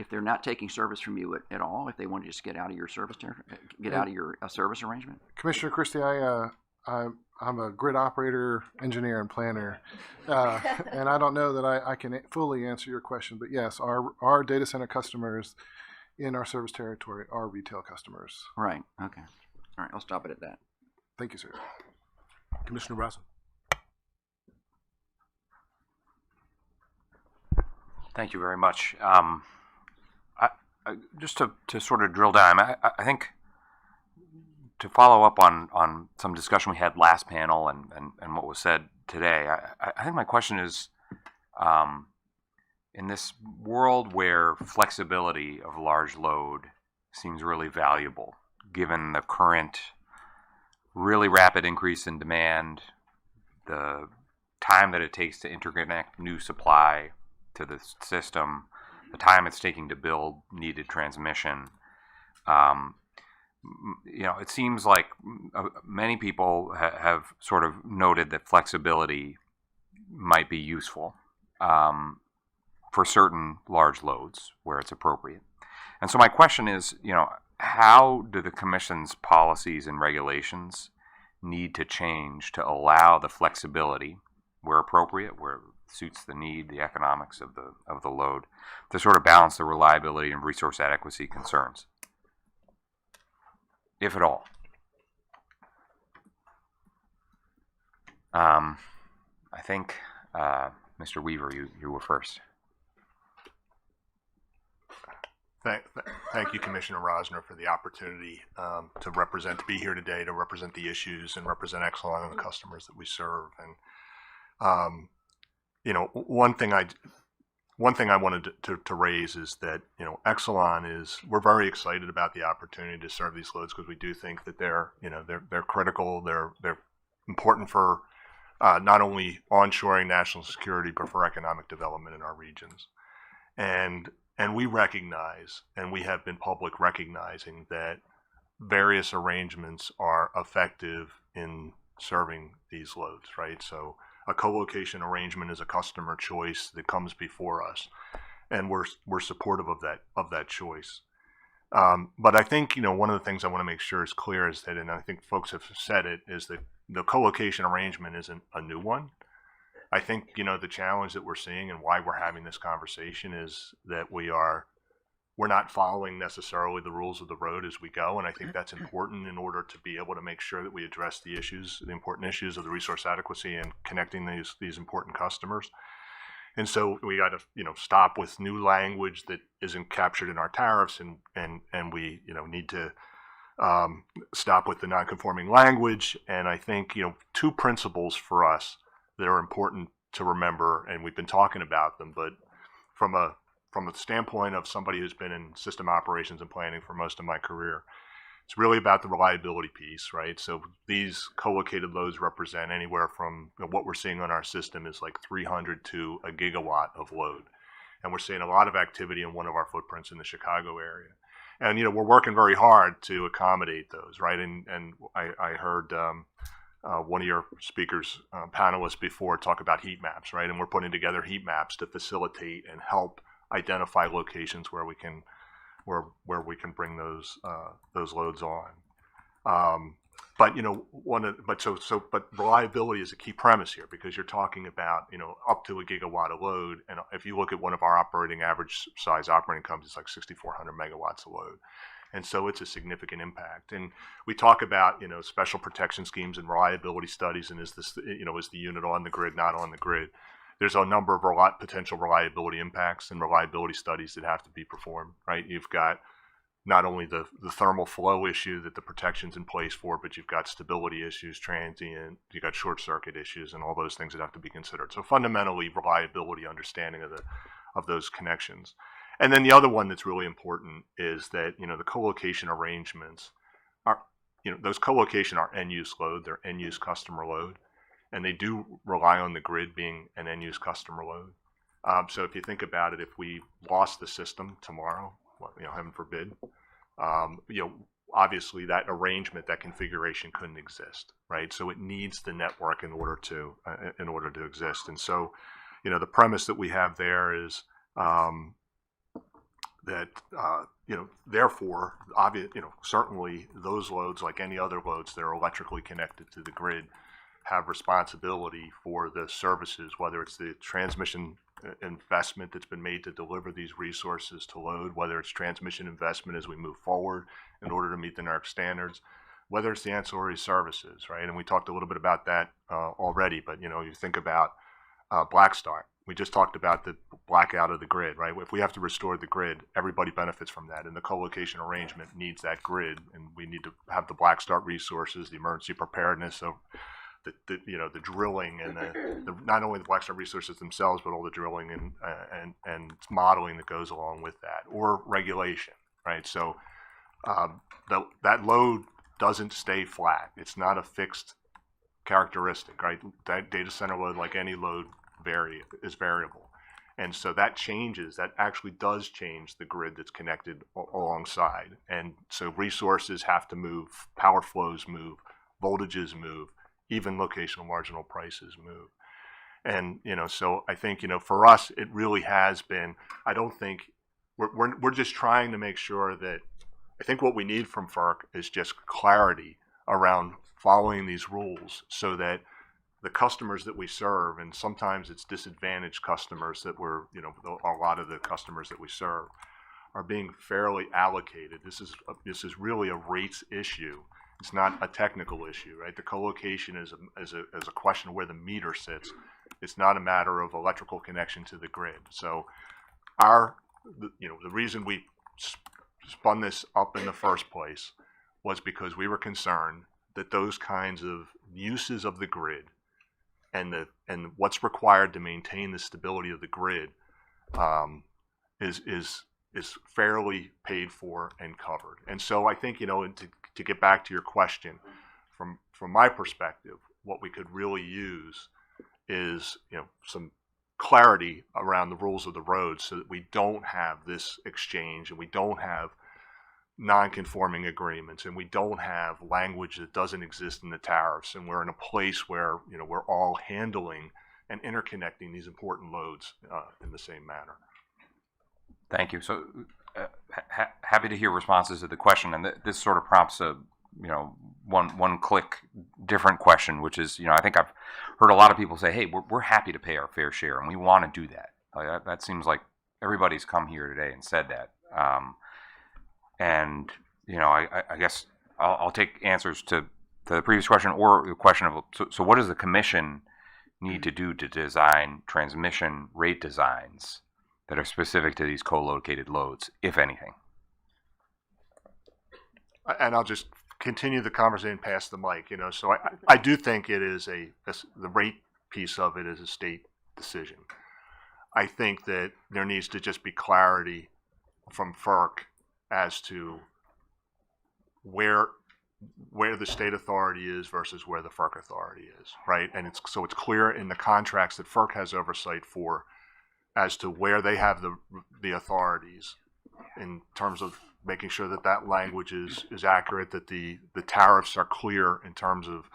they're not taking service from you at all? If they want to just get out of your service out of your service arrangement? Commissioner Christie, I'm a grid operator, engineer, and planner, and I don't know that I can fully answer your question. But yes, our data center customers in our service territory are retail customers. Right. Okay. All right. I'll stop it at that. Thank you, sir. Commissioner Rosner. Thank you very much. Just to sort of drill down, I think to follow up on some discussion we had last panel and what was said today, I think my question is, in this world where flexibility of large load seems really valuable, given the current really rapid increase in demand, the time that it takes to interconnect new supply to the system, the time it's taking to build needed transmission, it seems like many people have sort of noted that flexibility might be useful for certain large loads where it's appropriate. And so my question is, how do the Commission's policies and regulations need to change to allow the flexibility where appropriate, where it suits the need, the economics of the load, to sort of balance the reliability and resource adequacy concerns, if at all? I think, Mr. Weaver, you were first. Thank you, Commissioner Rosner, for the opportunity to be here today, to represent the issues and represent Exelon and the customers that we serve. And one thing I wanted to raise is that Exelon we're very excited about the opportunity to serve these loads because we do think that they're critical, they're important for not only onshoring national security but for economic development in our regions. And we recognize, and we have been public recognizing, that various arrangements are effective in serving these loads, right? So a co-location arrangement is a customer choice that comes before us, and we're supportive of that choice. But I think one of the things I want to make sure is clear is that, and I think folks have said it, is that the co-location arrangement isn't a new one. I think the challenge that we're seeing and why we're having this conversation is that we're not following necessarily the rules of the road as we go, and I think that's important in order to be able to make sure that we address the important issues of the resource adequacy and connecting these important customers. And so we got to stop with new language that isn't captured in our tariffs, and we need to stop with the non-conforming language. And I think two principles for us that are important to remember, and we've been talking about them, but from a standpoint of somebody who's been in system operations and planning for most of my career, it's really about the reliability piece, right? So these co-located loads represent anywhere from what we're seeing on our system is like 300 to a gigawatt of load. And we're seeing a lot of activity in one of our footprints in the Chicago area. And, we're working very hard to accommodate those, right? And I heard one of your speakers, panelists before, talk about heat maps, right? And we're putting together heat maps to facilitate and help identify locations where we can bring those loads on. But but reliability is a key premise here, because you're talking about up to a gigawatt of load, and if you look at one of our average size operating companies, it's like 6,400 megawatts of load, and so it's a significant impact. And we talk about special protection schemes and reliability studies, and is this is the unit on the grid, not on the grid? There's a number of potential reliability impacts and reliability studies that have to be performed, right? You've got not only the thermal flow issue that the protection's in place for, but you've got stability issues, transient, you've got short circuit issues, and all those things that have to be considered. So fundamentally, reliability, understanding of those connections. And then the other one that's really important is that the co-location arrangements are, those co-location are end-use load, they're end-use customer load, and they do rely on the grid being an end-use customer load. So if you think about it, if we lost the system tomorrow, heaven forbid, obviously that arrangement, that configuration couldn't exist, right? So it needs the network in order to exist. And so, the premise that we have there is that therefore, certainly those loads, like any other loads that are electrically connected to the grid, have responsibility for the services, whether it's the transmission investment that's been made to deliver these resources to load, whether it's transmission investment as we move forward in order to meet the NERC standards, whether it's the ancillary services, right? And we talked a little bit about that already, but you think about black start. We just talked about the blackout of the grid, right? If we have to restore the grid, everybody benefits from that, and the co-location arrangement needs that grid, and we need to have the black start resources, the emergency preparedness, so the drilling and the not only the black start resources themselves, but all the drilling and modeling that goes along with that, or regulation, right? So that load doesn't stay flat. It's not a fixed characteristic, right? That data center load, like any load, is variable, and so that changes. That actually does change the grid that's connected alongside, and so resources have to move, power flows move, voltages move, even locational marginal prices move. And so I think for us it really has been, I don't think we're just trying to make sure that, I think what we need from FERC is just clarity around following these rules, so that the customers that we serve, and sometimes it's disadvantaged customers that we're, a lot of the customers that we serve, are being fairly allocated. This is really a rates issue. It's not a technical issue, right? The co-location is a question of where the meter sits. It's not a matter of electrical connection to the grid. So the reason we spun this up in the first place was because we were concerned that those kinds of uses of the grid and what's required to maintain the stability of the grid is fairly paid for and covered. And so I think, to get back to your question, from my perspective, what we could really use is some clarity around the rules of the road, so that we don't have this exchange, and we don't have non-conforming agreements, and we don't have language that doesn't exist in the tariffs, and we're in a place where we're all handling and interconnecting these important loads in the same manner. Thank you. So happy to hear responses to the question, and this sort of prompts a one click different question, which is, I think I've heard a lot of people say, hey, we're happy to pay our fair share, and we want to do that. That seems like everybody's come here today and said that. And I guess I'll take answers to the previous question, or the question of, so what does the commission need to do to design transmission rate designs that are specific to these co-located loads, if anything? And I'll just continue the conversation past the mic. So I do think it is the rate piece of it is a state decision. I think that there needs to just be clarity from FERC as to where the state authority is versus where the FERC authority is, right? And it's clear in the contracts that FERC has oversight for as to where they have the authorities, in terms of making sure that language is accurate, that the tariffs are clear in terms of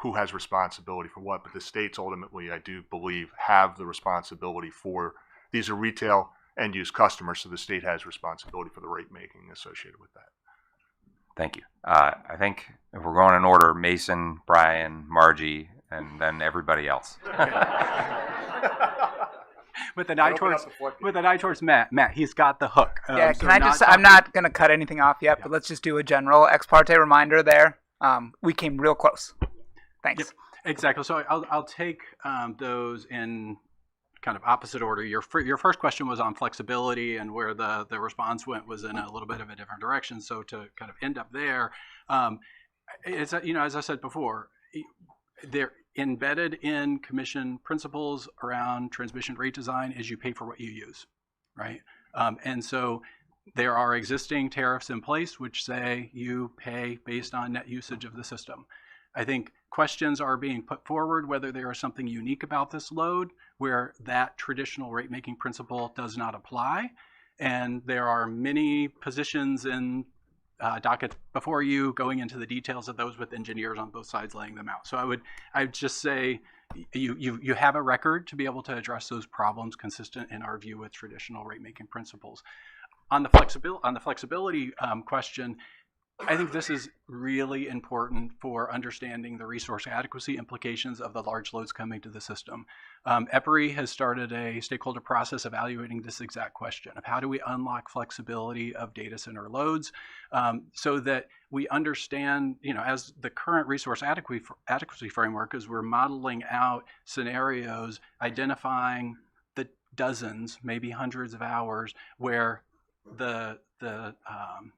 who has responsibility for what. But the states ultimately, I do believe, have the responsibility for, these are retail end-use customers, so the state has responsibility for the rate making associated with that. Thank you. I think if we're going in order, Mason, Brian, Margie, and then everybody else. With an eye towards Matt. Matt, he's got the hook. Yeah, can I just? I'm not going to cut anything off yet, but let's just do a general ex parte reminder there. We came real close. Thanks. Yep, exactly. So I'll take those in kind of opposite order. Your first question was on flexibility, and where the response went was in a little bit of a different direction. So to kind of end up there, it's as I said before, they're embedded in commission principles around transmission rate design is you pay for what you use, right? And so there are existing tariffs in place which say you pay based on net usage of the system. I think questions are being put forward whether there is something unique about this load where that traditional rate-making principle does not apply. And there are many positions in docket before you going into the details of those with engineers on both sides laying them out. So I'd just say you have a record to be able to address those problems consistent in our view with traditional rate-making principles. On the flexibility question, I think this is really important for understanding the resource adequacy implications of the large loads coming to the system. EPRI has started a stakeholder process evaluating this exact question of how do we unlock flexibility of data center loads so that we understand, as the current resource adequacy framework is we're modeling out scenarios, identifying the dozens, maybe hundreds of hours where the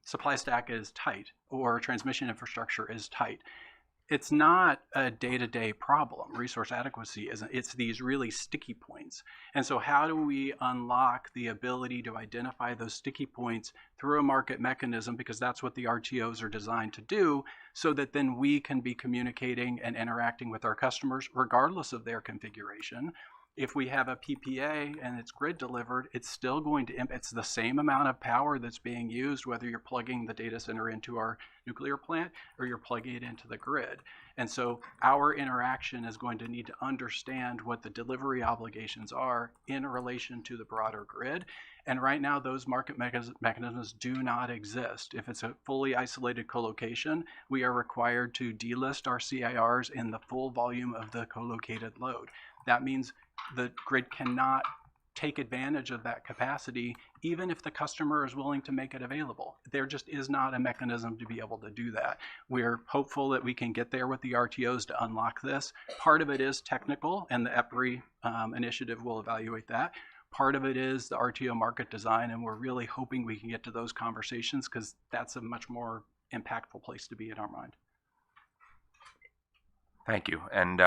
supply stack is tight or transmission infrastructure is tight. It's not a day-to-day problem. Resource adequacy isn't. It's these really sticky points. And so how do we unlock the ability to identify those sticky points through a market mechanism, because that's what the RTOs are designed to do, so that then we can be communicating and interacting with our customers regardless of their configuration. If we have a PPA and it's grid delivered, it's still going to, it's the same amount of power that's being used, whether you're plugging the data center into our nuclear plant or you're plugging it into the grid. And so our interaction is going to need to understand what the delivery obligations are in relation to the broader grid. And right now, those market mechanisms do not exist. If it's a fully isolated co-location, we are required to delist our CIRs in the full volume of the co-located load. That means the grid cannot take advantage of that capacity, even if the customer is willing to make it available. There just is not a mechanism to be able to do that. We're hopeful that we can get there with the RTOs to unlock this. Part of it is technical, and the EPRI initiative will evaluate that. Part of it is the RTO market design, and we're really hoping we can get to those conversations because that's a much more impactful place to be in our mind. Thank you. And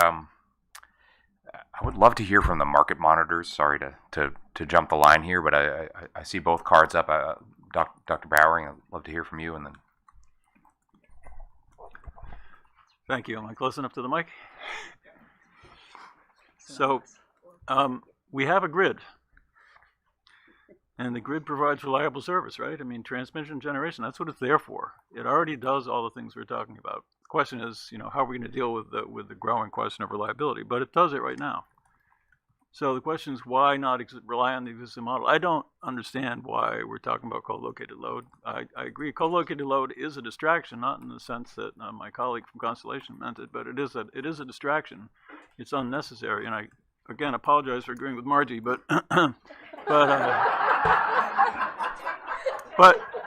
I would love to hear from the market monitors. Sorry to jump the line here, but I see both cards up. Dr. Bowering, I'd love to hear from you. And then. Thank you. Am I close enough to the mic? So we have a grid. And the grid provides reliable service, right? I mean, transmission generation, that's what it's there for. It already does all the things we're talking about. The question is, how are we going to deal with the growing question of reliability? But it does it right now. So the question is, why not rely on the existing model? I don't understand why we're talking about co-located load. I agree, co-located load is a distraction, not in the sense that my colleague from Constellation meant it, but it is a distraction. It's unnecessary, and I, again, apologize for agreeing with Margie, but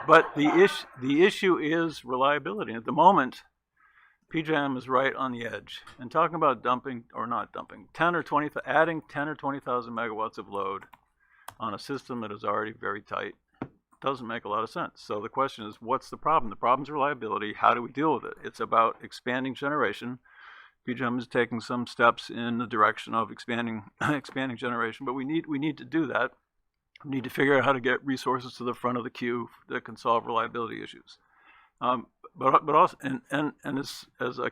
but the issue is reliability. And at the moment, PJM is right on the edge. And talking about dumping or not dumping, adding 10 or 20,000 megawatts of load on a system that is already very tight doesn't make a lot of sense. So the question is, what's the problem? The problem's reliability. How do we deal with it? It's about expanding generation. PJM is taking some steps in the direction of expanding generation, but we need to do that. We need to figure out how to get resources to the front of the queue that can solve reliability issues. But also, and as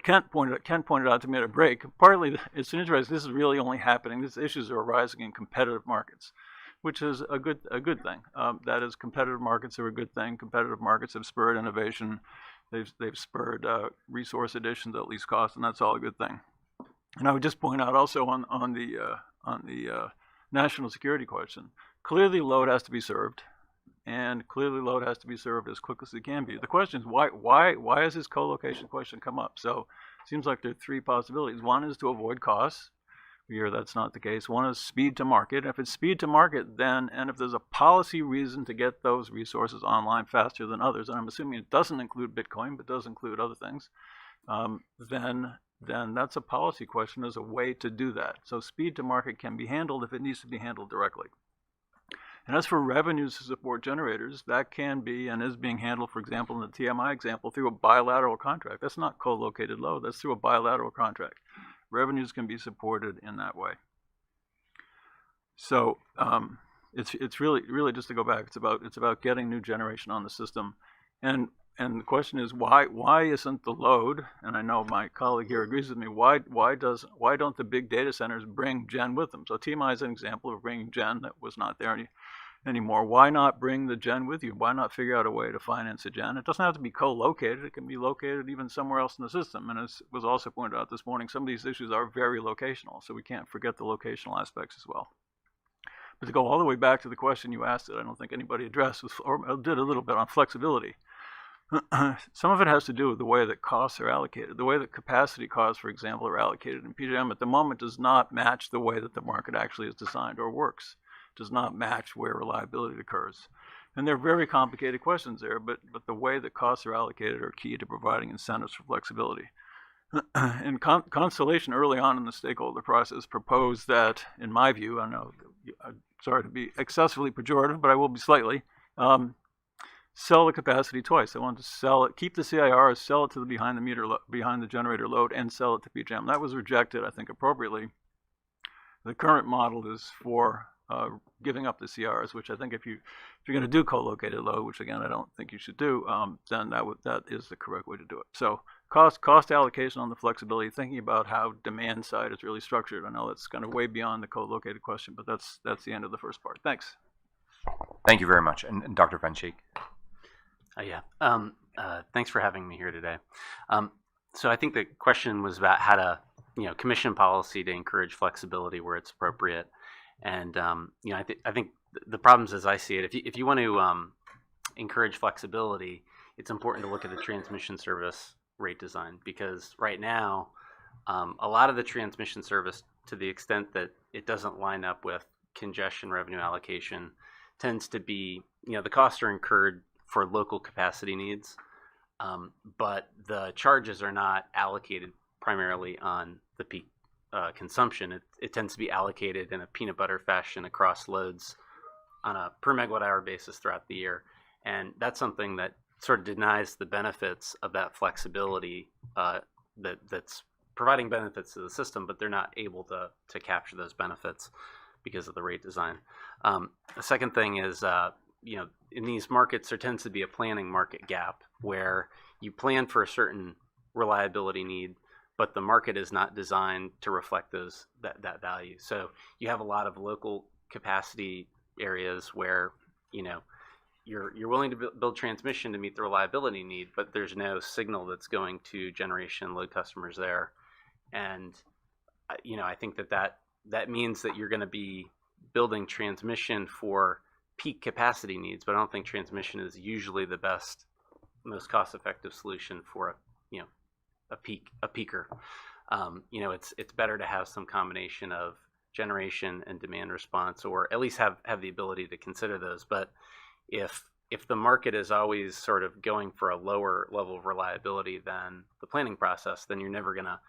Kent pointed out to me at a break, partly it's interesting. This is really only happening. These issues are arising in competitive markets, which is a good thing. That is, competitive markets are a good thing. Competitive markets have spurred innovation. They've spurred resource additions at least cost, and that's all a good thing. And I would just point out also on the national security question. Clearly, load has to be served. and clearly load has to be served as quick as it can be. The question is why has this co-location question come up? So it seems like there are three possibilities. One is to avoid costs. We hear that's not the case. One is speed to market. If it's speed to market, then, and if there's a policy reason to get those resources online faster than others, and I'm assuming it doesn't include Bitcoin, but does include other things, then that's a policy question. There's a way to do that. So speed to market can be handled if it needs to be handled directly. And as for revenues to support generators, that can be and is being handled, for example, in the TMI example, through a bilateral contract. That's not co-located load. That's through a bilateral contract. Revenues can be supported in that way. So it's really just to go back. It's about getting new generation on the system, and the question is why isn't the load? And I know my colleague here agrees with me. Why don't the big data centers bring gen with them? So TMI is an example of bringing gen that was not there anymore. Why not bring the gen with you? Why not figure out a way to finance a gen? It doesn't have to be co-located. It can be located even somewhere else in the system. And as was also pointed out this morning, some of these issues are very locational, so we can't forget the locational aspects as well. But to go all the way back to the question you asked that I don't think anybody addressed, or did a little bit on flexibility. Some of it has to do with the way that costs are allocated. The way that capacity costs, for example, are allocated in PJM at the moment does not match the way that the market actually is designed or works. Does not match where reliability occurs. And they're very complicated questions there, but the way that costs are allocated are key to providing incentives for flexibility. And Constellation early on in the stakeholder process proposed that, in my view, I know, I'm sorry to be excessively pejorative, but I will be slightly, sell the capacity twice. They wanted to sell it, keep the CIR, sell it to the behind the generator load, and sell it to PJM. That was rejected, I think, appropriately. The current model is for giving up the CRs, which I think if you're going to do co-located load, which again I don't think you should do, then that is the correct way to do it. So cost allocation on the flexibility, thinking about how demand side is really structured. I know that's kind of way beyond the co-located question, but that's the end of the first part. Thanks. Thank you very much, and Dr. Fencheek. Thanks for having me here today. So I think the question was about how to, commission policy to encourage flexibility where it's appropriate. And I think the problems as I see it, if you want to encourage flexibility, it's important to look at the transmission service rate design, because right now a lot of the transmission service, to the extent that it doesn't line up with congestion revenue allocation, tends to be, the costs are incurred for local capacity needs, but the charges are not allocated primarily on the peak consumption. It tends to be allocated in a peanut butter fashion across loads on a per megawatt hour basis throughout the year. And that's something that sort of denies the benefits of that flexibility that's providing benefits to the system, but they're not able to capture those benefits because of the rate design. The second thing is, in these markets, there tends to be a planning market gap where you plan for a certain reliability need, but the market is not designed to reflect that value. So you have a lot of local capacity areas where, you're willing to build transmission to meet the reliability need, but there's no signal that's going to generation load customers there. And, I think that means that you're going to be building transmission for peak capacity needs, but I don't think transmission is usually the best, most cost-effective solution for a peaker. It's better to have some combination of generation and demand response, or at least have the ability to consider those. But if the market is always sort of going for a lower level of reliability than the planning process, then you're never gonna,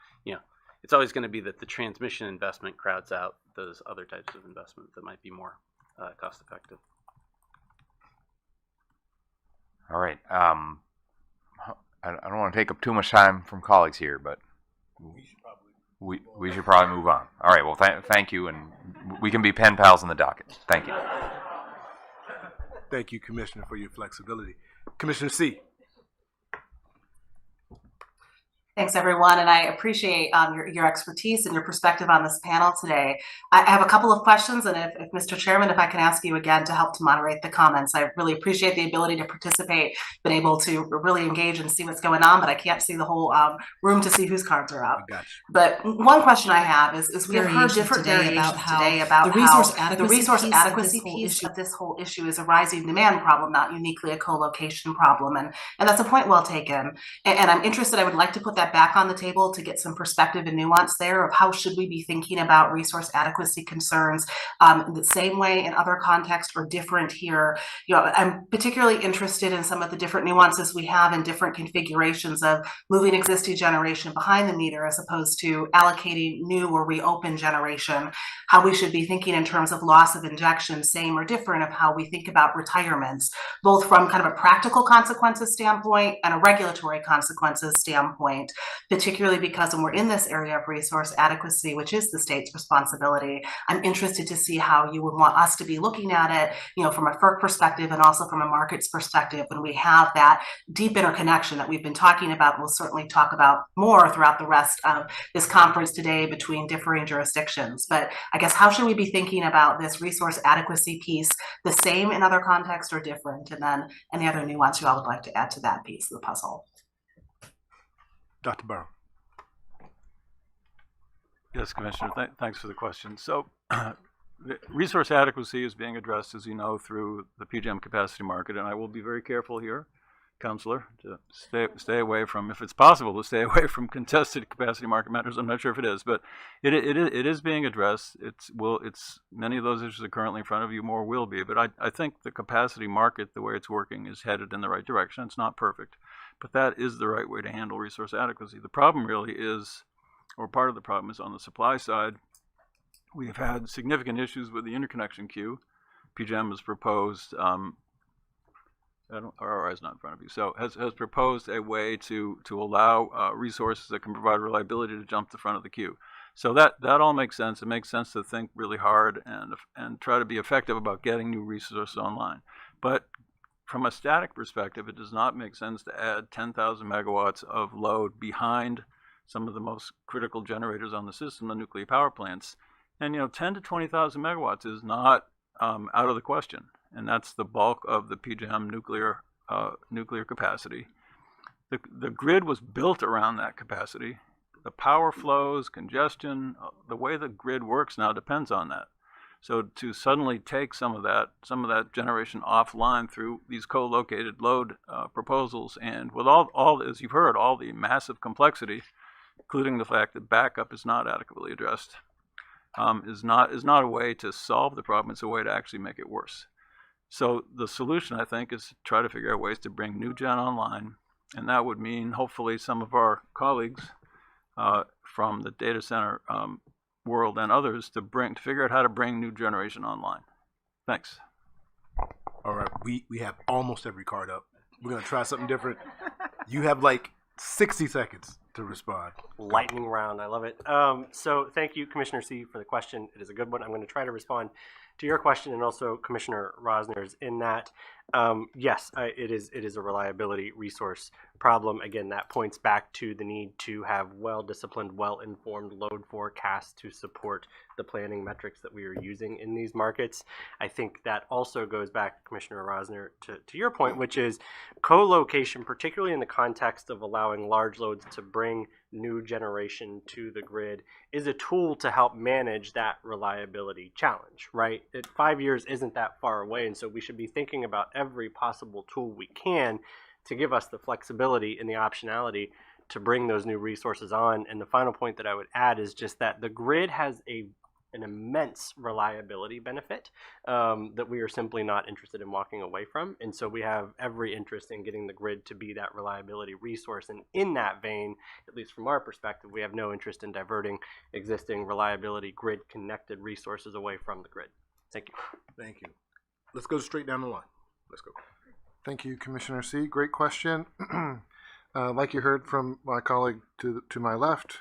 it's always going to be that the transmission investment crowds out those other types of investment that might be more cost effective. All right. I don't want to take up too much time from colleagues here, but we should probably move on. All right. Well, thank you, and we can be pen pals in the docket. Thank you. Thank you, Commissioner, for your flexibility. Commissioner C. Thanks, everyone, and I appreciate your expertise and your perspective on this panel today. I have a couple of questions, and if Mr. Chairman, if I can ask you again to help to moderate the comments. I really appreciate the ability to participate, been able to really engage and see what's going on, but I can't see the whole room to see whose cards are up. But one question I have is we have heard different variations today about the resource adequacy piece of this whole issue is a rising demand problem, not uniquely a co-location problem, and that's a point well taken. And I'm interested, I would like to put that back on the table to get some perspective and nuance there of how should we be thinking about resource adequacy concerns the same way in other contexts or different here. You know, I'm particularly interested in some of the different nuances we have in different configurations of moving existing generation behind the meter as opposed to allocating new or reopen generation, how we should be thinking in terms of loss of injection, same or different of how we think about retirements, both from kind of a practical consequences standpoint and a regulatory consequences standpoint, particularly because when we're in this area of resource adequacy, which is the state's responsibility, I'm interested to see how you would want us to be looking at it, you know, from a FERC perspective and also from a markets perspective when we have that deep interconnection that we've been talking about. We'll certainly talk about more throughout the rest of this conference today between differing jurisdictions. But I guess how should we be thinking about this resource adequacy piece the same in other contexts or different? And then any other nuance you all would like to add to that piece of the puzzle? Dr. Burrow. Yes, Commissioner, thanks for the question. So the resource adequacy is being addressed, as you know, through the PJM capacity market, and I will be very careful here, Counselor, to stay away from, if it's possible, to stay away from contested capacity market matters. I'm not sure if it is, but it is being addressed. It's many of those issues are currently in front of you, more will be, but I think the capacity market, the way it's working, is headed in the right direction. It's not perfect, but that is the right way to handle resource adequacy. The problem really is, or part of the problem is on the supply side. We have had significant issues with the interconnection queue. PJM has proposed, RRI is not in front of you, so has proposed a way to allow resources that can provide reliability to jump to the front of the queue. So that all makes sense. It makes sense to think really hard and try to be effective about getting new resources online. But from a static perspective, it does not make sense to add 10,000 megawatts of load behind some of the most critical generators on the system, the nuclear power plants. And 10 to 20,000 megawatts is not out of the question, and that's the bulk of the PJM nuclear capacity. The grid was built around that capacity. The power flows, congestion, the way the grid works now depends on that. So to suddenly take some of that generation offline through these co-located load proposals, and with all as you've heard, all the massive complexity, including the fact that backup is not adequately addressed, is not a way to solve the problem. It's a way to actually make it worse. So the solution, I think, is to try to figure out ways to bring new gen online, and that would mean hopefully some of our colleagues from the data center world and others to figure out how to bring new generation online. Thanks. All right, we have almost every card up. We're gonna try something different. You have like 60 seconds to respond. Lightning round, I love it. So thank you, Commissioner C, for the question. It is a good one. I'm going to try to respond to your question and also Commissioner Rosner's in that, yes, it is a reliability resource problem. Again, that points back to the need to have well-disciplined, well-informed load forecasts to support the planning metrics that we are using in these markets. I think that also goes back, Commissioner Rosner, to your point, which is co-location, particularly in the context of allowing large loads to bring new generation to the grid, is a tool to help manage that reliability challenge, right? 5 years isn't that far away, and so we should be thinking about every possible tool we can to give us the flexibility and the optionality to bring those new resources on. And the final point that I would add is just that the grid has an immense reliability benefit that we are simply not interested in walking away from. And so we have every interest in getting the grid to be that reliability resource. And in that vein, at least from our perspective, we have no interest in diverting existing reliability grid connected resources away from the grid. Thank you. Thank you. Let's go straight down the line. Let's go. Thank you, Commissioner C. Great question. Like you heard from my colleague to my left,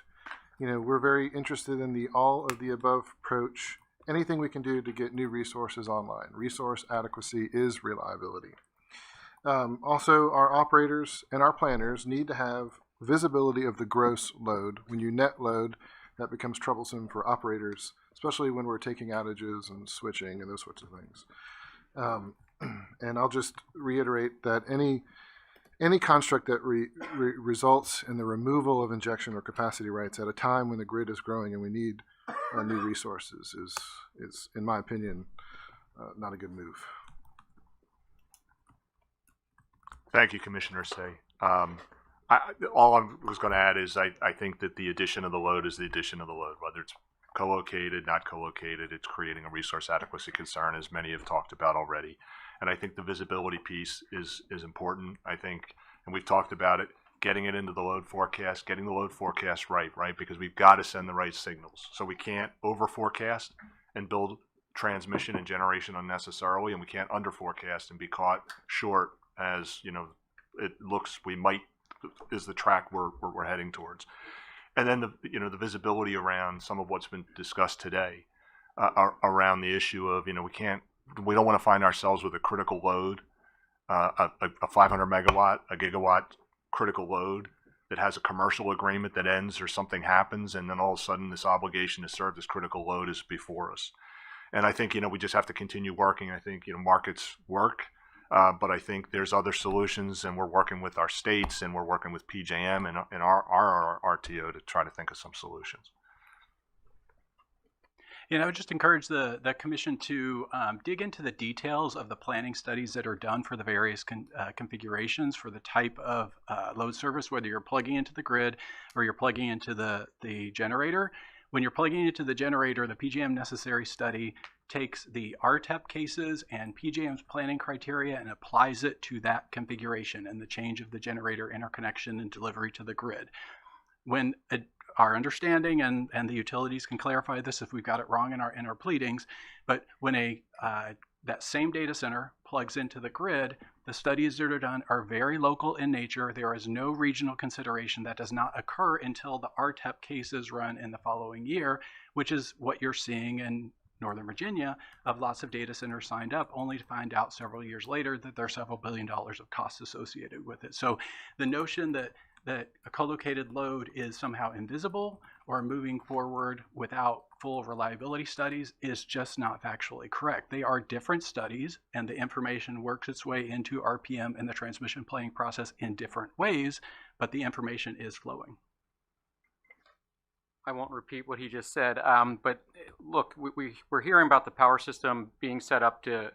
we're very interested in the all of the above approach. Anything we can do to get new resources online. Resource adequacy is reliability. Also, our operators and our planners need to have visibility of the gross load. When you net load, that becomes troublesome for operators, especially when we're taking outages and switching and those sorts of things. And I'll just reiterate that any construct that results in the removal of injection or capacity rights at a time when the grid is growing and we need new resources is, in my opinion, not a good move. Thank you, Commissioner Say. All I was going to add is I think that the addition of the load is the addition of the load, whether it's co-located, not co-located, it's creating a resource adequacy concern, as many have talked about already. And I think the visibility piece is important. I think, and we've talked about it, getting it into the load forecast, getting the load forecast right? Because we've got to send the right signals. So we can't over forecast and build transmission and generation unnecessarily, and we can't under forecast and be caught short as, it looks we might is the track we're heading towards. And then the visibility around some of what's been discussed today around the issue of, we don't want to find ourselves with a critical load, a 500 megawatt, a gigawatt critical load that has a commercial agreement that ends or something happens, and then all of a sudden this obligation to serve this critical load is before us. And I think, we just have to continue working. I think, markets work, but I think there's other solutions, and we're working with our states, and we're working with PJM and our RTO to try to think of some solutions. I would just encourage the Commission to dig into the details of the planning studies that are done for the various configurations for the type of load service, whether you're plugging into the grid or you're plugging into the generator. When you're plugging into the generator, the PJM necessary study takes the RTEP cases and PJM's planning criteria and applies it to that configuration and the change of the generator interconnection and delivery to the grid. When our understanding, and the utilities can clarify this if we've got it wrong in our pleadings, but when that same data center plugs into the grid, the studies that are done are very local in nature. There is no regional consideration. That does not occur until the RTEP cases run in the following year, which is what you're seeing in Northern Virginia of lots of data centers signed up, only to find out several years later that there are several $1 billion of costs associated with it. So the notion that a co-located load is somehow invisible or moving forward without full reliability studies is just not factually correct. They are different studies, and the information works its way into RPM and the transmission planning process in different ways, but the information is flowing. I won't repeat what he just said, but look, we're hearing about the power system being set up to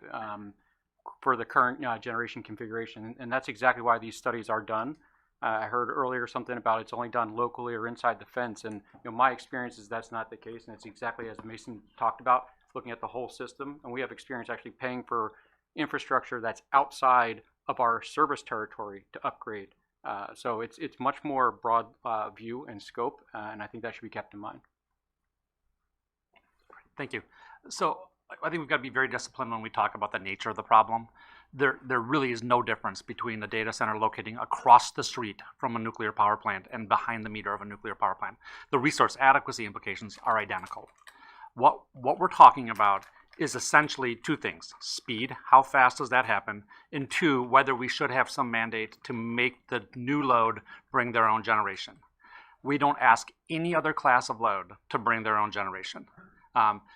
for the current generation configuration, and that's exactly why these studies are done. I heard earlier something about it's only done locally or inside the fence, and my experience is that's not the case, and it's exactly as Mason talked about, looking at the whole system, and we have experience actually paying for infrastructure that's outside of our service territory to upgrade. So it's much more broad view and scope, and I think that should be kept in mind. Thank you. So I think we've got to be very disciplined when we talk about the nature of the problem. There really is no difference between the data center locating across the street from a nuclear power plant and behind the meter of a nuclear power plant. The resource adequacy implications are identical. What we're talking about is essentially two things: speed, how fast does that happen, and two, whether we should have some mandate to make the new load bring their own generation. We don't ask any other class of load to bring their own generation.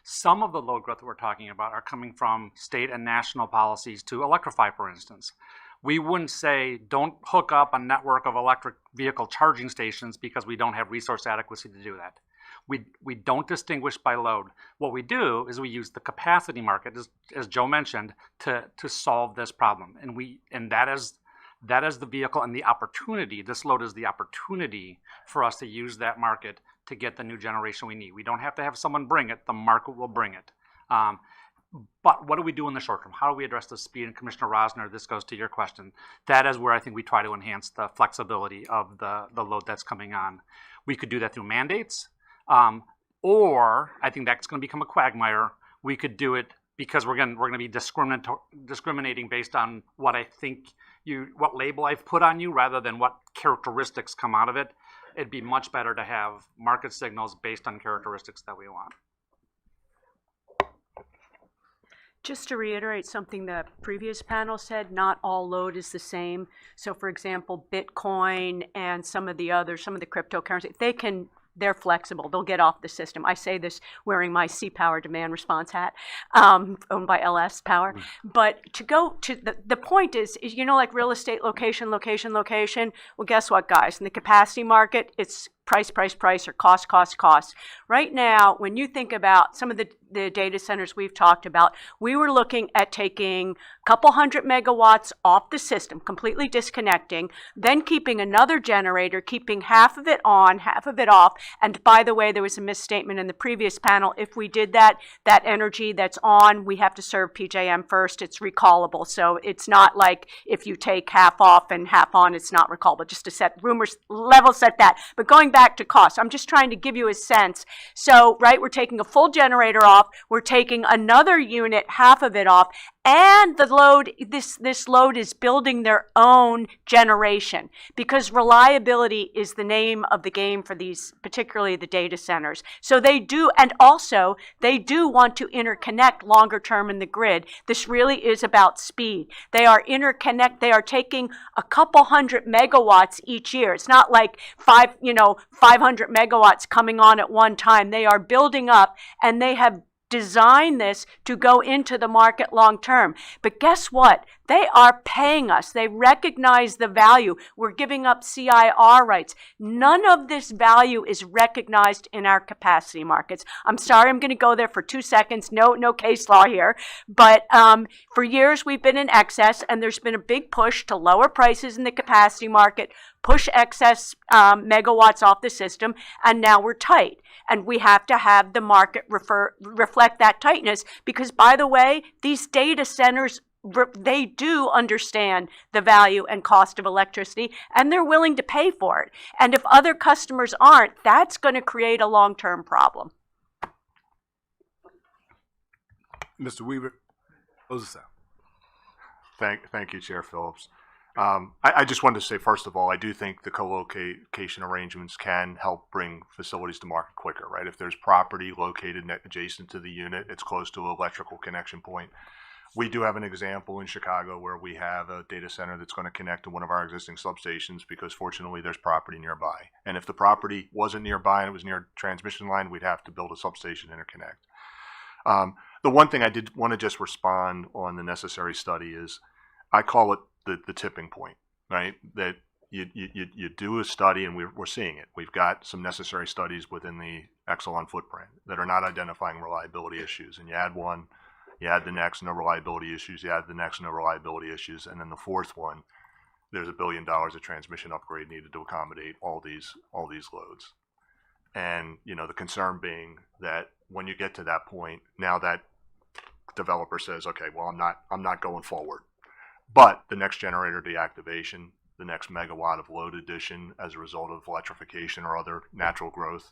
Some of the load growth that we're talking about are coming from state and national policies to electrify, for instance. We wouldn't say don't hook up a network of electric vehicle charging stations because we don't have resource adequacy to do that. We don't distinguish by load. What we do is we use the capacity market, as Joe mentioned, to solve this problem. And that is the vehicle and the opportunity. This load is the opportunity for us to use that market to get the new generation we need. We don't have to have someone bring it. The market will bring it. But what do we do in the short term? How do we address the speed? And Commissioner Rosner, this goes to your question. That is where I think we try to enhance the flexibility of the load that's coming on. We could do that through mandates, or I think that's going to become a quagmire. We could do it because we're going to be discriminating based on what I think what label I've put on you rather than what characteristics come out of it. It'd be much better to have market signals based on characteristics that we want. Just to reiterate something the previous panel said, not all load is the same. So for example, Bitcoin and some of the cryptocurrency, they're flexible. They'll get off the system. I say this wearing my C-Power demand response hat, owned by LS Power. But to go to the point is, like real estate location. Well, guess what, guys? In the capacity market, it's price, or cost. Right now, when you think about some of the data centers we've talked about, we were looking at taking a couple hundred megawatts off the system, completely disconnecting, then keeping another generator, keeping half of it on, half of it off. And by the way, there was a misstatement in the previous panel. If we did that energy that's on, we have to serve PJM first. It's recallable. So it's not like if you take half off and half on, it's not recallable. Just to level set that. But going back to cost, I'm just trying to give you a sense. So, right, we're taking a full generator off, we're taking another unit, half of it off, and the load, this load is building their own generation, because reliability is the name of the game for these, particularly the data centers. So they do, and also they do want to interconnect longer term in the grid. This really is about speed. They are taking a couple hundred megawatts each year. It's not like 500 megawatts coming on at one time. They are building up, and they have design this to go into the market long term. But guess what? They are paying us. They recognize the value. We're giving up CIR rights. None of this value is recognized in our capacity markets. I'm sorry, I'm going to go there for 2 seconds. No case law here. But for years, we've been in excess, and there's been a big push to lower prices in the capacity market, push excess megawatts off the system, and now we're tight. And we have to have the market reflect that tightness, because, by the way, these data centers, they do understand the value and cost of electricity, and they're willing to pay for it. And if other customers aren't, that's going to create a long-term problem. Mr. Weaver, close us out. Thank you, Chair Phillips. I just wanted to say, first of all, I do think the co-location arrangements can help bring facilities to market quicker, right? If there's property located adjacent to the unit, it's close to an electrical connection point. We do have an example in Chicago where we have a data center that's going to connect to one of our existing substations because, fortunately, there's property nearby. And if the property wasn't nearby and it was near a transmission line, we'd have to build a substation interconnect. The one thing I did want to just respond on the necessary study is, I call it the tipping point, right? That you do a study, and we're seeing it. We've got some necessary studies within the Exelon footprint that are not identifying reliability issues. And you add one, you add the next, no reliability issues. You add the next, no reliability issues. And then the fourth one, there's $1 billion of transmission upgrade needed to accommodate all these loads. And, the concern being that when you get to that point, now that developer says, okay, well, I'm not going forward. But the next generator deactivation, the next megawatt of load addition as a result of electrification or other natural growth,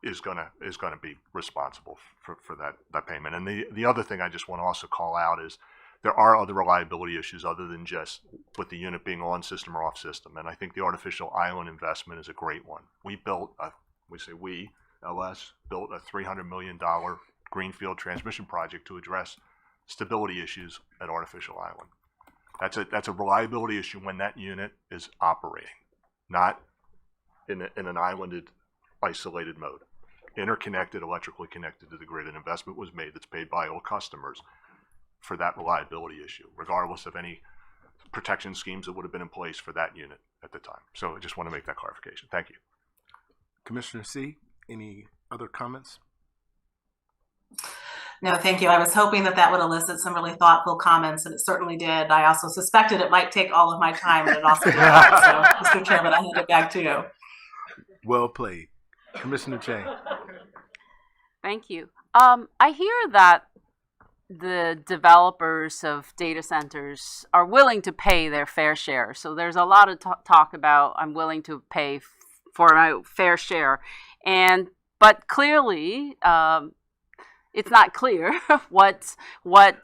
is going to be responsible for that payment. And the other thing I just want to also call out is there are other reliability issues other than just with the unit being on system or off system. And I think the artificial island investment is a great one. LS built a $300 million greenfield transmission project to address stability issues at Artificial Island. That's a reliability issue when that unit is operating, not in an islanded, isolated mode. Interconnected, electrically connected to the grid, an investment was made that's paid by all customers for that reliability issue, regardless of any protection schemes that would have been in place for that unit at the time. So I just want to make that clarification. Thank you. Commissioner C., any other comments? No, thank you. I was hoping that would elicit some really thoughtful comments, and it certainly did. I also suspected it might take all of my time, and it also did. So, Mr. Chairman, I hand it back to you. Well played. Commissioner Chang. Thank you. I hear that the developers of data centers are willing to pay their fair share. So there's a lot of talk about I'm willing to pay for my fair share. But clearly, it's not clear what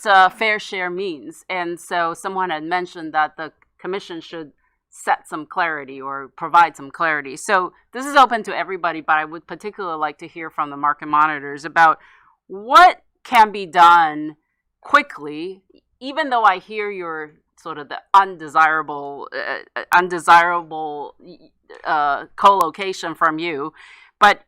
fair share means. And so someone had mentioned that the commission should set some clarity or provide some clarity. So this is open to everybody, but I would particularly like to hear from the market monitors about what can be done quickly, even though I hear your sort of the undesirable co-location from you, but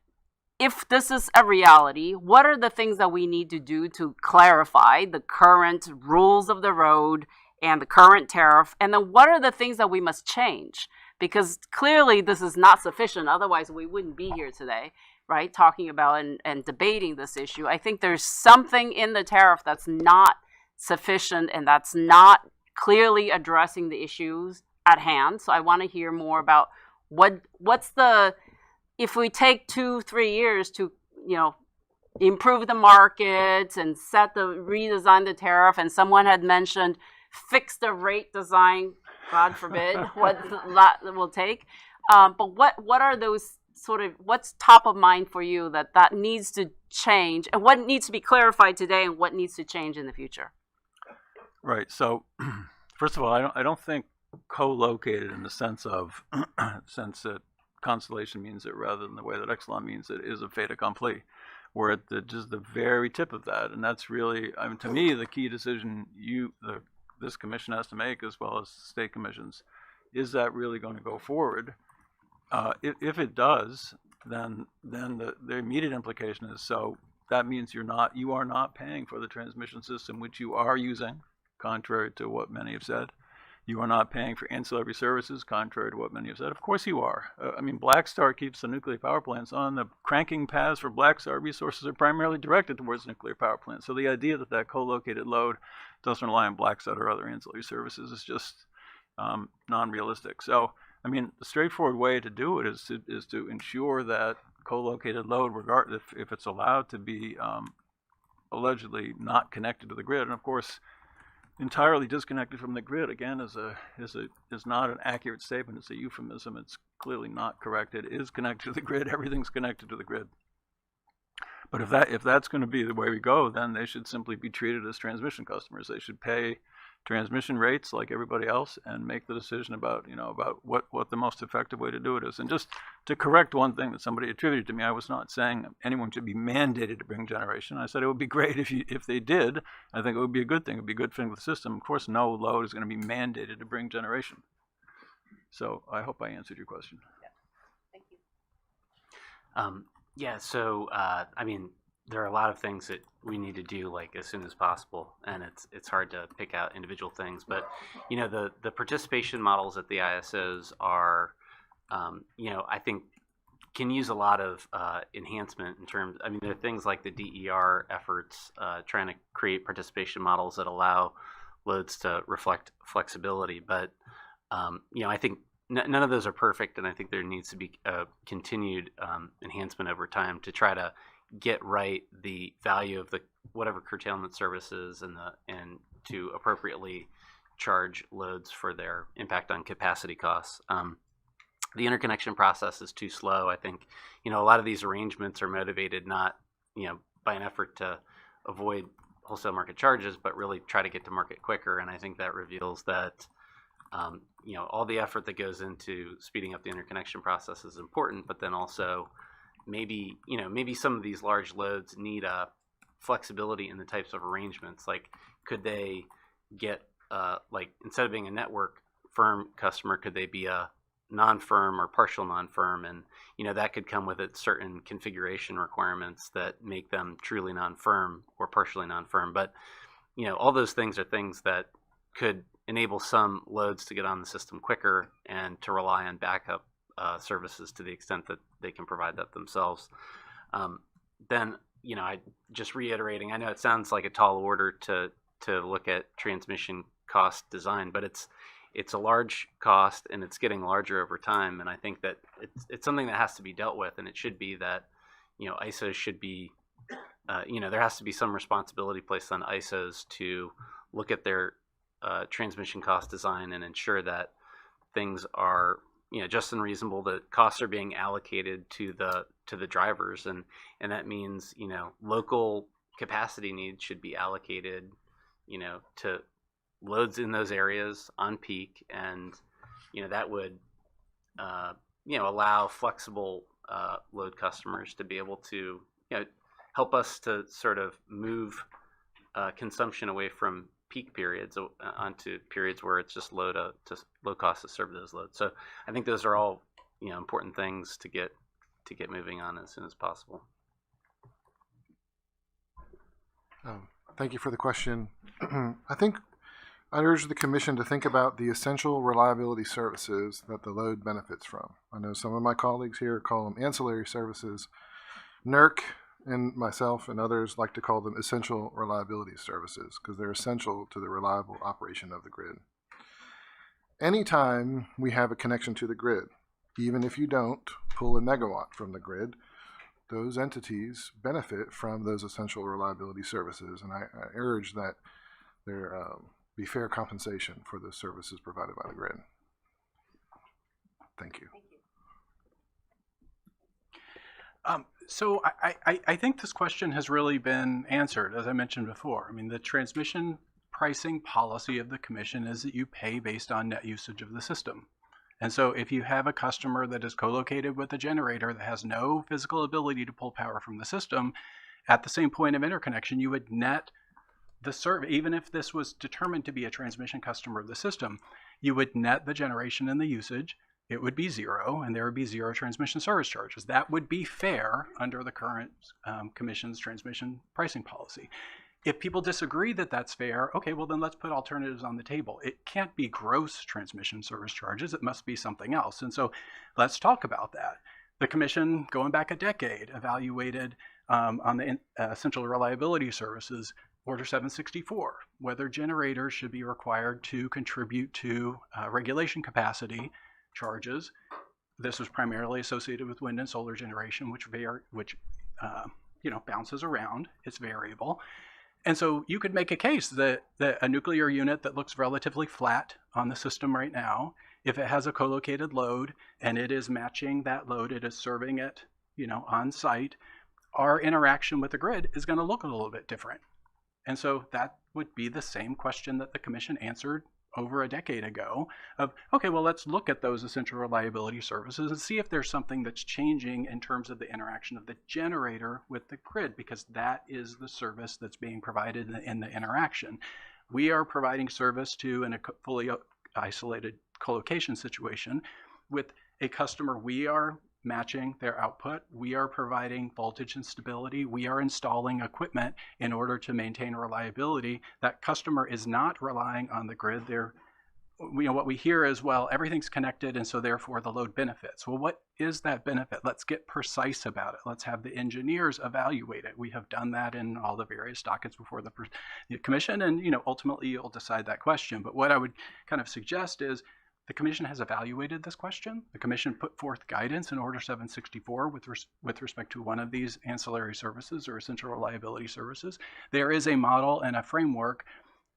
if this is a reality, what are the things that we need to do to clarify the current rules of the road and the current tariff? And then what are the things that we must change? Because clearly this is not sufficient. Otherwise, we wouldn't be here today, right, talking about and debating this issue. I think there's something in the tariff that's not sufficient and that's not clearly addressing the issues at hand. So I want to hear more about what's the, if we take 2-3 years to, improve the market and redesign the tariff, and someone had mentioned fix the rate design, God forbid, what that will take. But what are those what's top of mind for you that needs to change, and what needs to be clarified today and what needs to change in the future? Right. So, first of all, I don't think co-located in the sense that Constellation means it rather than the way that Exelon means it is a fait accompli. We're at just the very tip of that, and that's really, to me, the key decision this commission has to make, as well as state commissions. Is that really going to go forward? If it does, then the immediate implication is, so that means you are not paying for the transmission system which you are using, contrary to what many have said. You are not paying for ancillary services, contrary to what many have said. Of course you are. Blackstar keeps the nuclear power plants on. The cranking paths for Blackstar resources are primarily directed towards nuclear power plants. So the idea that co-located load doesn't rely on Blackstar or other ancillary services is just non-realistic. So, the straightforward way to do it is to ensure that co-located load, regardless if it's allowed to be allegedly not connected to the grid, and of course, entirely disconnected from the grid, again, is not an accurate statement. It's a euphemism. It's clearly not correct. It is connected to the grid. Everything's connected to the grid. But if that's going to be the way we go, then they should simply be treated as transmission customers. They should pay transmission rates like everybody else and make the decision about what the most effective way to do it is. And just to correct one thing that somebody attributed to me, I was not saying anyone should be mandated to bring generation. I said it would be great if they did. I think it would be a good thing. It would be a good thing for the system. Of course, no load is going to be mandated to bring generation. So I hope I answered your question. Thank you. There are a lot of things that we need to do as soon as possible, and it's hard to pick out individual things. But the participation models at the ISOs are, I think can use a lot of enhancement in terms. There are things like the DER efforts, trying to create participation models that allow loads to reflect flexibility. But I think none of those are perfect, and I think there needs to be a continued enhancement over time to try to get right the value of the whatever curtailment services and to appropriately charge loads for their impact on capacity costs. The interconnection process is too slow. I think a lot of these arrangements are motivated not by an effort to avoid wholesale market charges, but really try to get to market quicker. And I think that reveals that all the effort that goes into speeding up the interconnection process is important, but then also maybe some of these large loads need a flexibility in the types of arrangements. Like, could they get instead of being a network firm customer, could they be a non-firm or partial non-firm? And that could come with it certain configuration requirements that make them truly non-firm or partially non-firm. But all those things are things that could enable some loads to get on the system quicker and to rely on backup services to the extent that they can provide that themselves. Then, I just reiterating, I know it sounds like a tall order to look at transmission cost design, but it's a large cost and it's getting larger over time. And I think that it's something that has to be dealt with, and it should be that, ISOs should be, there has to be some responsibility placed on ISOs to look at their transmission cost design and ensure that things are just and reasonable, that costs are being allocated to the drivers, and that means local capacity needs should be allocated to loads in those areas on peak, and that would allow flexible load customers to be able to help us to sort of move consumption away from peak periods onto periods where it's just low cost to serve those loads. So I think those are all important things to get moving on as soon as possible. Thank you for the question. I think I'd urge the Commission to think about the essential reliability services that the load benefits from. I know some of my colleagues here call them ancillary services. NERC and myself and others like to call them essential reliability services because they're essential to the reliable operation of the grid. Anytime we have a connection to the grid, even if you don't pull a megawatt from the grid, those entities benefit from those essential reliability services, and I urge that there be fair compensation for the services provided by the grid. Thank you. So I think this question has really been answered, as I mentioned before. I mean, the transmission pricing policy of the Commission is that you pay based on net usage of the system. And so if you have a customer that is co-located with a generator that has no physical ability to pull power from the system, at the same point of interconnection, you would net the service. Even if this was determined to be a transmission customer of the system, you would net the generation and the usage. It would be zero, and there would be zero transmission service charges. That would be fair under the current Commission's transmission pricing policy. If people disagree that that's fair, okay, well then let's put alternatives on the table. It can't be gross transmission service charges. It must be something else. And so let's talk about that. The Commission, going back a decade, evaluated on the essential reliability services, Order 764, whether generators should be required to contribute to regulation capacity charges. This was primarily associated with wind and solar generation, which bounces around. It's variable. And so you could make a case that a nuclear unit that looks relatively flat on the system right now, if it has a co-located load and it is matching that load, it is serving it, on site, our interaction with the grid is going to look a little bit different. And so that would be the same question that the Commission answered over a decade ago of, okay, well, let's look at those essential reliability services and see if there's something that's changing in terms of the interaction of the generator with the grid, because that is the service that's being provided in the interaction. We are providing service to in a fully isolated co-location situation with a customer. We are matching their output. We are providing voltage and stability. We are installing equipment in order to maintain reliability. That customer is not relying on the grid. What we hear is, well, everything's connected and so therefore the load benefits. Well, what is that benefit? Let's get precise about it. Let's have the engineers evaluate it. We have done that in all the various dockets before the Commission, and ultimately you'll decide that question. But what I would kind of suggest is the Commission has evaluated this question. The Commission put forth guidance in Order 764 with respect to one of these ancillary services or essential reliability services. There is a model and a framework,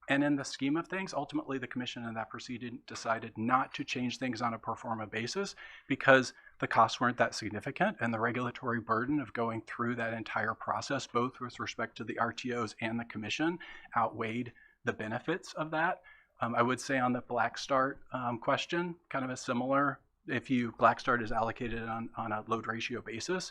and in the scheme of things, ultimately the Commission in that proceeding decided not to change things on a pro forma basis because the costs weren't that significant, and the regulatory burden of going through that entire process, both with respect to the RTOs and the Commission, outweighed the benefits of that. I would say on the black start question, kind of a similar, if black start is allocated on a load ratio basis,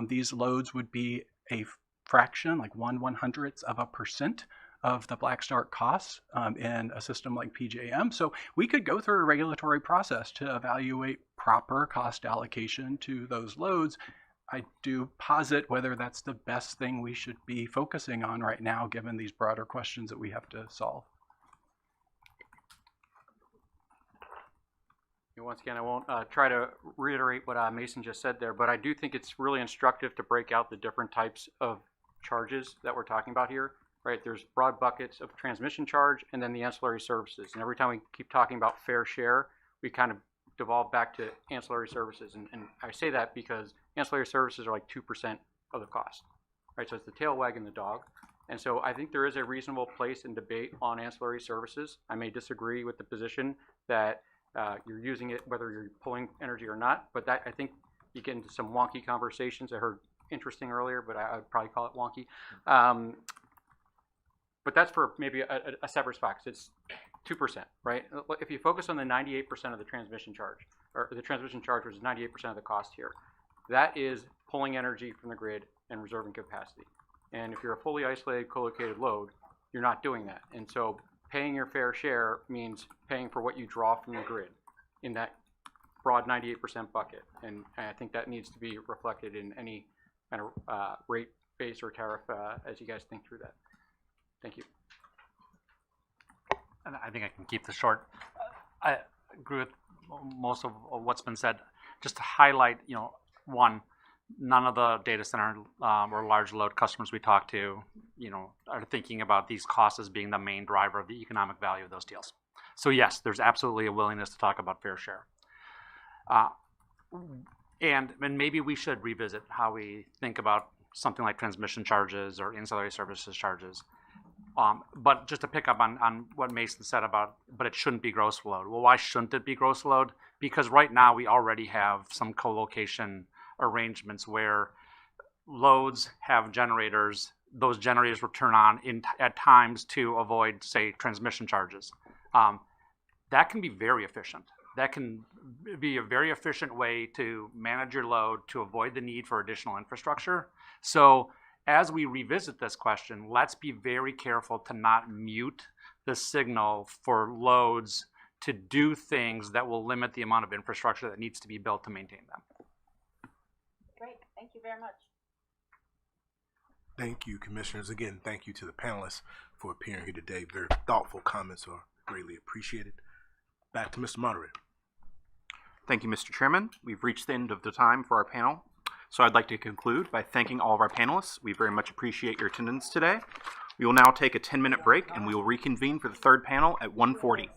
these loads would be a fraction, like 1/100% of the black start costs in a system like PJM. So we could go through a regulatory process to evaluate proper cost allocation to those loads. I do posit whether that's the best thing we should be focusing on right now, given these broader questions that we have to solve. Once again, I won't try to reiterate what Mason just said there, but I do think it's really instructive to break out the different types of charges that we're talking about here, right? There's broad buckets of transmission charge and then the ancillary services. And every time we keep talking about fair share, we kind of devolve back to ancillary services. And I say that because ancillary services are like 2% of the cost, right? So it's the tail wagging the dog. And so I think there is a reasonable place in debate on ancillary services. I may disagree with the position that you're using it whether you're pulling energy or not, but that, I think you get into some wonky conversations. I heard interesting earlier, but I would probably call it wonky. But that's for maybe a separate spot, because it's 2%, right? If you focus on the 98% of the transmission charge, or the transmission charge, which is 98% of the cost here, that is pulling energy from the grid and reserving capacity. And if you're a fully isolated co-located load, you're not doing that. And so paying your fair share means paying for what you draw from the grid in that broad 98% bucket. And I think that needs to be reflected in any kind of rate base or tariff as you guys think through that. Thank you. And I think I can keep this short. I agree with most of what's been said. Just to highlight, one, none of the data center or large load customers we talk to, are thinking about these costs as being the main driver of the economic value of those deals. So yes, there's absolutely a willingness to talk about fair share. And maybe we should revisit how we think about something like transmission charges or ancillary services charges. But just to pick up on what Mason said about, but it shouldn't be gross load. Well, why shouldn't it be gross load? Because right now we already have some co-location arrangements where loads have generators. Those generators will turn on at times to avoid, say, transmission charges. That can be very efficient. That can be a very efficient way to manage your load to avoid the need for additional infrastructure. So as we revisit this question, let's be very careful to not mute the signal for loads to do things that will limit the amount of infrastructure that needs to be built to maintain them. Great, thank you very much. Thank you, commissioners. Again, thank you to the panelists for appearing here today. Very thoughtful comments are greatly appreciated. Back to Mr. Moderator. Thank you, Mr. Chairman. We've reached the end of the time for our panel. So I'd like to conclude by thanking all of our panelists. We very much appreciate your attendance today. We will now take a 10-minute break and we will reconvene for the third panel at 1:40.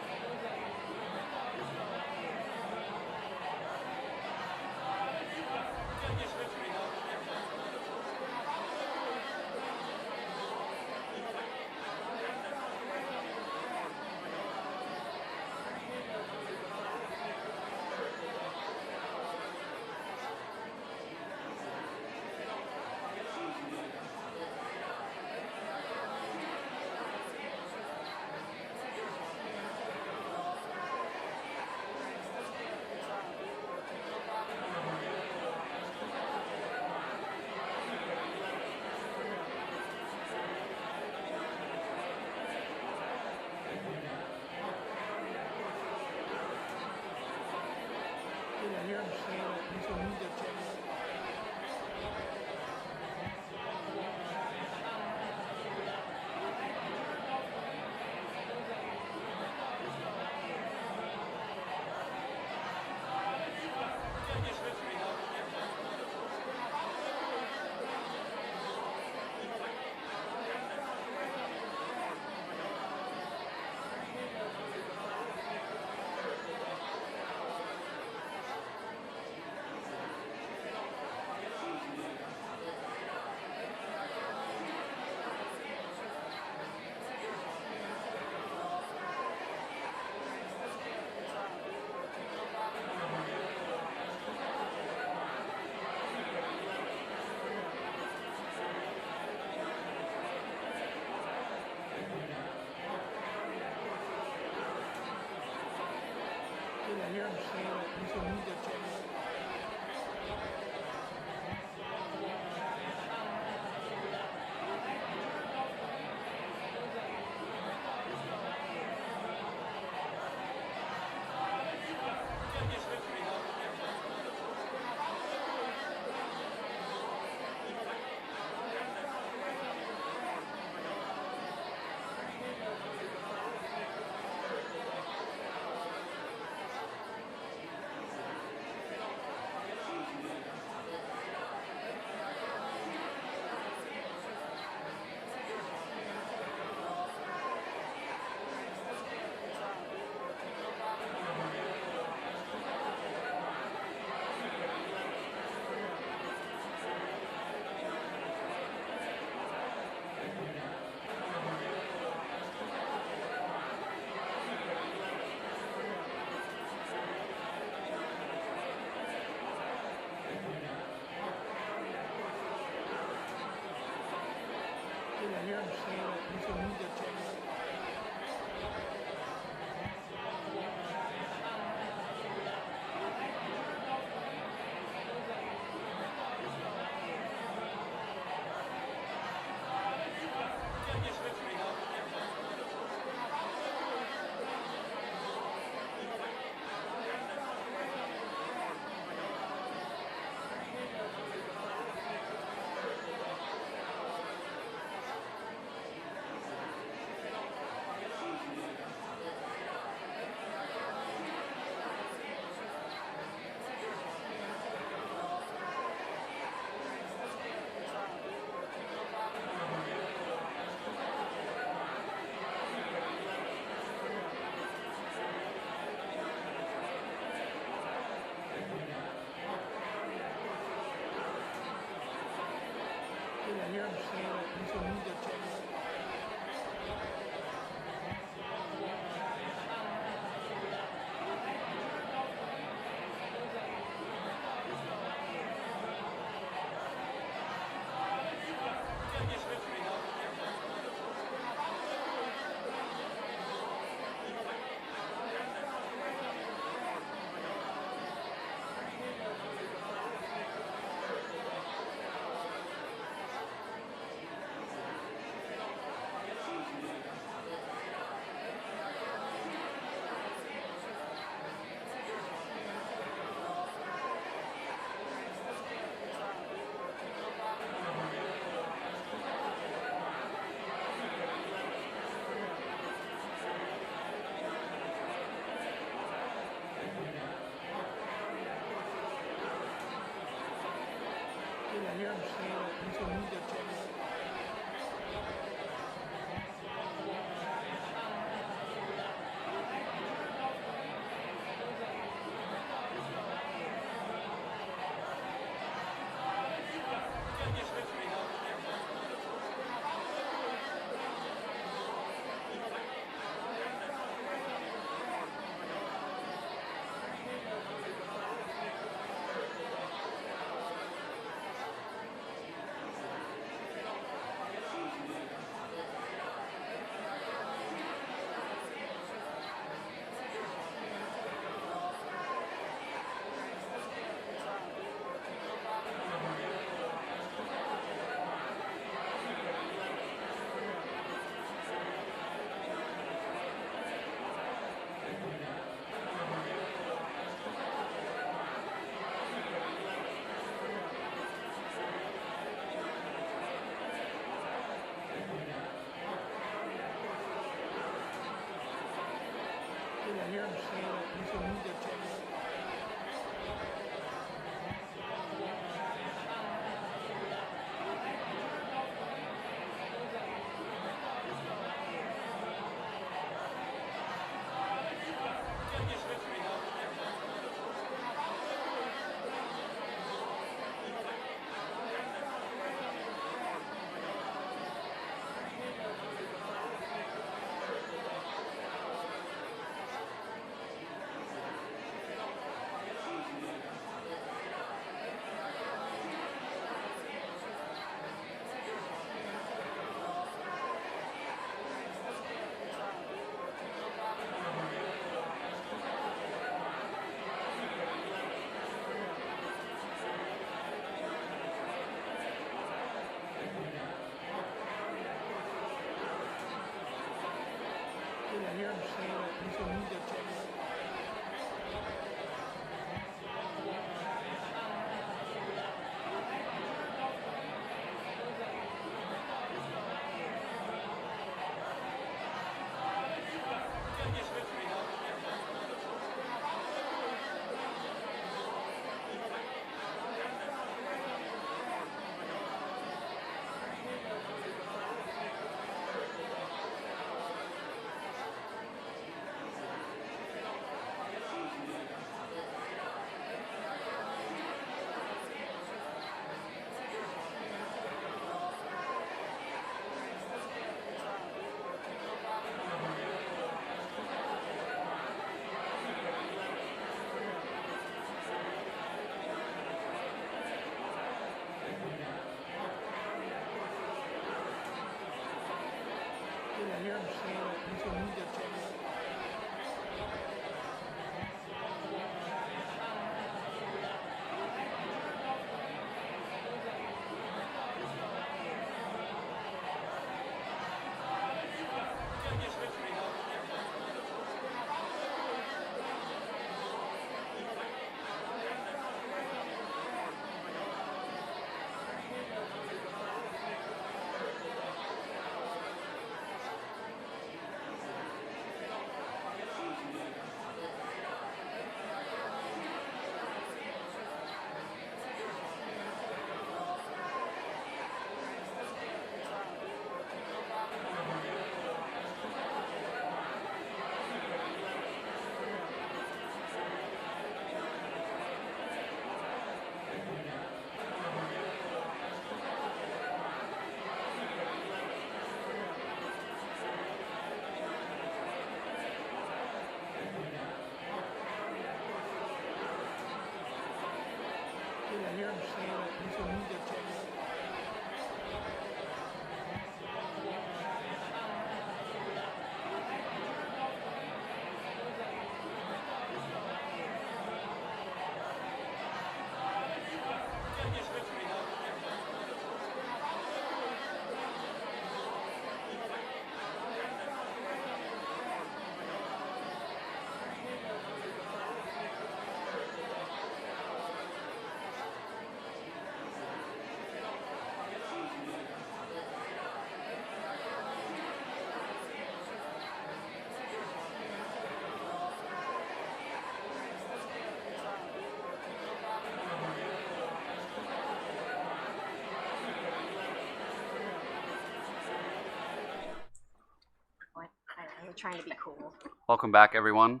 I'm trying to be cool. Welcome back, everyone.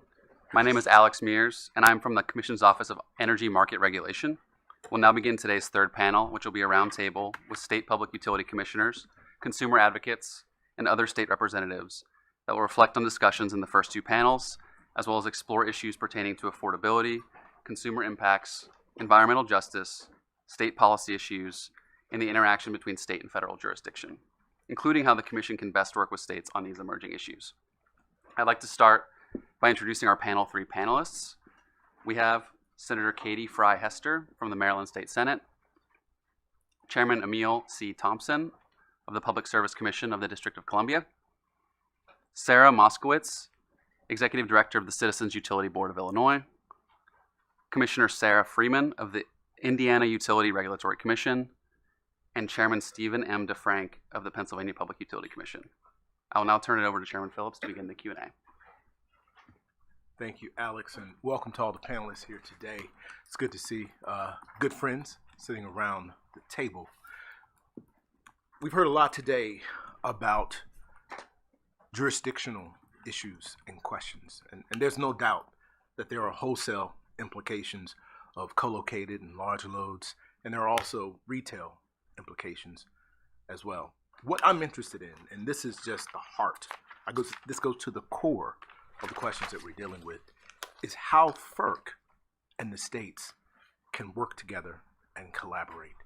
My name is Alex Mears, and I'm from the Commission's Office of Energy Market Regulation. We'll now begin today's third panel, which will be a roundtable with state public utility commissioners, consumer advocates, and other state representatives that will reflect on discussions in the first two panels, as well as explore issues pertaining to affordability, consumer impacts, environmental justice, state policy issues, and the interaction between state and federal jurisdiction, including how the Commission can best work with states on these emerging issues. I'd like to start by introducing our panel three panelists. We have Senator Katie Fry Hester from the Maryland State Senate, Chairman Emil C. Thompson of the Public Service Commission of the District of Columbia, Sarah Moskowitz, Executive Director of the Citizens Utility Board of Illinois, Commissioner Sarah Freeman of the Indiana Utility Regulatory Commission, and Chairman Stephen M. DeFrank of the Pennsylvania Public Utility Commission. I will now turn it over to Chairman Phillips to begin the Q&A. Thank you, Alex, and welcome to all the panelists here today. It's good to see good friends sitting around the table. We've heard a lot today about jurisdictional issues and questions, and there's no doubt that there are wholesale implications of co-located and large loads, and there are also retail implications as well. What I'm interested in, and this is just the heart, this goes to the core of the questions that we're dealing with, is how FERC and the states can work together and collaborate.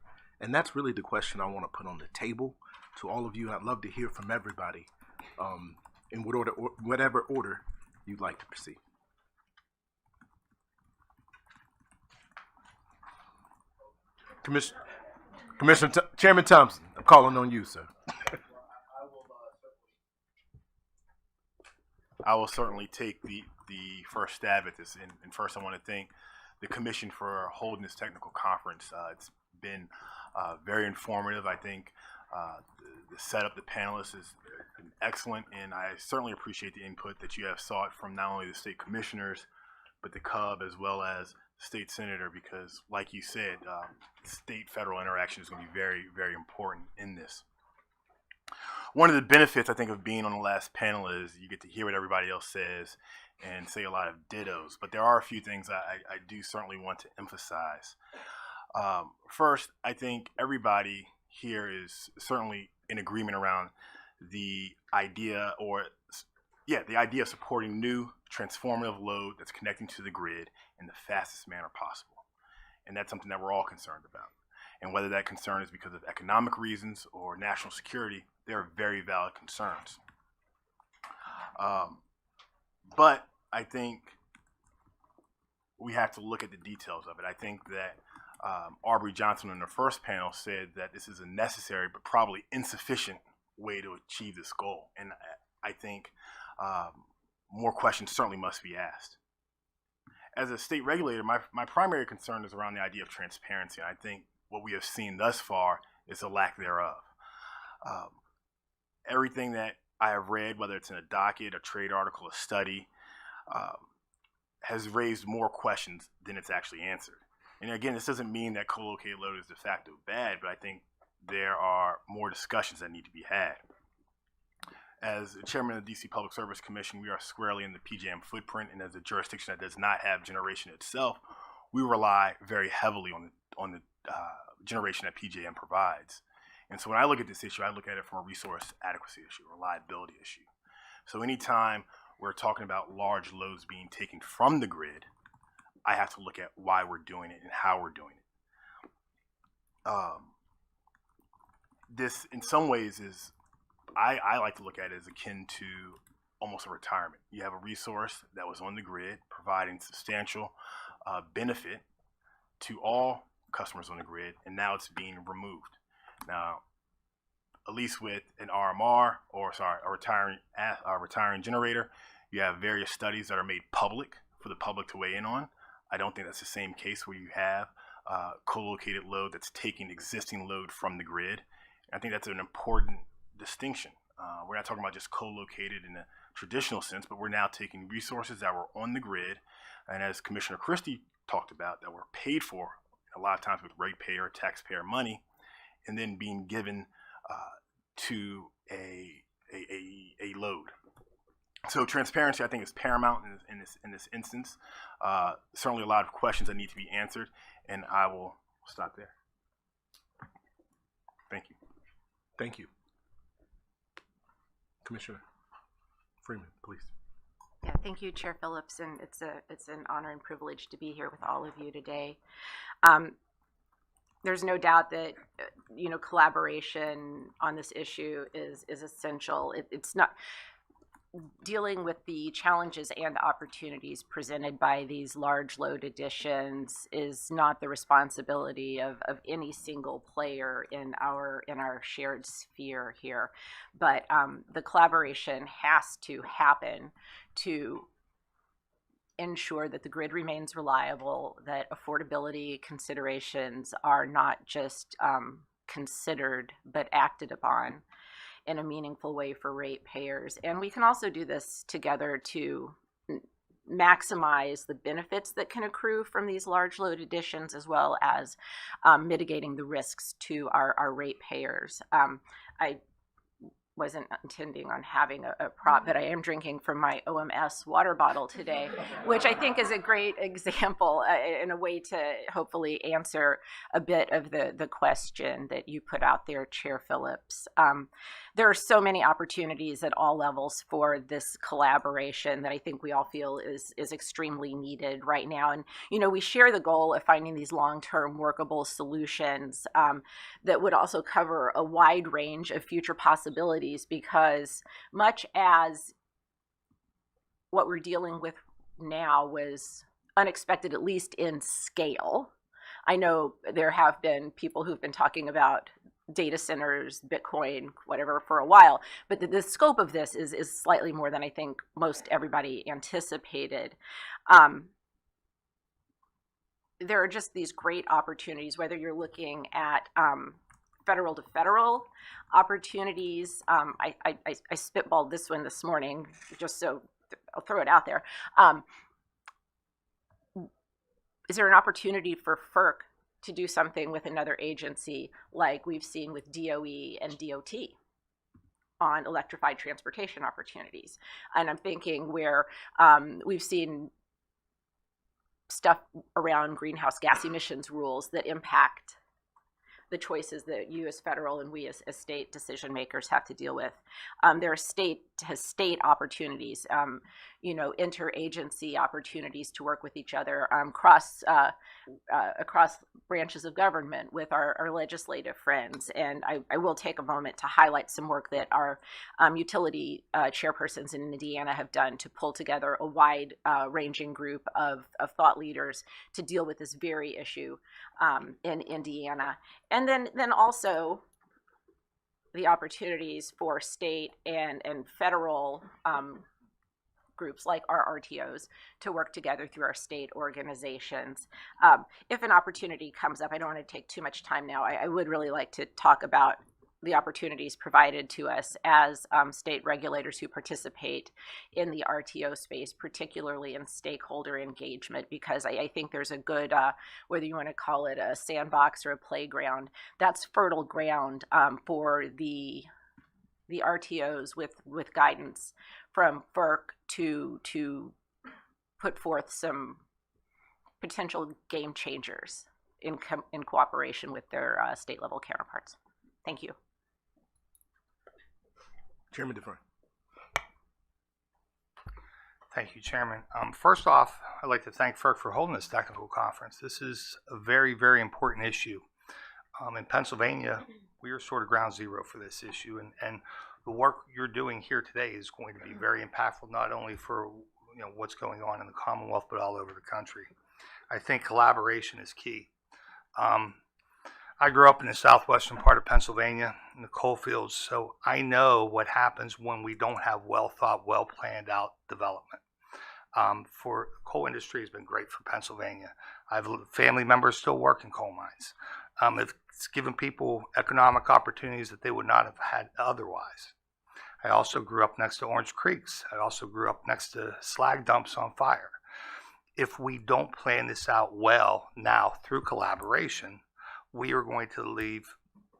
And that's really the question I want to put on the table to all of you. I'd love to hear from everybody in whatever order you'd like to proceed. Chairman Thompson, I'm calling on you, sir. I will certainly take the first stab at this. And first, I want to thank the Commission for holding this technical conference. It's been very informative. I think the setup, the panelists has been excellent, and I certainly appreciate the input that you have sought from not only the state commissioners, but the CUB as well as the state senator, because like you said, state-federal interaction is going to be very, very important in this. One of the benefits, I think, of being on the last panel is you get to hear what everybody else says and say a lot of dittos. But there are a few things I do certainly want to emphasize. First, I think everybody here is certainly in agreement around the idea of supporting new transformative load that's connecting to the grid in the fastest manner possible. And that's something that we're all concerned about. And whether that concern is because of economic reasons or national security, there are very valid concerns. But I think we have to look at the details of it. I think that Aubrey Johnson in the first panel said that this is a necessary but probably insufficient way to achieve this goal. And I think more questions certainly must be asked. As a state regulator, my primary concern is around the idea of transparency. I think what we have seen thus far is a lack thereof. Everything that I have read, whether it's in a docket, a trade article, a study, has raised more questions than it's actually answered. And again, this doesn't mean that co-located load is de facto bad, but I think there are more discussions that need to be had. As chairman of the DC Public Service Commission, we are squarely in the PJM footprint, and as a jurisdiction that does not have generation itself, we rely very heavily on the generation that PJM provides. And so when I look at this issue, I look at it from a resource adequacy issue, reliability issue. So anytime we're talking about large loads being taken from the grid, I have to look at why we're doing it and how we're doing it. This, in some ways, is I like to look at it as akin to almost a retirement. You have a resource that was on the grid providing substantial benefit to all customers on the grid, and now it's being removed. Now, at least with an RMR, a retiring generator, you have various studies that are made public for the public to weigh in on. I don't think that's the same case where you have co-located load that's taking existing load from the grid. I think that's an important distinction. We're not talking about just co-located in a traditional sense, but we're now taking resources that were on the grid, and as Commissioner Christie talked about, that were paid for a lot of times with ratepayer, taxpayer money, and then being given to a load. So transparency, I think, is paramount in this instance. Certainly a lot of questions that need to be answered, and I will stop there. Thank you. Thank you. Commissioner Freeman, please. Yeah, thank you, Chair Phillips, and it's an honor and privilege to be here with all of you today. There's no doubt that collaboration on this issue is essential. It's not dealing with the challenges and opportunities presented by these large load additions is not the responsibility of any single player in our shared sphere here, but the collaboration has to happen to ensure that the grid remains reliable, that affordability considerations are not just considered but acted upon in a meaningful way for ratepayers. And we can also do this together to maximize the benefits that can accrue from these large load additions, as well as mitigating the risks to our ratepayers. I wasn't intending on having a prop, but I am drinking from my OMS water bottle today, which I think is a great example and a way to hopefully answer a bit of the question that you put out there, Chair Phillips. There are so many opportunities at all levels for this collaboration that I think we all feel is extremely needed right now. And, we share the goal of finding these long-term workable solutions that would also cover a wide range of future possibilities, because much as what we're dealing with now was unexpected, at least in scale, I know there have been people who've been talking about data centers, Bitcoin, whatever, for a while, but the scope of this is slightly more than I think most everybody anticipated. There are just these great opportunities, whether you're looking at federal to federal opportunities. I spitballed this one this morning, just so I'll throw it out there. Is there an opportunity for FERC to do something with another agency like we've seen with DOE and DOT on electrified transportation opportunities? And I'm thinking where we've seen stuff around greenhouse gas emissions rules that impact the choices that you as federal and we as state decision makers have to deal with. There are state-to-state opportunities, interagency opportunities to work with each other across branches of government with our legislative friends. And I will take a moment to highlight some work that our utility chairpersons in Indiana have done to pull together a wide ranging group of thought leaders to deal with this very issue in Indiana. And then also the opportunities for state and federal groups like our RTOs to work together through our state organizations. If an opportunity comes up, I don't want to take too much time now. I would really like to talk about the opportunities provided to us as state regulators who participate in the RTO space, particularly in stakeholder engagement, because I think there's a good, whether you want to call it a sandbox or a playground, that's fertile ground for the RTOs with guidance from FERC to put forth some potential game changers in cooperation with their state level counterparts. Thank you. Chairman DeFrey. Thank you, Chairman. First off, I'd like to thank FERC for holding this technical conference. This is a very, very important issue. In Pennsylvania, we are sort of ground zero for this issue, and the work you're doing here today is going to be very impactful, not only for what's going on in the Commonwealth, but all over the country. I think collaboration is key. I grew up in the southwestern part of Pennsylvania in the coal fields, so I know what happens when we don't have well thought, well planned out development. For coal industry has been great for Pennsylvania. I have family members still work in coal mines. It's given people economic opportunities that they would not have had otherwise. I also grew up next to Orange Creeks. I also grew up next to slag dumps on fire. If we don't plan this out well now through collaboration, we are going to leave,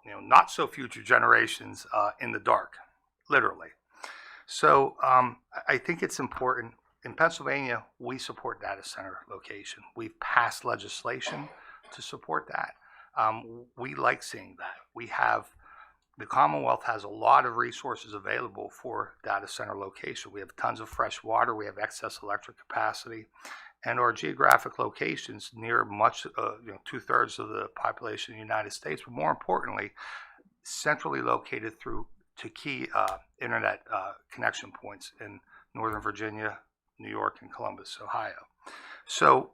not so future generations in the dark, literally. So I think it's important. In Pennsylvania, we support data center location. We've passed legislation to support that. We like seeing that. The Commonwealth has a lot of resources available for data center location. We have tons of fresh water. We have excess electric capacity. And our geographic locations near much, 2/3 of the population of the United States, but more importantly, centrally located to key internet connection points in Northern Virginia, New York, and Columbus, Ohio. So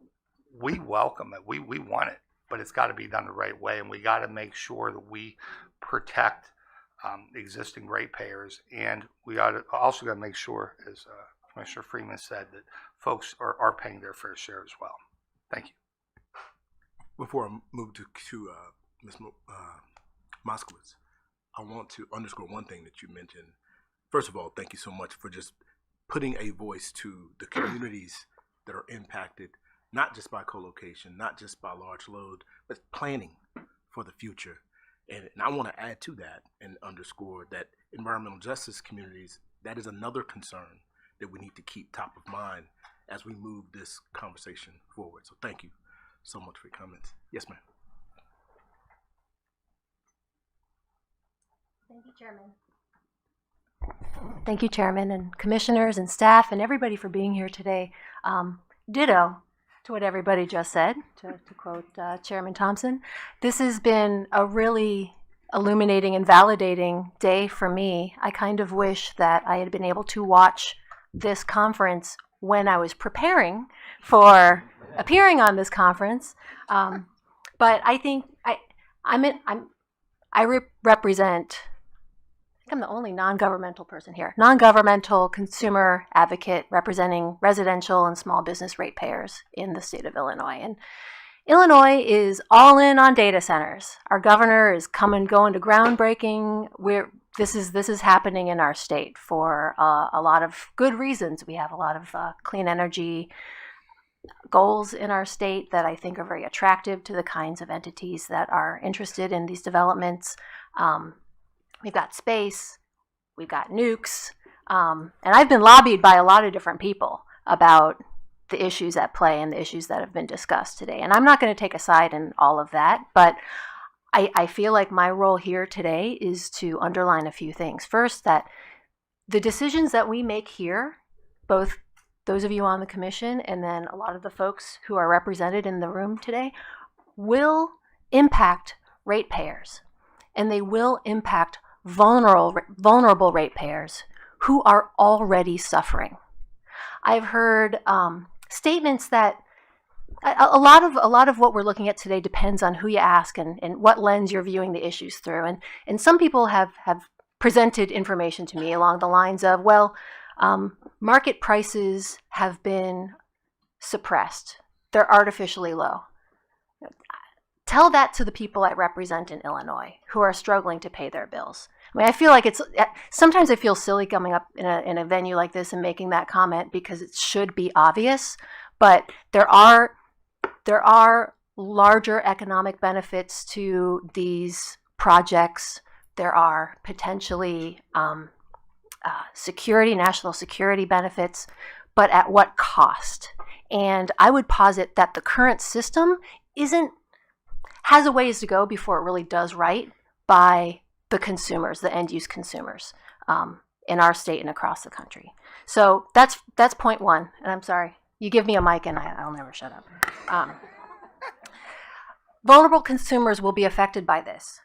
we welcome it. We want it, but it's got to be done the right way, and we got to make sure that we protect existing ratepayers, and we also got to make sure, as Commissioner Freeman said, that folks are paying their fair share as well. Thank you. Before I move to Ms. Moskowitz, I want to underscore one thing that you mentioned. First of all, thank you so much for just putting a voice to the communities that are impacted, not just by co-location, not just by large load, but planning for the future. And I want to add to that and underscore that environmental justice communities, that is another concern that we need to keep top of mind as we move this conversation forward. So thank you so much for your comments. Yes, ma'am. Thank you, Chairman. Thank you, Chairman, and commissioners and staff and everybody for being here today. Ditto to what everybody just said, to quote Chairman Thompson. This has been a really illuminating and validating day for me. I kind of wish that I had been able to watch this conference when I was preparing for appearing on this conference. But I think I represent, I think I'm the only non-governmental person here, non-governmental consumer advocate representing residential and small business ratepayers in the state of Illinois. And Illinois is all in on data centers. Our governor is going to groundbreaking. This is happening in our state for a lot of good reasons. We have a lot of clean energy goals in our state that I think are very attractive to the kinds of entities that are interested in these developments. We've got space, we've got nukes, and I've been lobbied by a lot of different people about the issues at play and the issues that have been discussed today. And I'm not going to take a side in all of that, but I feel like my role here today is to underline a few things. First, that the decisions that we make here, both those of you on the commission and then a lot of the folks who are represented in the room today, will impact ratepayers, and they will impact vulnerable ratepayers who are already suffering. I've heard statements that a lot of what we're looking at today depends on who you ask and what lens you're viewing the issues through. And some people have presented information to me along the lines of, well, market prices have been suppressed. They're artificially low. Tell that to the people I represent in Illinois who are struggling to pay their bills. I mean, I feel like sometimes I feel silly coming up in a venue like this and making that comment because it should be obvious, but there are larger economic benefits to these projects. There are potentially national security benefits, but at what cost? And I would posit that the current system has a ways to go before it really does right by the consumers, the end-use consumers in our state and across the country. So that's point one. And I'm sorry, you give me a mic and I'll never shut up. Vulnerable consumers will be affected by this.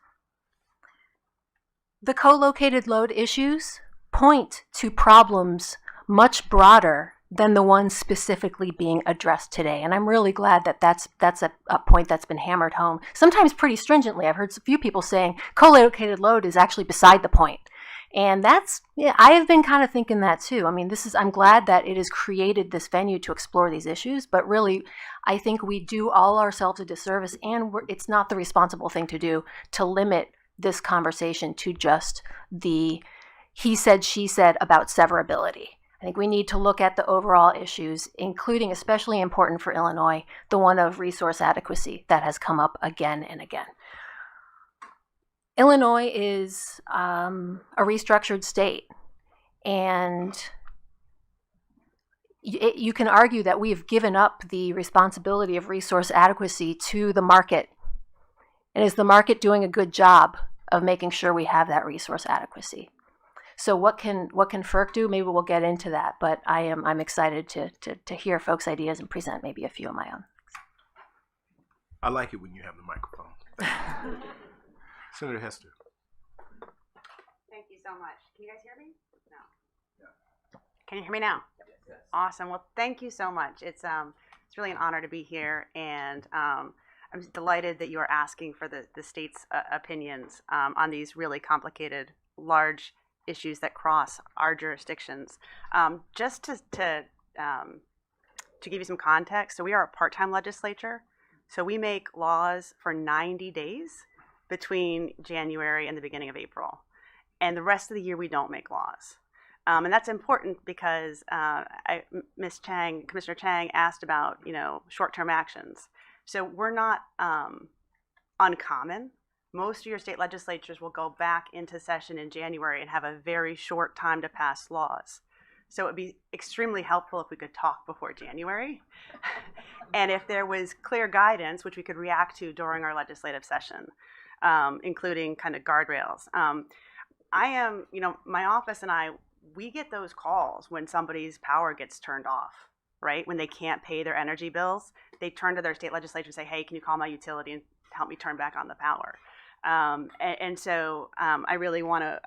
The co-located load issues point to problems much broader than the ones specifically being addressed today. And I'm really glad that that's a point that's been hammered home, sometimes pretty stringently. I've heard a few people saying co-located load is actually beside the point. And I have been kind of thinking that too. I mean, I'm glad that it has created this venue to explore these issues, but really, I think we do all ourselves a disservice, and it's not the responsible thing to do to limit this conversation to just the he said, she said about severability. I think we need to look at the overall issues, including, especially important for Illinois, the one of resource adequacy that has come up again and again. Illinois is a restructured state, And you can argue that we've given up the responsibility of resource adequacy to the market. And is the market doing a good job of making sure we have that resource adequacy? So what can FERC do? Maybe we'll get into that, but I'm excited to hear folks' ideas and present maybe a few of my own. I like it when you have the microphone. Senator Hester. Thank you so much. Can you guys hear me? No. Yeah. Can you hear me now? Yes. Awesome. Well, thank you so much. It's really an honor to be here, and I'm delighted that you are asking for the state's opinions on these really complicated, large issues that cross our jurisdictions. Just to give you some context, so we are a part-time legislature. So we make laws for 90 days between January and the beginning of April. And the rest of the year we don't make laws. And that's important because Commissioner Chang asked about, short-term actions. So we're not uncommon. Most of your state legislatures will go back into session in January and have a very short time to pass laws. So it would be extremely helpful if we could talk before January. And if there was clear guidance, which we could react to during our legislative session, including kind of guardrails. My office and I, we get those calls when somebody's power gets turned off, right? When they can't pay their energy bills, they turn to their state legislature and say, hey, can you call my utility and help me turn back on the power? So I really want to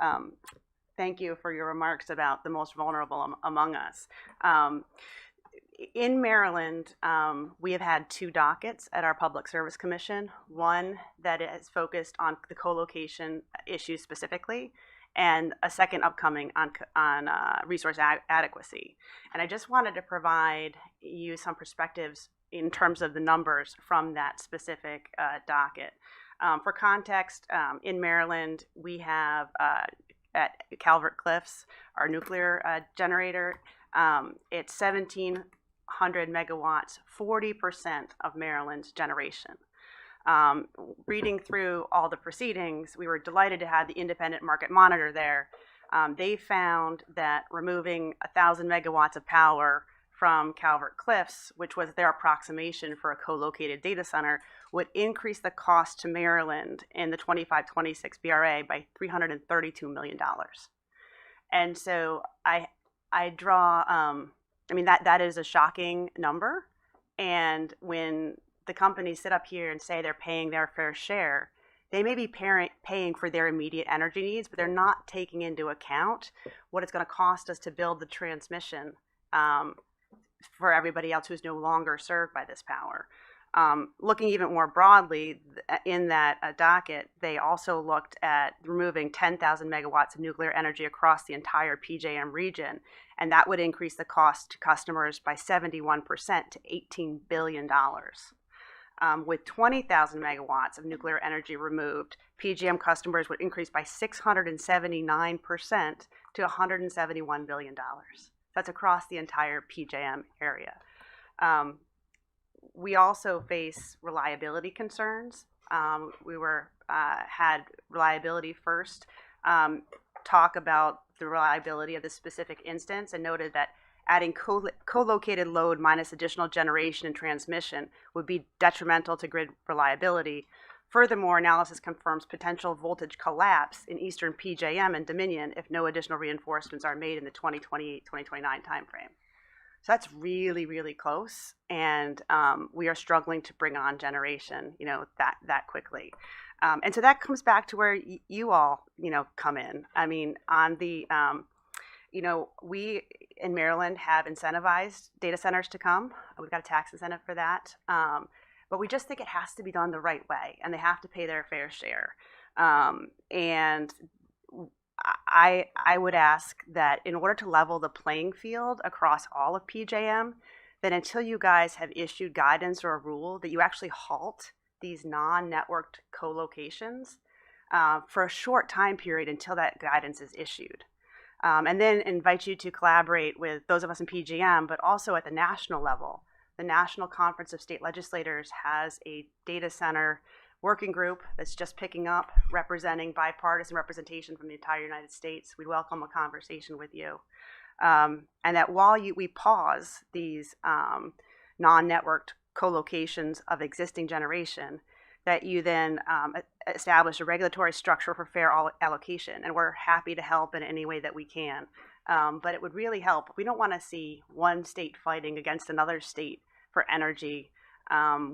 thank you for your remarks about the most vulnerable among us. In Maryland, we have had 2 dockets at our Public Service Commission, one that is focused on the co-location issues specifically, and a second upcoming on resource adequacy. And I just wanted to provide you some perspectives in terms of the numbers from that specific docket. For context, in Maryland, we have at Calvert Cliffs, our nuclear generator, it's 1,700 megawatts, 40% of Maryland's generation. Reading through all the proceedings, we were delighted to have the independent market monitor there. They found that removing 1,000 megawatts of power from Calvert Cliffs, which was their approximation for a co-located data center, would increase the cost to Maryland in the 25-26 BRA by $332 million. And so I draw, that is a shocking number. And when the companies sit up here and say they're paying their fair share, they may be paying for their immediate energy needs, but they're not taking into account what it's going to cost us to build the transmission for everybody else who's no longer served by this power. Looking even more broadly, in that docket, they also looked at removing 10,000 megawatts of nuclear energy across the entire PJM region, and that would increase the cost to customers by 71% to $18 billion. With 20,000 megawatts of nuclear energy removed, PJM customers would increase by 679% to $171 billion. That's across the entire PJM area. We also face reliability concerns. We had reliability first talk about the reliability of this specific instance and noted that adding co-located load minus additional generation and transmission would be detrimental to grid reliability. Furthermore, analysis confirms potential voltage collapse in eastern PJM and Dominion if no additional reinforcements are made in the 2028-2029 timeframe. So that's really, really close, and we are struggling to bring on generation, that quickly. And so that comes back to where you all, come in. I mean, on the, we in Maryland have incentivized data centers to come. We've got a tax incentive for that. But we just think it has to be done the right way, and they have to pay their fair share. And I would ask that in order to level the playing field across all of PJM, that until you guys have issued guidance or a rule, that you actually halt these non-networked co-locations for a short time period until that guidance is issued. And then invite you to collaborate with those of us in PJM, but also at the national level. The National Conference of State Legislators has a data center working group that's just picking up, representing bipartisan representation from the entire United States. We'd welcome a conversation with you. And that while we pause these non-networked co-locations of existing generation, that you then establish a regulatory structure for fair allocation. And we're happy to help in any way that we can. But it would really help. We don't want to see one state fighting against another state for energy.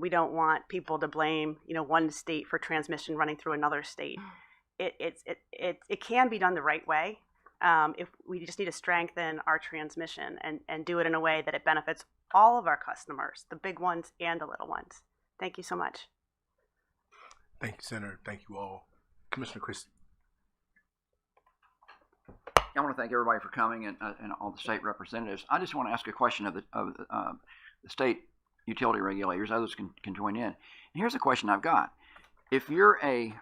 We don't want people to blame, one state for transmission running through another state. It can be done the right way. If we just need to strengthen our transmission and do it in a way that it benefits all of our customers, the big ones and the little ones. Thank you so much. Thank you, Senator. Thank you all. Commissioner Christie. I want to thank everybody for coming and all the state representatives. I just want to ask a question of the state utility regulators. Others can join in. And here's a question I've got. If you're and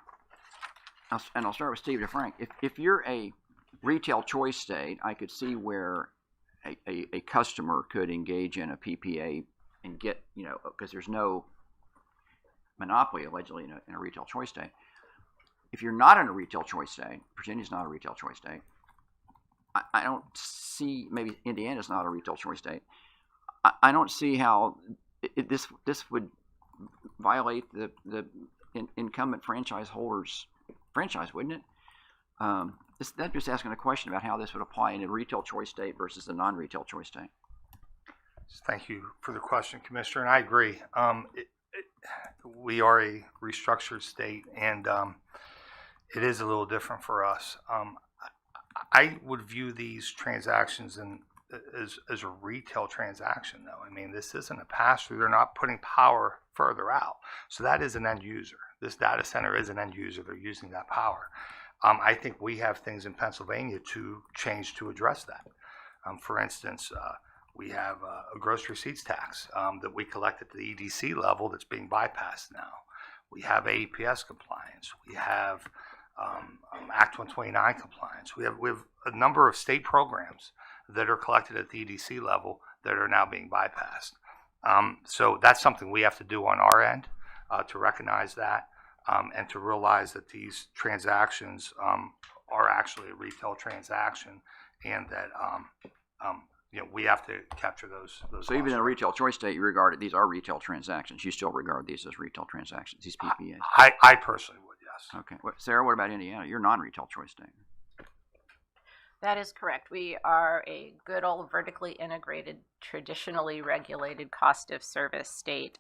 I'll start with Steve DeFrank. If you're a retail choice state, I could see where a customer could engage in a PPA and get, because there's no monopoly allegedly in a retail choice state. If you're not in a retail choice state, Virginia's not a retail choice state. I don't see, maybe Indiana's not a retail choice state. I don't see how this would violate the incumbent franchise holders' franchise, wouldn't it? That's just asking a question about how this would apply in a retail choice state versus a non-retail choice state. Thank you for the question, Commissioner, and I agree. We are a restructured state, and it is a little different for us. I would view these transactions as a retail transaction, though. I mean, this isn't a pass-through. They're not putting power further out. So that is an end user. This data center is an end user. They're using that power. I think we have things in Pennsylvania to change to address that. For instance, we have a gross receipts tax that we collect at the EDC level that's being bypassed now. We have AEPS compliance. We have Act 129 compliance. We have a number of state programs that are collected at the EDC level that are now being bypassed. So that's something we have to do on our end to recognize that and to realize that these transactions are actually a retail transaction, and that we have to capture those. So even in a retail choice state, you regard these are retail transactions. You still regard these as retail transactions, these PPAs? I personally would, yes. Okay. Sarah, what about Indiana? You're non-retail choice state. That is correct. We are a good old vertically integrated, traditionally regulated cost of service state.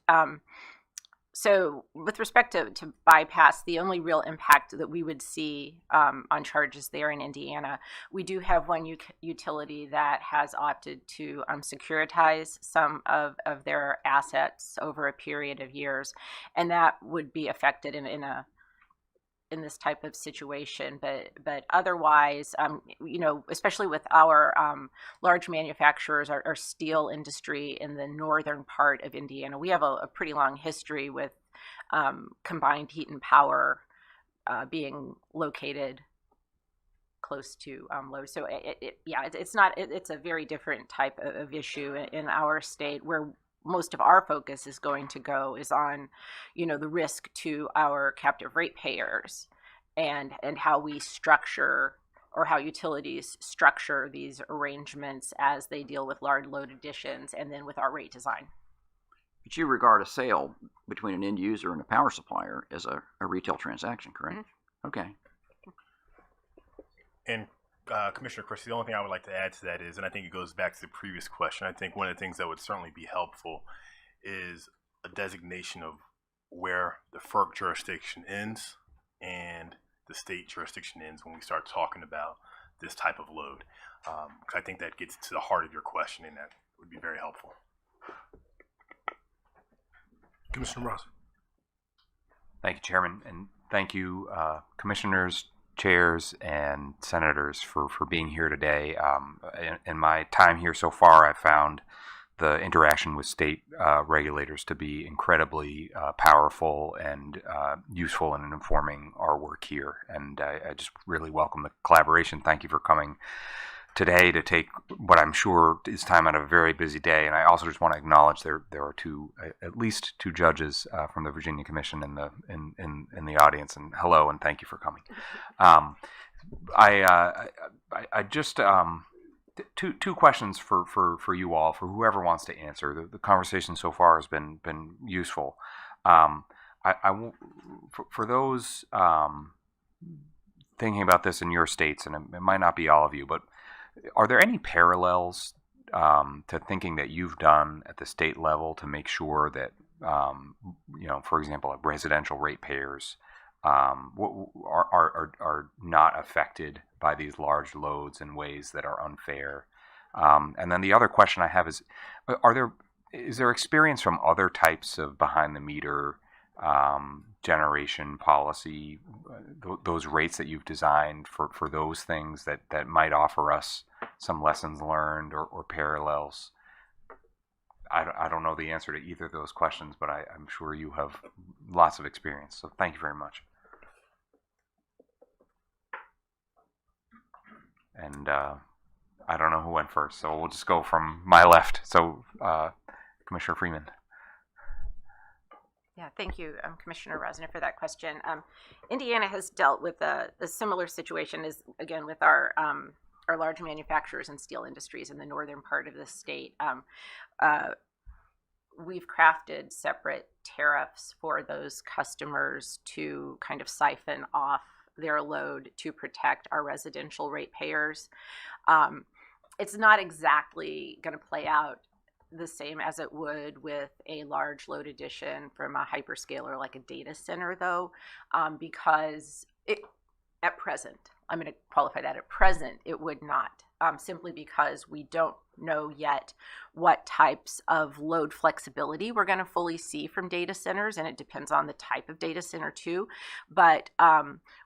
So with respect to bypass, the only real impact that we would see on charges there in Indiana, we do have one utility that has opted to securitize some of their assets over a period of years, and that would be affected in this type of situation, but otherwise, especially with our large manufacturers, our steel industry in the northern part of Indiana, we have a pretty long history with combined heat and power being located close to load. So it's a very different type of issue in our state, where most of our focus is going to go is on, the risk to our captive ratepayers and how we structure, or how utilities structure these arrangements as they deal with large load additions, and then with our rate design. But you regard a sale between an end user and a power supplier as a retail transaction, correct? Mm-hmm. Okay. And Commissioner Christie, the only thing I would like to add to that is, and I think it goes back to the previous question, I think one of the things that would certainly be helpful is a designation of where the FERC jurisdiction ends and the state jurisdiction ends when we start talking about this type of load. Because I think that gets to the heart of your question, and that would be very helpful. Commissioner Rosner. Thank you, Chairman, and thank you, commissioners, chairs, and senators for being here today. In my time here so far, I've found the interaction with state regulators to be incredibly powerful and useful in informing our work here. And I just really welcome the collaboration. Thank you for coming today to take what I'm sure is time out of a very busy day. And I also just want to acknowledge there are at least two judges from the Virginia Commission in the audience. And hello, and thank you for coming. I just two questions for you all, for whoever wants to answer. The conversation so far has been useful. For those thinking about this in your states, and it might not be all of you, but are there any parallels to thinking that you've done at the state level to make sure that, for example, residential ratepayers are not affected by these large loads in ways that are unfair? And then the other question I have is there experience from other types of behind the meter generation policy, those rates that you've designed for those things that might offer us some lessons learned or parallels? I don't know the answer to either of those questions, but I'm sure you have lots of experience. So thank you very much. And I don't know who went first, so we'll just go from my left. So Commissioner Freeman. Yeah, thank you, Commissioner Rosner, for that question. Indiana has dealt with a similar situation as, again, with our large manufacturers and steel industries in the northern part of the state. We've crafted separate tariffs for those customers to kind of siphon off their load to protect our residential ratepayers. It's not exactly going to play out the same as it would with a large load addition from a hyperscaler like a data center, though, because at present, I'm going to qualify that, at present, it would not, simply because we don't know yet what types of load flexibility we're going to fully see from data centers, and it depends on the type of data center too. But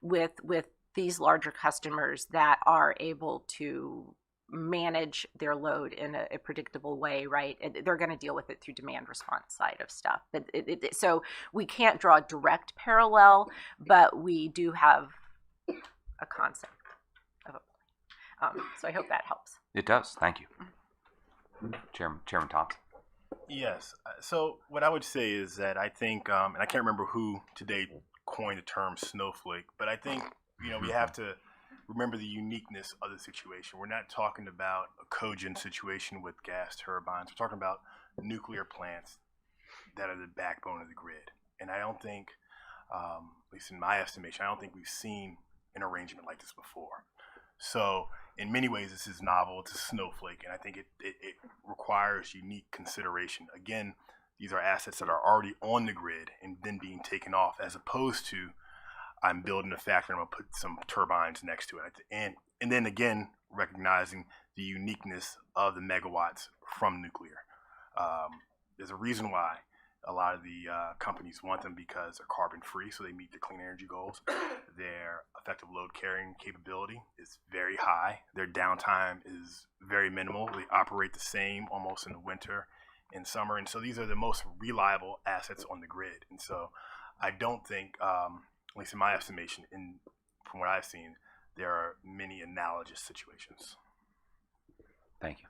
with these larger customers that are able to manage their load in a predictable way, right? They're going to deal with it through demand response side of stuff. But so we can't draw a direct parallel, but we do have a concept of it. So I hope that helps. It does. Thank you. Chairman Thompson. Yes. So what I would say is that I think, and I can't remember who today coined the term snowflake, but I think, we have to remember the uniqueness of the situation. We're not talking about a cogent situation with gas turbines. We're talking about nuclear plants that are the backbone of the grid. And I don't think, at least in my estimation, I don't think we've seen an arrangement like this before. So in many ways, this is novel. It's a snowflake, and I think it requires unique consideration. Again, these are assets that are already on the grid and then being taken off, as opposed to I'm building a factory and I'm going to put some turbines next to it. And then again, recognizing the uniqueness of the megawatts from nuclear. There's a reason why a lot of the companies want them, because they're carbon free, so they meet the clean energy goals. Their effective load carrying capability is very high. Their downtime is very minimal. They operate the same almost in the winter and summer. And so these are the most reliable assets on the grid. And so I don't think, at least in my estimation, from what I've seen, there are many analogous situations. Thank you.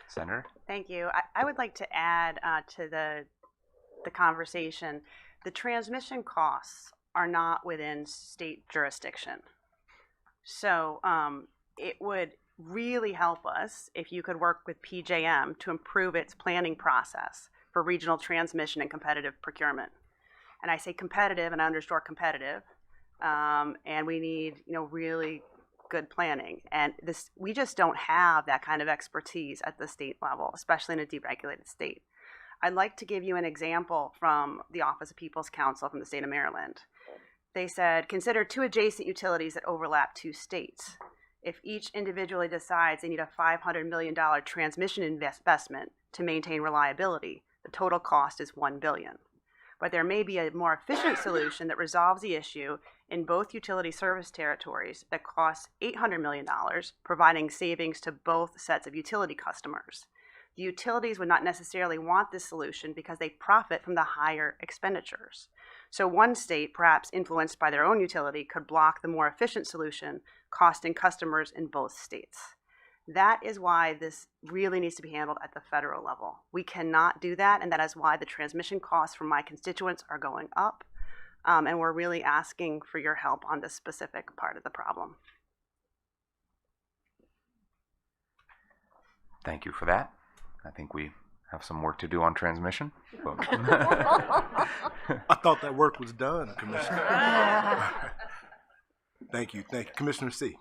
Senator? Thank you. I would like to add to the conversation, the transmission costs are not within state jurisdiction. So it would really help us if you could work with PJM to improve its planning process for regional transmission and competitive procurement. And I say competitive, and I underscore competitive, and we need, really good planning. And we just don't have that kind of expertise at the state level, especially in a deregulated state. I'd like to give you an example from the Office of People's Counsel from the state of Maryland. They said, consider two adjacent utilities that overlap two states. If each individually decides they need a $500 million transmission investment to maintain reliability, the total cost is $1 billion. But there may be a more efficient solution that resolves the issue in both utility service territories that costs $800 million, providing savings to both sets of utility customers. The utilities would not necessarily want this solution because they profit from the higher expenditures. So one state, perhaps influenced by their own utility, could block the more efficient solution, costing customers in both states. That is why this really needs to be handled at the federal level. We cannot do that, and that is why the transmission costs for my constituents are going up, and we're really asking for your help on this specific part of the problem. Thank you for that. I think we have some work to do on transmission. I thought that work was done, Commissioner. Thank you. Thank you. Commissioner C.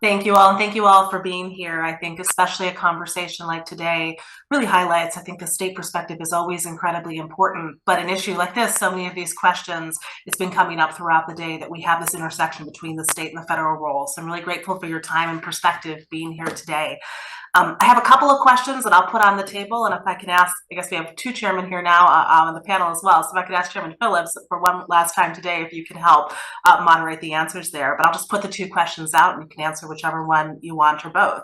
Thank you all, and thank you all for being here. I think especially a conversation like today really highlights, I think the state perspective is always incredibly important, but an issue like this, so many of these questions, it's been coming up throughout the day that we have this intersection between the state and the federal role. So I'm really grateful for your time and perspective being here today. I have a couple of questions that I'll put on the table, and if I can ask, I guess we have two chairmen here now on the panel as well, so if I could ask Chairman Phillips for one last time today, if you can help moderate the answers there, but I'll just put the two questions out and you can answer whichever one you want or both.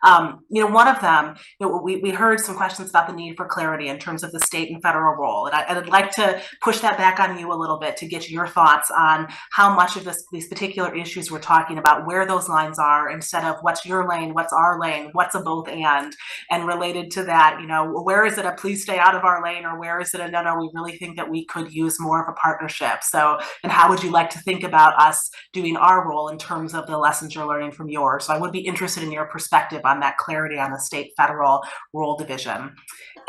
One of them, we heard some questions about the need for clarity in terms of the state and federal role, and I'd like to push that back on you a little bit to get your thoughts on how much of these particular issues we're talking about, where those lines are, instead of what's your lane, what's our lane, what's a both and related to that, where is it a please stay out of our lane, or where is it a no, we really think that we could use more of a partnership. So, and how would you like to think about us doing our role in terms of the lessons you're learning from yours? So I would be interested in your perspective on that clarity on the state federal role division.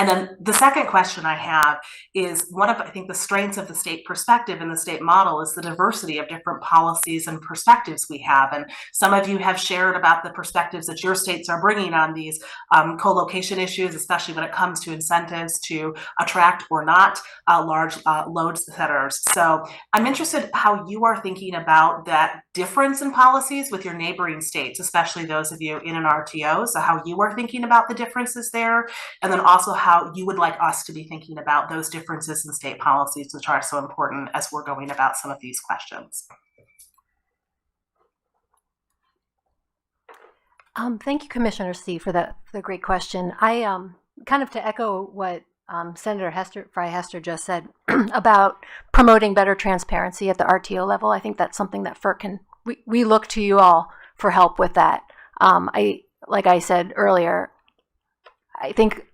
And then the second question I have is one of, I think, the strengths of the state perspective and the state model is the diversity of different policies and perspectives we have. And some of you have shared about the perspectives that your states are bringing on these co-location issues, especially when it comes to incentives to attract or not large load setters. So I'm interested how you are thinking about that difference in policies with your neighboring states, especially those of you in an RTO. So how you are thinking about the differences there, and then also how you would like us to be thinking about those differences in state policies, which are so important as we're going about some of these questions. Thank you, Commissioner C, for the great question. I kind of to echo what Senator Fry Hester just said about promoting better transparency at the RTO level. I think that's something that FERC can. We look to you all for help with that. Like I said earlier, I think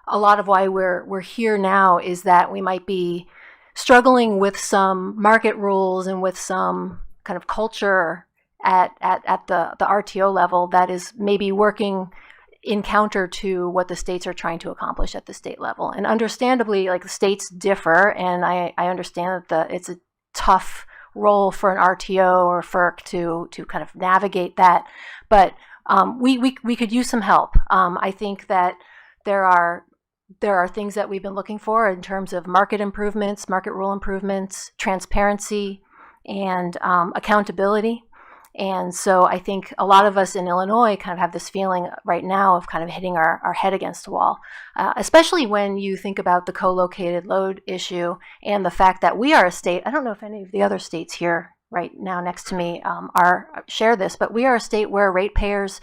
a lot of why we're here now is that we might be struggling with some market rules and with some kind of culture at the RTO level that is maybe working in counter to what the states are trying to accomplish at the state level. And understandably, like, the states differ, and I understand that it's a tough role for an RTO or FERC to kind of navigate that, but we could use some help. I think that there are things that we've been looking for in terms of market improvements, market rule improvements, transparency, and accountability. And so I think a lot of us in Illinois kind of have this feeling right now of kind of hitting our head against a wall, especially when you think about the co-located load issue and the fact that we are a state. I don't know if any of the other states here right now next to me share this, but we are a state where ratepayers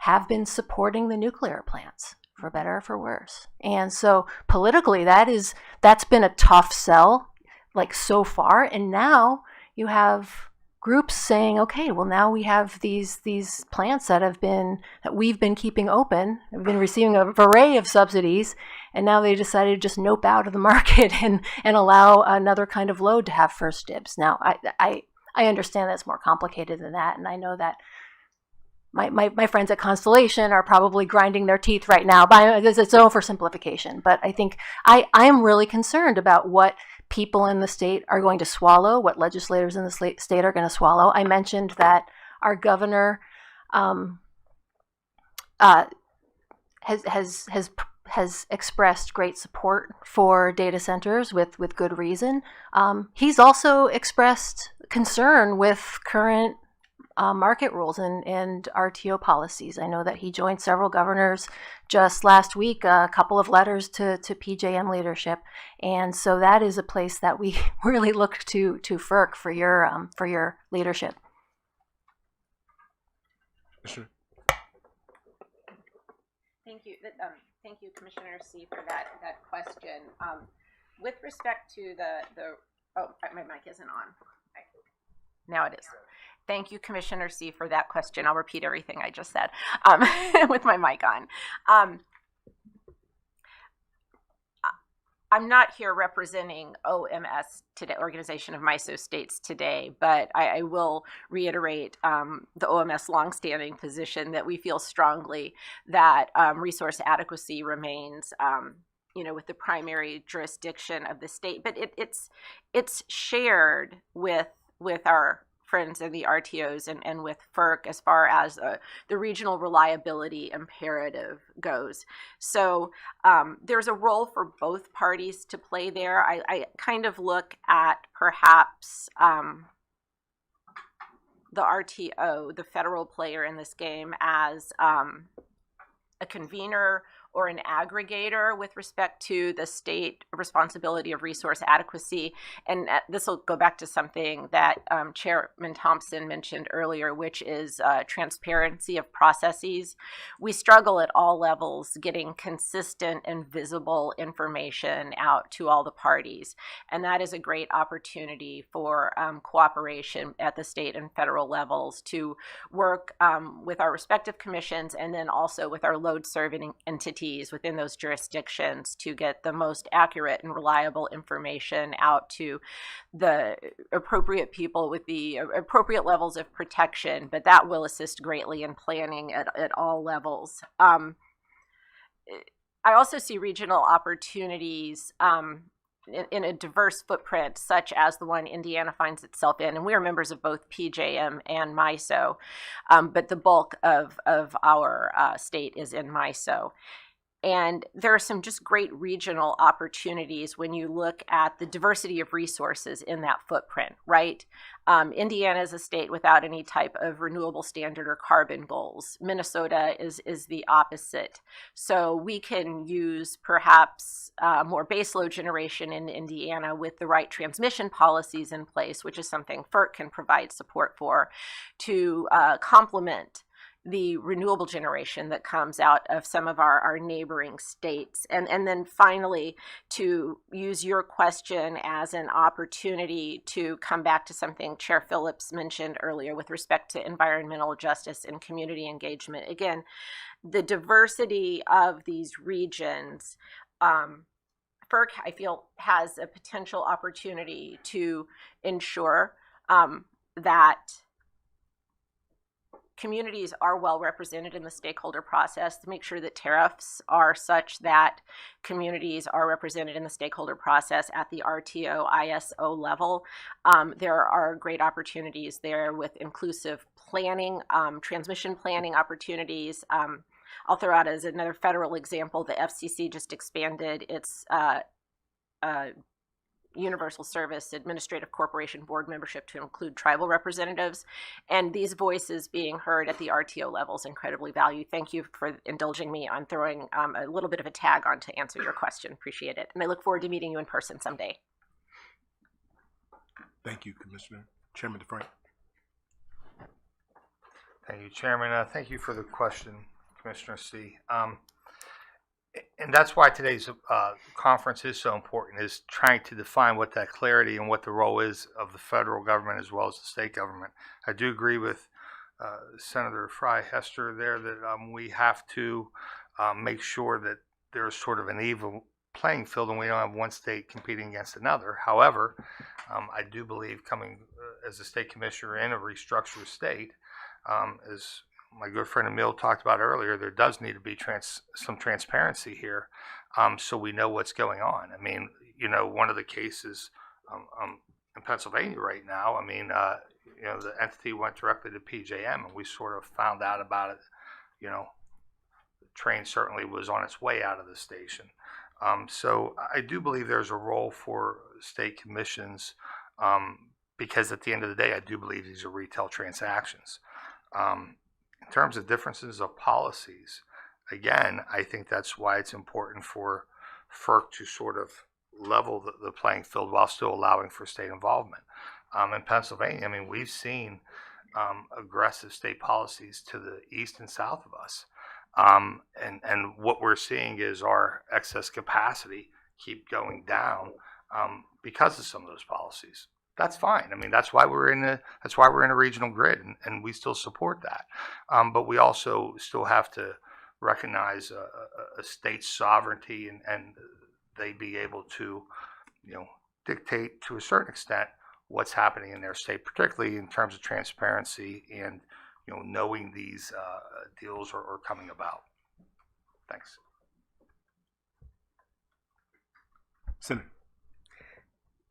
have been supporting the nuclear plants, for better or for worse. And so politically, that's been a tough sell, like, so far. And now you have groups saying, okay, well, now we have these plants that we've been keeping open, have been receiving an array of subsidies, and now they decided to just nope out of the market and allow another kind of load to have first dibs. Now, I understand that's more complicated than that, and I know that my friends at Constellation are probably grinding their teeth right now by its oversimplification. But I think I am really concerned about what people in the state are going to swallow, what legislators in the state are going to swallow. I mentioned that our governor has expressed great support for data centers with good reason. He's also expressed concern with current market rules and RTO policies. I know that he joined several governors just last week, a couple of letters to PJM leadership, and so that is a place that we really look to FERC for your leadership. Sure. Thank you, Commissioner C, for that question. With respect to oh, my mic isn't on. Now it is. Thank you, Commissioner C, for that question. I'll repeat everything I just said with my mic on. I'm not here representing OMS today, Organization of MISO States today, but I will reiterate the OMS longstanding position that we feel strongly that resource adequacy remains, with the primary jurisdiction of the state, but it's shared with our friends in the RTOs and with FERC as far as the regional reliability imperative goes. So there's a role for both parties to play there. I kind of look at perhaps the RTO, the federal player in this game, as a convener or an aggregator with respect to the state responsibility of resource adequacy. And this will go back to something that Chairman Thompson mentioned earlier, which is transparency of processes. We struggle at all levels getting consistent and visible information out to all the parties. And that is a great opportunity for cooperation at the state and federal levels to work with our respective commissions and then also with our load serving entities within those jurisdictions to get the most accurate and reliable information out to the appropriate people with the appropriate levels of protection, but that will assist greatly in planning at all levels. I also see regional opportunities in a diverse footprint, such as the one Indiana finds itself in, and we are members of both PJM and MISO, but the bulk of our state is in MISO. And there are some just great regional opportunities when you look at the diversity of resources in that footprint, right? Indiana is a state without any type of renewable standard or carbon goals. Minnesota is the opposite. So we can use perhaps more baseload generation in Indiana with the right transmission policies in place, which is something FERC can provide support for, to complement the renewable generation that comes out of some of our neighboring states. And then finally, to use your question as an opportunity to come back to something Chair Phillips mentioned earlier with respect to environmental justice and community engagement. Again, the diversity of these regions, FERC, I feel, has a potential opportunity to ensure that communities are well represented in the stakeholder process, to make sure that tariffs are such that communities are represented in the stakeholder process at the RTO, ISO level. There are great opportunities there with inclusive planning, transmission planning opportunities. I'll throw out as another federal example, the FCC just expanded its Universal Service Administrative Corporation board membership to include tribal representatives, and these voices being heard at the RTO level is incredibly valued. Thank you for indulging me on throwing a little bit of a tag on to answer your question. Appreciate it. And I look forward to meeting you in person someday. Thank you, Commissioner. Chairman DeFrank. Thank you, Chairman. Thank you for the question, Commissioner C. And that's why today's conference is so important, is trying to define what that clarity and what the role is of the federal government as well as the state government. I do agree with Senator Fry Hester there that we have to make sure that there's sort of an even playing field and we don't have one state competing against another. However, I do believe coming as a state commissioner in a restructured state, as my good friend Emil talked about earlier, there does need to be some transparency here, so we know what's going on. I mean, one of the cases in Pennsylvania right now, I mean, the entity went directly to PJM, and we sort of found out about it. The train certainly was on its way out of the station. So I do believe there's a role for state commissions, because at the end of the day, I do believe these are retail transactions. In terms of differences of policies, again, I think that's why it's important for FERC to sort of level the playing field while still allowing for state involvement. In Pennsylvania, I mean, we've seen aggressive state policies to the east and south of us. And what we're seeing is our excess capacity keep going down because of some of those policies. That's fine. I mean, that's why we're in a regional grid, and we still support that. But we also still have to recognize a state's sovereignty, and they be able to, dictate to a certain extent what's happening in their state, particularly in terms of transparency and knowing these deals are coming about. Thanks. Senator.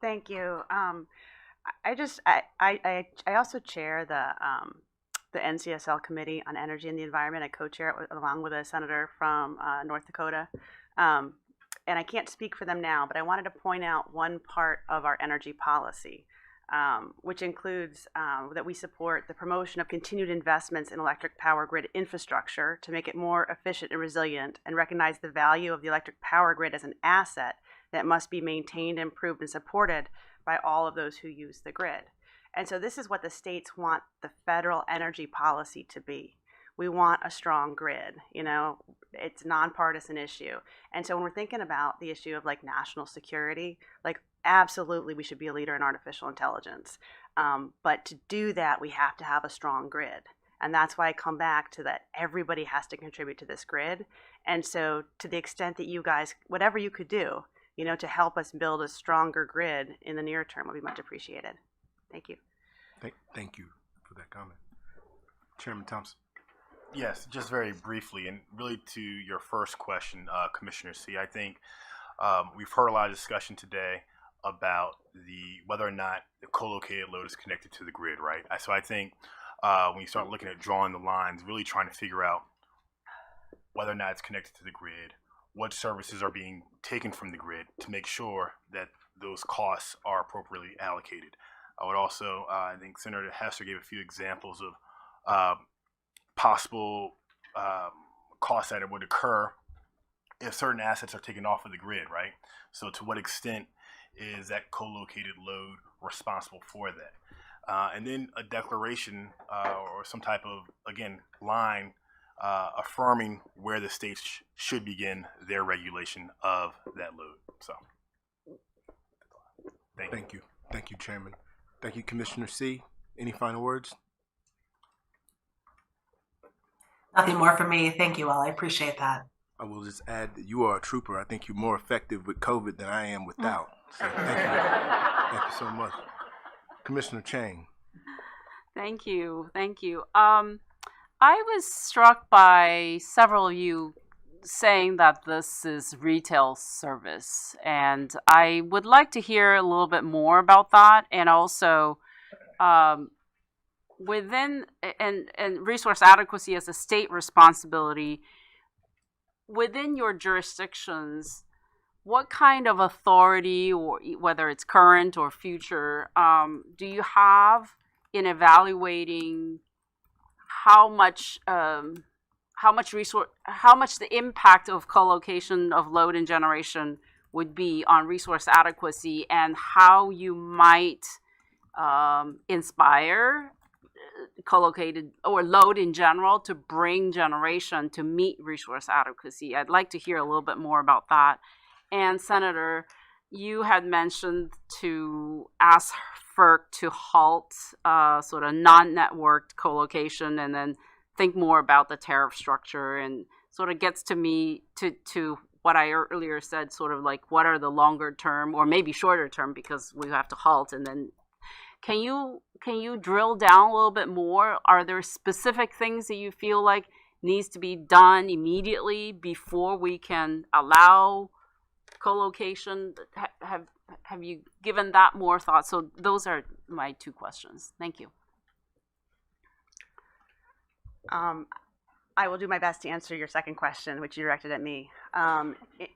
Thank you. I also chair the NCSL Committee on Energy and the Environment. I co-chair it along with a senator from North Dakota. And I can't speak for them now, but I wanted to point out one part of our energy policy, which includes that we support the promotion of continued investments in electric power grid infrastructure to make it more efficient and resilient, and recognize the value of the electric power grid as an asset that must be maintained, improved, and supported by all of those who use the grid. And so this is what the states want the federal energy policy to be. We want a strong grid. It's a nonpartisan issue. And so when we're thinking about the issue of national security, absolutely we should be a leader in artificial intelligence. But to do that, we have to have a strong grid. And that's why I come back to that everybody has to contribute to this grid. And so to the extent that you guys, whatever you could do, to help us build a stronger grid in the near term would be much appreciated. Thank you. Thank you for that comment. Chairman Thompson. Yes, just very briefly, and really to your first question, Commissioner C. I think we've heard a lot of discussion today about whether or not the co-located load is connected to the grid, right? So I think when you start looking at drawing the lines, really trying to figure out whether or not it's connected to the grid, what services are being taken from the grid to make sure that those costs are appropriately allocated. I would also, I think Senator Hester gave a few examples of possible costs that would occur if certain assets are taken off of the grid, right? So to what extent is that co-located load responsible for that? And then a declaration or some type of, again, line affirming where the states should begin their regulation of that load. So, thank you. Thank you, Chairman. Thank you, Commissioner C. Any final words? Nothing more from me. Thank you all. I appreciate that. I will just add that you are a trooper. I think you're more effective with COVID than I am without. So thank you. Thank you so much. Commissioner Chang. Thank you. I was struck by several of you saying that this is retail service, and I would like to hear a little bit more about that, and also within and resource adequacy as a state responsibility within your jurisdictions. What kind of authority, or whether it's current or future, do you have in evaluating how much the impact of co-location of load and generation would be on resource adequacy, and how you might inspire co-located or load in general to bring generation to meet resource adequacy? I'd like to hear a little bit more about that. And Senator, you had mentioned to ask FERC to halt sort of non-networked co-location, and then think more about the tariff structure, and sort of gets to me to what I earlier said, sort of like what are the longer term or maybe shorter term, because we have to halt. And then can you drill down a little bit more? Are there specific things that you feel like needs to be done immediately before we can allow co-location? Have you given that more thought? So those are my two questions. Thank you. I will do my best to answer your second question, which you directed at me.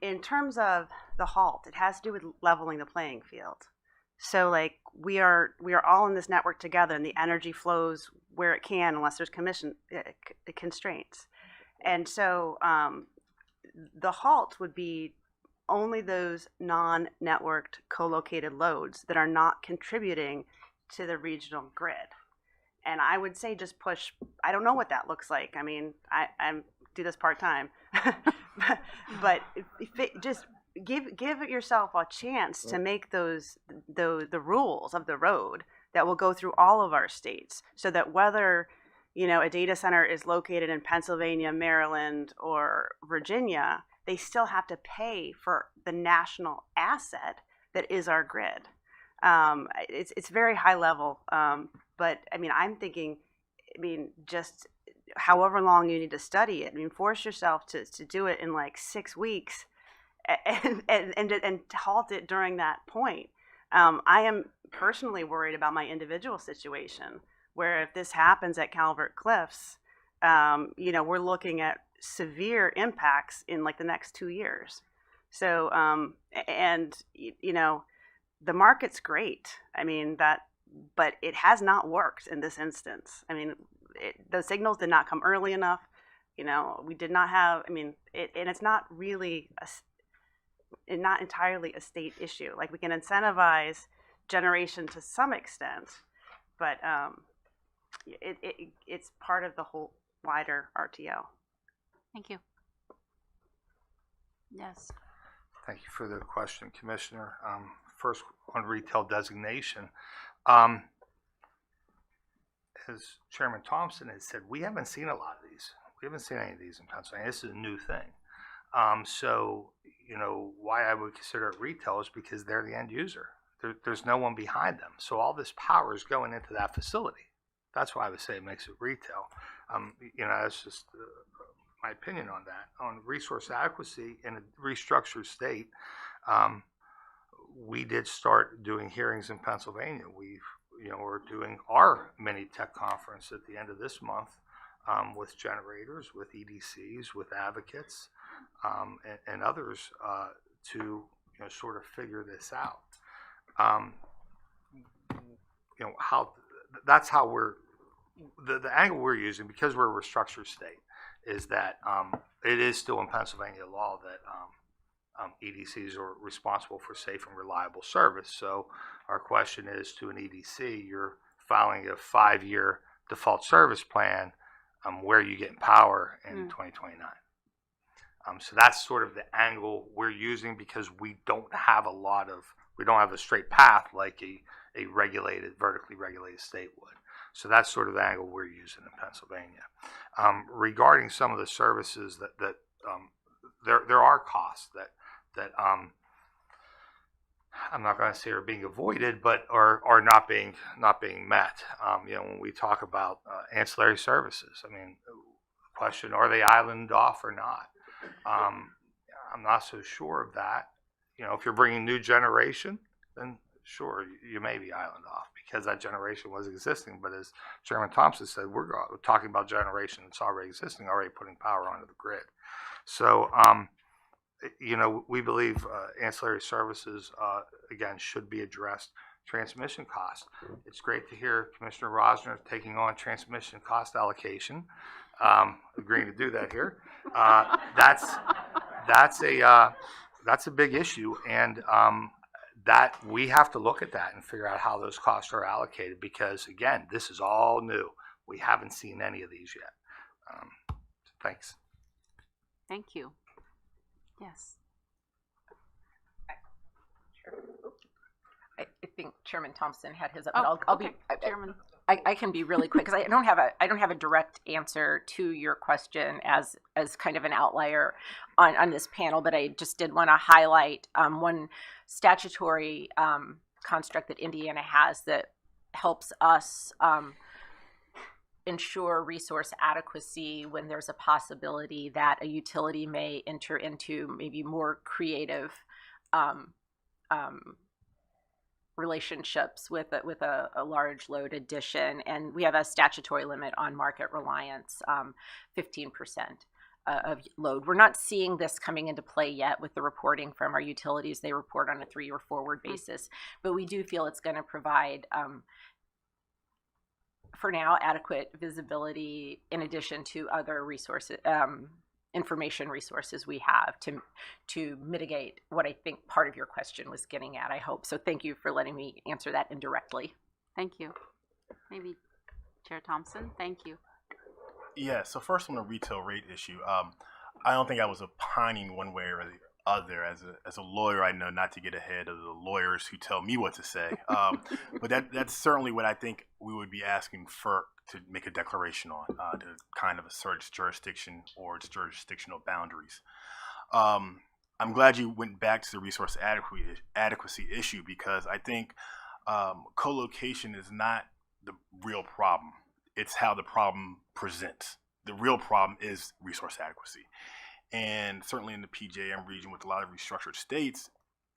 In terms of the halt, it has to do with leveling the playing field. So like we are all in this network together, and the energy flows where it can, unless there's constraints. And so the halt would be only those non-networked co-located loads that are not contributing to the regional grid. And I would say just push. I don't know what that looks like. I mean, I'm do this part-time. But just give yourself a chance to make the rules of the road that will go through all of our states, so that whether a data center is located in Pennsylvania, Maryland, or Virginia, they still have to pay for the national asset that is our grid. It's very high level, but I'm thinking, just however long you need to study it. Force yourself to do it in like 6 weeks, and halt it during that point. I am personally worried about my individual situation, where if this happens at Calvert Cliffs, we're looking at severe impacts in like the next 2 years. So, the market's great. But it has not worked in this instance. The signals did not come early enough. We did not have, and it's not really not entirely a state issue. Like, we can incentivize generation to some extent, but it's part of the whole wider RTO. Thank you. Yes. Thank you for the question, Commissioner. First, on retail designation. As Chairman Thompson has said, we haven't seen a lot of these. We haven't seen any of these in Pennsylvania. This is a new thing. So, why I would consider it retail is because they're the end user. There's no one behind them. So all this power is going into that facility. That's why I would say it makes it retail. That's just my opinion on that. On resource adequacy in a restructured state, we did start doing hearings in Pennsylvania. We're doing our mini tech conference at the end of this month with generators, with EDCs, with advocates, and others to sort of figure this out. That's how we're the angle we're using, because we're a restructured state, is that it is still in Pennsylvania law that EDCs are responsible for safe and reliable service. So our question is, to an EDC, you're filing a 5-year default service plan where you get power in 2029. So that's sort of the angle we're using, because we don't have a straight path like a vertically regulated state would. So that's sort of the angle we're using in Pennsylvania. Regarding some of the services that there are costs that I'm not going to say are being avoided, but are not being met. When we talk about ancillary services, the question, are they islanded off or not? I'm not so sure of that. If you're bringing new generation, then sure, you may be island off because that generation was existing. But as Chairman Thompson said, we're talking about generation that's already existing, already putting power onto the grid. So, we believe ancillary services, again, should be addressed. Transmission costs. It's great to hear Commissioner Rosner taking on transmission cost allocation, agreeing to do that here. That's a big issue, and that we have to look at that and figure out how those costs are allocated, because again, this is all new. We haven't seen any of these yet. Thanks. Thank you. Yes. I think Chairman Thompson had his up. Oh, I'll okay. Chairman. I can be really quick, because I don't have a direct answer to your question as kind of an outlier on this panel, but I just did want to highlight one statutory construct that Indiana has that helps us ensure resource adequacy when there's a possibility that a utility may enter into maybe more creative relationships with a large load addition. And we have a statutory limit on market reliance, 15% of load. We're not seeing this coming into play yet with the reporting from our utilities. They report on a 3 or forward basis, but we do feel it's going to provide for now adequate visibility in addition to other resources, information resources we have to mitigate what I think part of your question was getting at, I hope. So thank you for letting me answer that indirectly. Thank you. Maybe Chair Thompson, thank you. Yeah, so first on the retail rate issue, I don't think I was opining one way or the other. As a lawyer, I know not to get ahead of the lawyers who tell me what to say. But that's certainly what I think we would be asking FERC to make a declaration on, to kind of assert its jurisdiction or its jurisdictional boundaries. I'm glad you went back to the resource adequacy issue, because I think co-location is not the real problem. It's how the problem presents. The real problem is resource adequacy. And certainly in the PJM region with a lot of restructured states,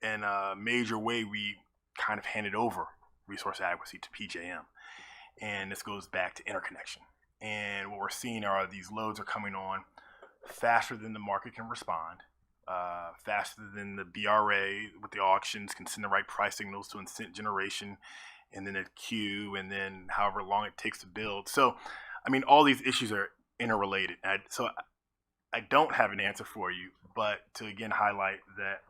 in a major way, we kind of handed over resource adequacy to PJM. And this goes back to interconnection. And what we're seeing are these loads are coming on faster than the market can respond, faster than the BRA with the auctions can send the right price signals to incent generation, and then a queue, and then however long it takes to build. So, I mean, all these issues are interrelated. So I don't have an answer for you, but to again highlight that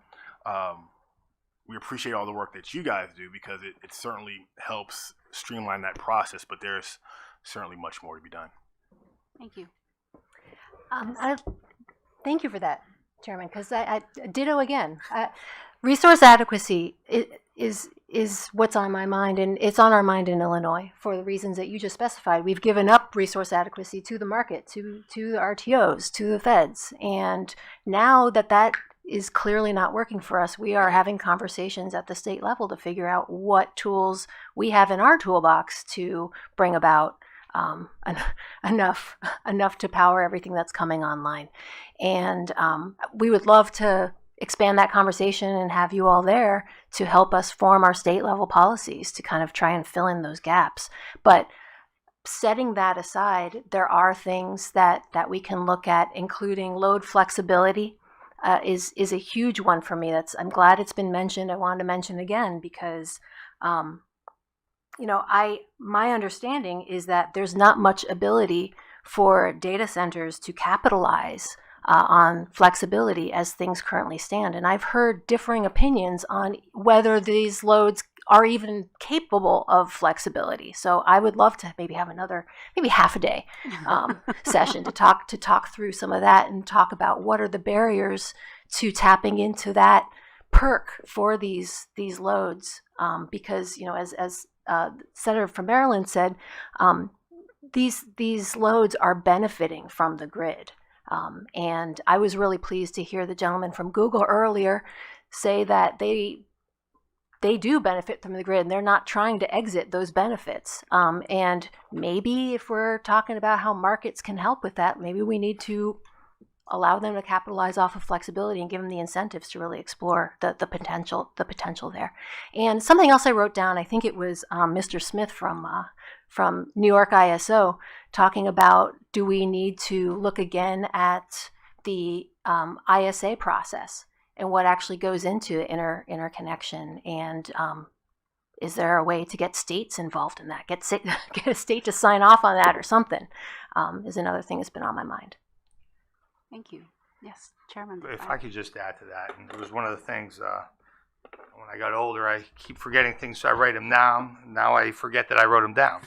we appreciate all the work that you guys do, because it certainly helps streamline that process, but there's certainly much more to be done. Thank you. Thank you for that, Chairman, because I ditto again. Resource adequacy is what's on my mind, and it's on our mind in Illinois for the reasons that you just specified. We've given up resource adequacy to the market, to the RTOs, to the feds, and now that is clearly not working for us, we are having conversations at the state level to figure out what tools we have in our toolbox to bring about enough to power everything that's coming online. And we would love to expand that conversation and have you all there to help us form our state level policies to kind of try and fill in those gaps. But setting that aside, there are things that we can look at, including load flexibility. Is a huge one for me. I'm glad it's been mentioned. I wanted to mention again because, my understanding is that there's not much ability for data centers to capitalize on flexibility as things currently stand. And I've heard differing opinions on whether these loads are even capable of flexibility. So I would love to maybe have maybe half a day session to talk through some of that and talk about what are the barriers to tapping into that perk for these loads. Because as Senator from Maryland said, these loads are benefiting from the grid. And I was really pleased to hear the gentleman from Gugel earlier say that they do benefit from the grid, and they're not trying to exit those benefits. And maybe if we're talking about how markets can help with that, maybe we need to allow them to capitalize off of flexibility and give them the incentives to really explore the potential there. And something else I wrote down, I think it was Mr. Smith from New York ISO talking about, do we need to look again at the ISA process and what actually goes into interconnection, and is there a way to get states involved in that? Get a state to sign off on that or something is another thing that's been on my mind. Thank you. Yes, Chairman. If I could just add to that, and it was one of the things when I got older, I keep forgetting things, so I write them down. Now I forget that I wrote them down.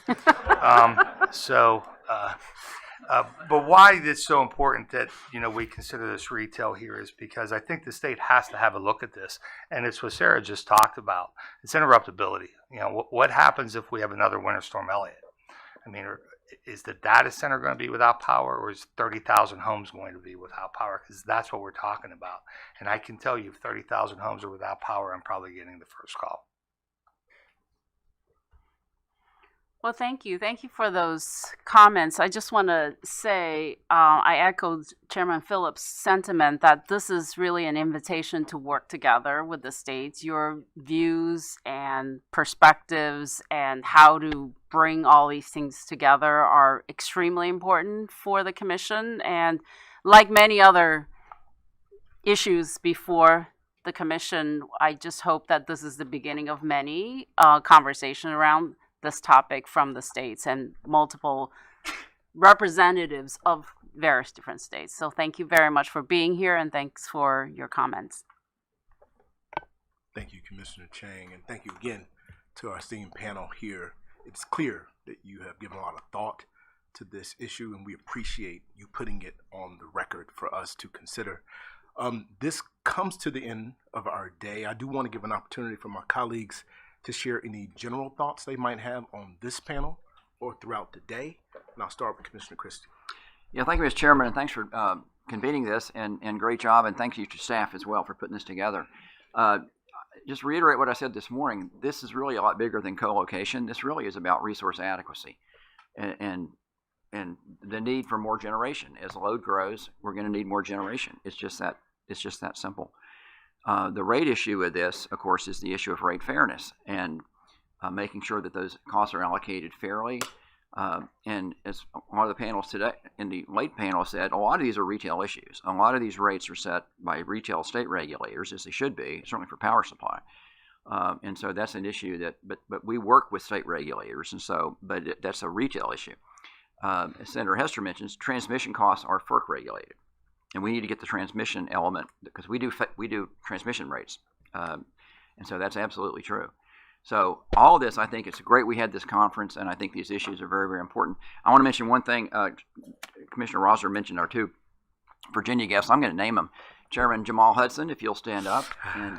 But why it's so important that we consider this retail here is because I think the state has to have a look at this, and it's what Sarah just talked about. It's interruptibility. What happens if we have another Winter Storm Elliott? I mean, is the data center going to be without power, or is 30,000 homes going to be without power? Because that's what we're talking about. And I can tell you, if 30,000 homes are without power, I'm probably getting the first call. Well, thank you. Thank you for those comments. I just want to say I echo Chairman Phillips' sentiment that this is really an invitation to work together with the states. Your views and perspectives and how to bring all these things together are extremely important for the Commission. And like many other issues before the Commission, I just hope that this is the beginning of many conversation around this topic from the states and multiple representatives of various different states. So thank you very much for being here, and thanks for your comments. Thank you, Commissioner Chang, and thank you again to our esteemed panel here. It's clear that you have given a lot of thought to this issue, and we appreciate you putting it on the record for us to consider. This comes to the end of our day. I do want to give an opportunity for my colleagues to share any general thoughts they might have on this panel or throughout the day. And I'll start with Commissioner Christie. Yeah, thank you, Mr. Chairman, and thanks for convening this, and great job, and thank you to staff as well for putting this together. Just reiterate what I said this morning, this is really a lot bigger than co-location. This really is about resource adequacy and the need for more generation. As load grows, we're going to need more generation. It's just that simple. The rate issue with this, of course, is the issue of rate fairness and making sure that those costs are allocated fairly. And as a lot of the panels today, in the late panel said, a lot of these are retail issues. A lot of these rates are set by retail state regulators, as they should be, certainly for power supply. And so that's an issue that, but we work with state regulators, and so, but that's a retail issue. As Senator Hester mentions, transmission costs are FERC regulated, and we need to get the transmission element, because we do transmission rates, and so that's absolutely true. So all of this, I think it's great we had this conference, and I think these issues are very, very important. I want to mention one thing. Commissioner Rosner mentioned our two Virginia guests. I'm going to name them. Chairman Jamal Hudson, if you'll stand up, and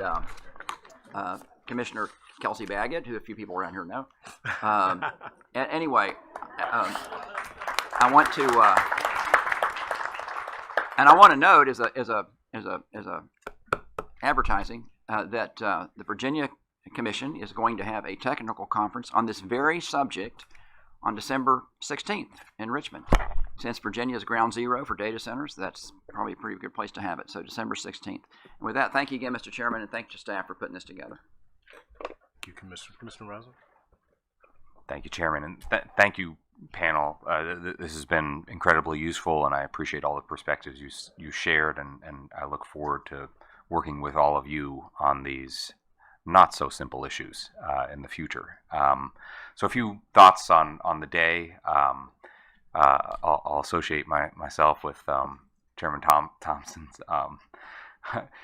Commissioner Kelsey Baggett, who a few people around here know. Anyway, I want to, and I want to note as a advertising that the Virginia Commission is going to have a technical conference on this very subject on December 16th in Richmond. Since Virginia is ground zero for data centers, that's probably a pretty good place to have it. So December 16th. And with that, thank you again, Mr. Chairman, and thank you to staff for putting this together. Thank you, Commissioner Rosner. Thank you, Chairman, and thank you, panel. This has been incredibly useful, and I appreciate all the perspectives you shared, and I look forward to working with all of you on these not so simple issues in the future. So a few thoughts on the day. I'll associate myself with Chairman Thompson's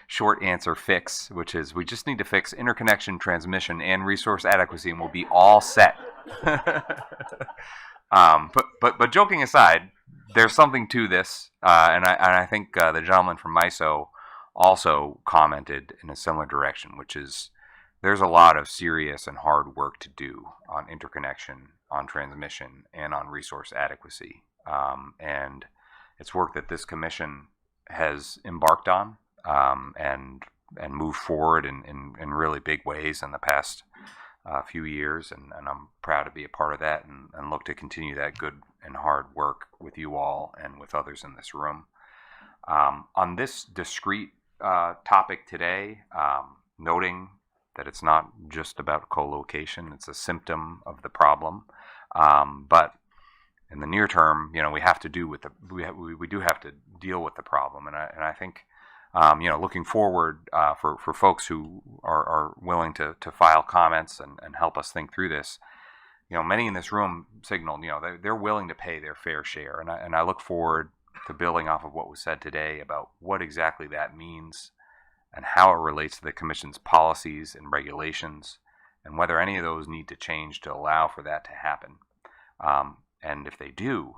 short answer fix, which is we just need to fix interconnection, transmission, and resource adequacy, and we'll be all set. But joking aside, there's something to this, and I think the gentleman from MISO also commented in a similar direction, which is there's a lot of serious and hard work to do on interconnection, on transmission, and on resource adequacy. And it's work that this commission has embarked on and moved forward in really big ways in the past few years. And I'm proud to be a part of that and look to continue that good and hard work with you all and with others in this room. On this discrete topic today, noting that it's not just about co-location, it's a symptom of the problem. But in the near term, we have to do with we do have to deal with the problem, and I think looking forward for folks who are willing to file comments and help us think through this. Many in this room signaled they're willing to pay their fair share, and I look forward to building off of what was said today about what exactly that means and how it relates to the Commission's policies and regulations, and whether any of those need to change to allow for that to happen. And if they do,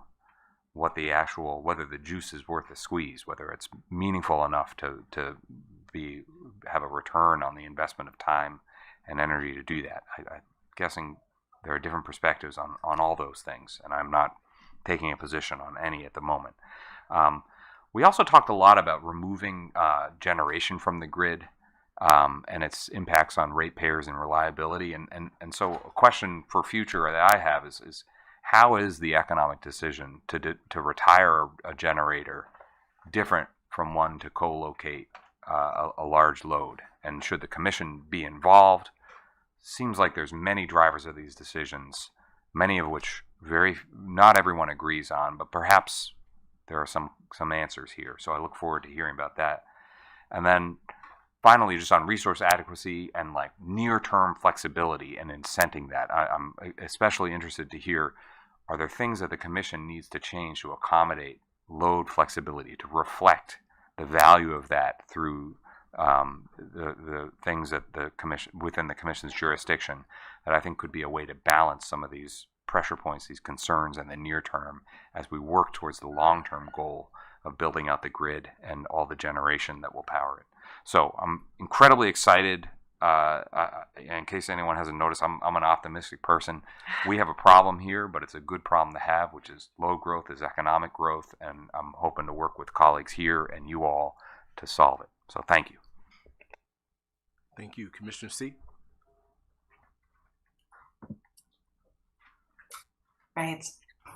whether the juice is worth the squeeze, whether it's meaningful enough to have a return on the investment of time and energy to do that. I'm guessing there are different perspectives on all those things, and I'm not taking a position on any at the moment. We also talked a lot about removing generation from the grid and its impacts on ratepayers and reliability. And so a question for future that I have is how is the economic decision to retire a generator different from one to co-locate a large load? And should the Commission be involved? Seems like there's many drivers of these decisions, many of which not everyone agrees on, but perhaps there are some answers here. So I look forward to hearing about that. And then finally, just on resource adequacy and like near-term flexibility and incenting that, I'm especially interested to hear, are there things that the Commission needs to change to accommodate load flexibility, to reflect the value of that through the things that the Commission, within the Commission's jurisdiction, that I think could be a way to balance some of these pressure points, these concerns in the near term as we work towards the long-term goal of building out the grid and all the generation that will power it. So I'm incredibly excited. In case anyone hasn't noticed, I'm an optimistic person. We have a problem here, but it's a good problem to have, which is load growth is economic growth, and I'm hoping to work with colleagues here and you all to solve it. So thank you. Thank you. Commissioner C. Right.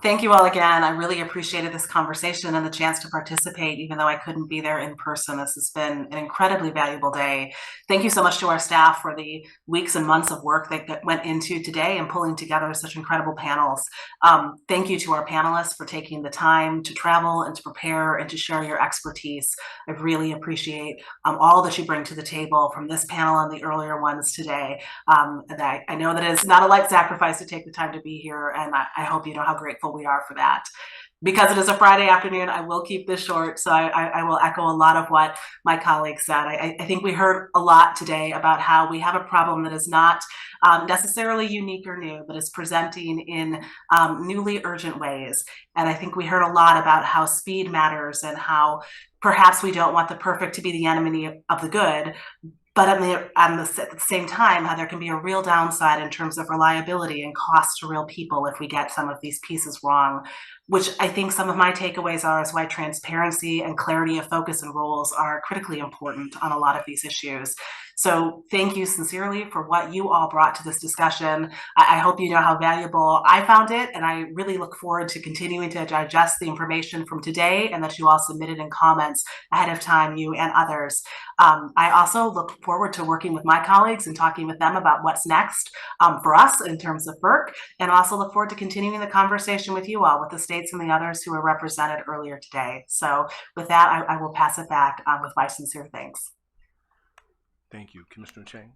Thank you all again. I really appreciated this conversation and the chance to participate, even though I couldn't be there in person. This has been an incredibly valuable day. Thank you so much to our staff for the weeks and months of work that went into today and pulling together such incredible panels. Thank you to our panelists for taking the time to travel and to prepare and to share your expertise. I really appreciate all that you bring to the table from this panel and the earlier ones today. And I know that it's not a light sacrifice to take the time to be here, and I hope you know how grateful we are for that. Because it is a Friday afternoon, I will keep this short, so I will echo a lot of what my colleagues said. I think we heard a lot today about how we have a problem that is not necessarily unique or new, but is presenting in newly urgent ways. And I think we heard a lot about how speed matters and how perhaps we don't want the perfect to be the enemy of the good, but at the same time, how there can be a real downside in terms of reliability and cost to real people if we get some of these pieces wrong, which I think some of my takeaways are is why transparency and clarity of focus and rules are critically important on a lot of these issues. So thank you sincerely for what you all brought to this discussion. I hope you know how valuable I found it, and I really look forward to continuing to digest the information from today and that you all submitted in comments ahead of time, you and others. I also look forward to working with my colleagues and talking with them about what's next for us in terms of FERC, and also look forward to continuing the conversation with you all, with the states and the others who were represented earlier today. So with that, I will pass it back with my sincere thanks. Thank you. Commissioner Chang.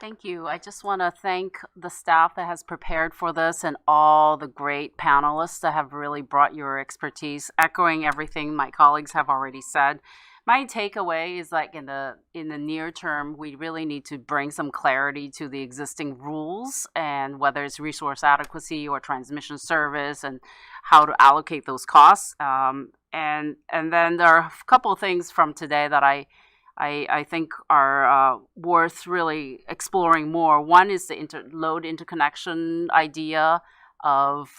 Thank you. I just want to thank the staff that has prepared for this and all the great panelists that have really brought your expertise, echoing everything my colleagues have already said. My takeaway is, like, in the near term, we really need to bring some clarity to the existing rules, and whether it's resource adequacy or transmission service and how to allocate those costs. And then there are a couple of things from today that I think are worth really exploring more. One is the load interconnection idea of,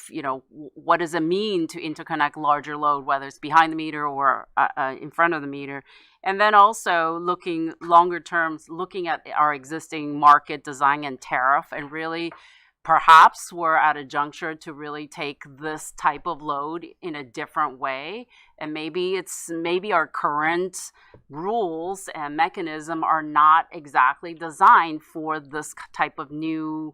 what does it mean to interconnect larger load, whether it's behind the meter or in front of the meter. And then also looking longer terms, looking at our existing market design and tariff, and really perhaps we're at a juncture to really take this type of load in a different way. And maybe our current rules and mechanism are not exactly designed for this type of new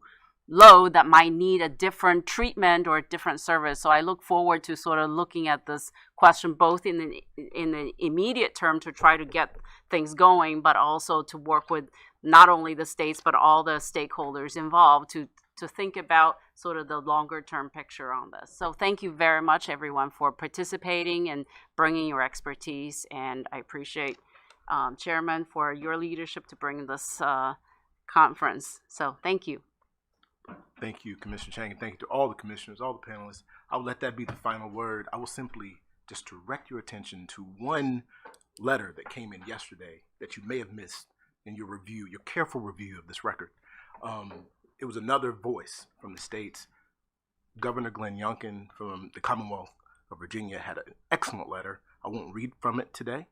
load that might need a different treatment or a different service. So I look forward to sort of looking at this question both in the immediate term to try to get things going, but also to work with not only the states but all the stakeholders involved to think about sort of the longer term picture on this. So thank you very much, everyone, for participating and bringing your expertise. And I appreciate, Chairman, for your leadership to bring this conference. So thank you. Thank you, Commissioner Chang, and thank you to all the commissioners, all the panelists. I will let that be the final word. I will simply just direct your attention to one letter that came in yesterday that you may have missed in your review, your careful review of this record. It was another voice from the states. Governor Glenn Youngkin from the Commonwealth of Virginia had an excellent letter. I won't read from it today,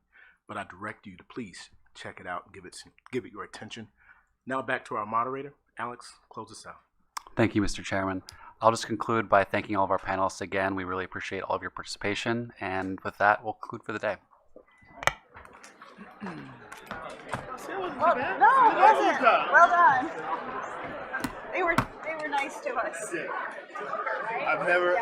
but I direct you to please check it out and give it your attention. Now back to our moderator. Alex, close us out. Thank you, Mr. Chairman. I'll just conclude by thanking all of our panelists again. We really appreciate all of your participation. And with that, we'll conclude for the day. Well done. They were nice to us. I've never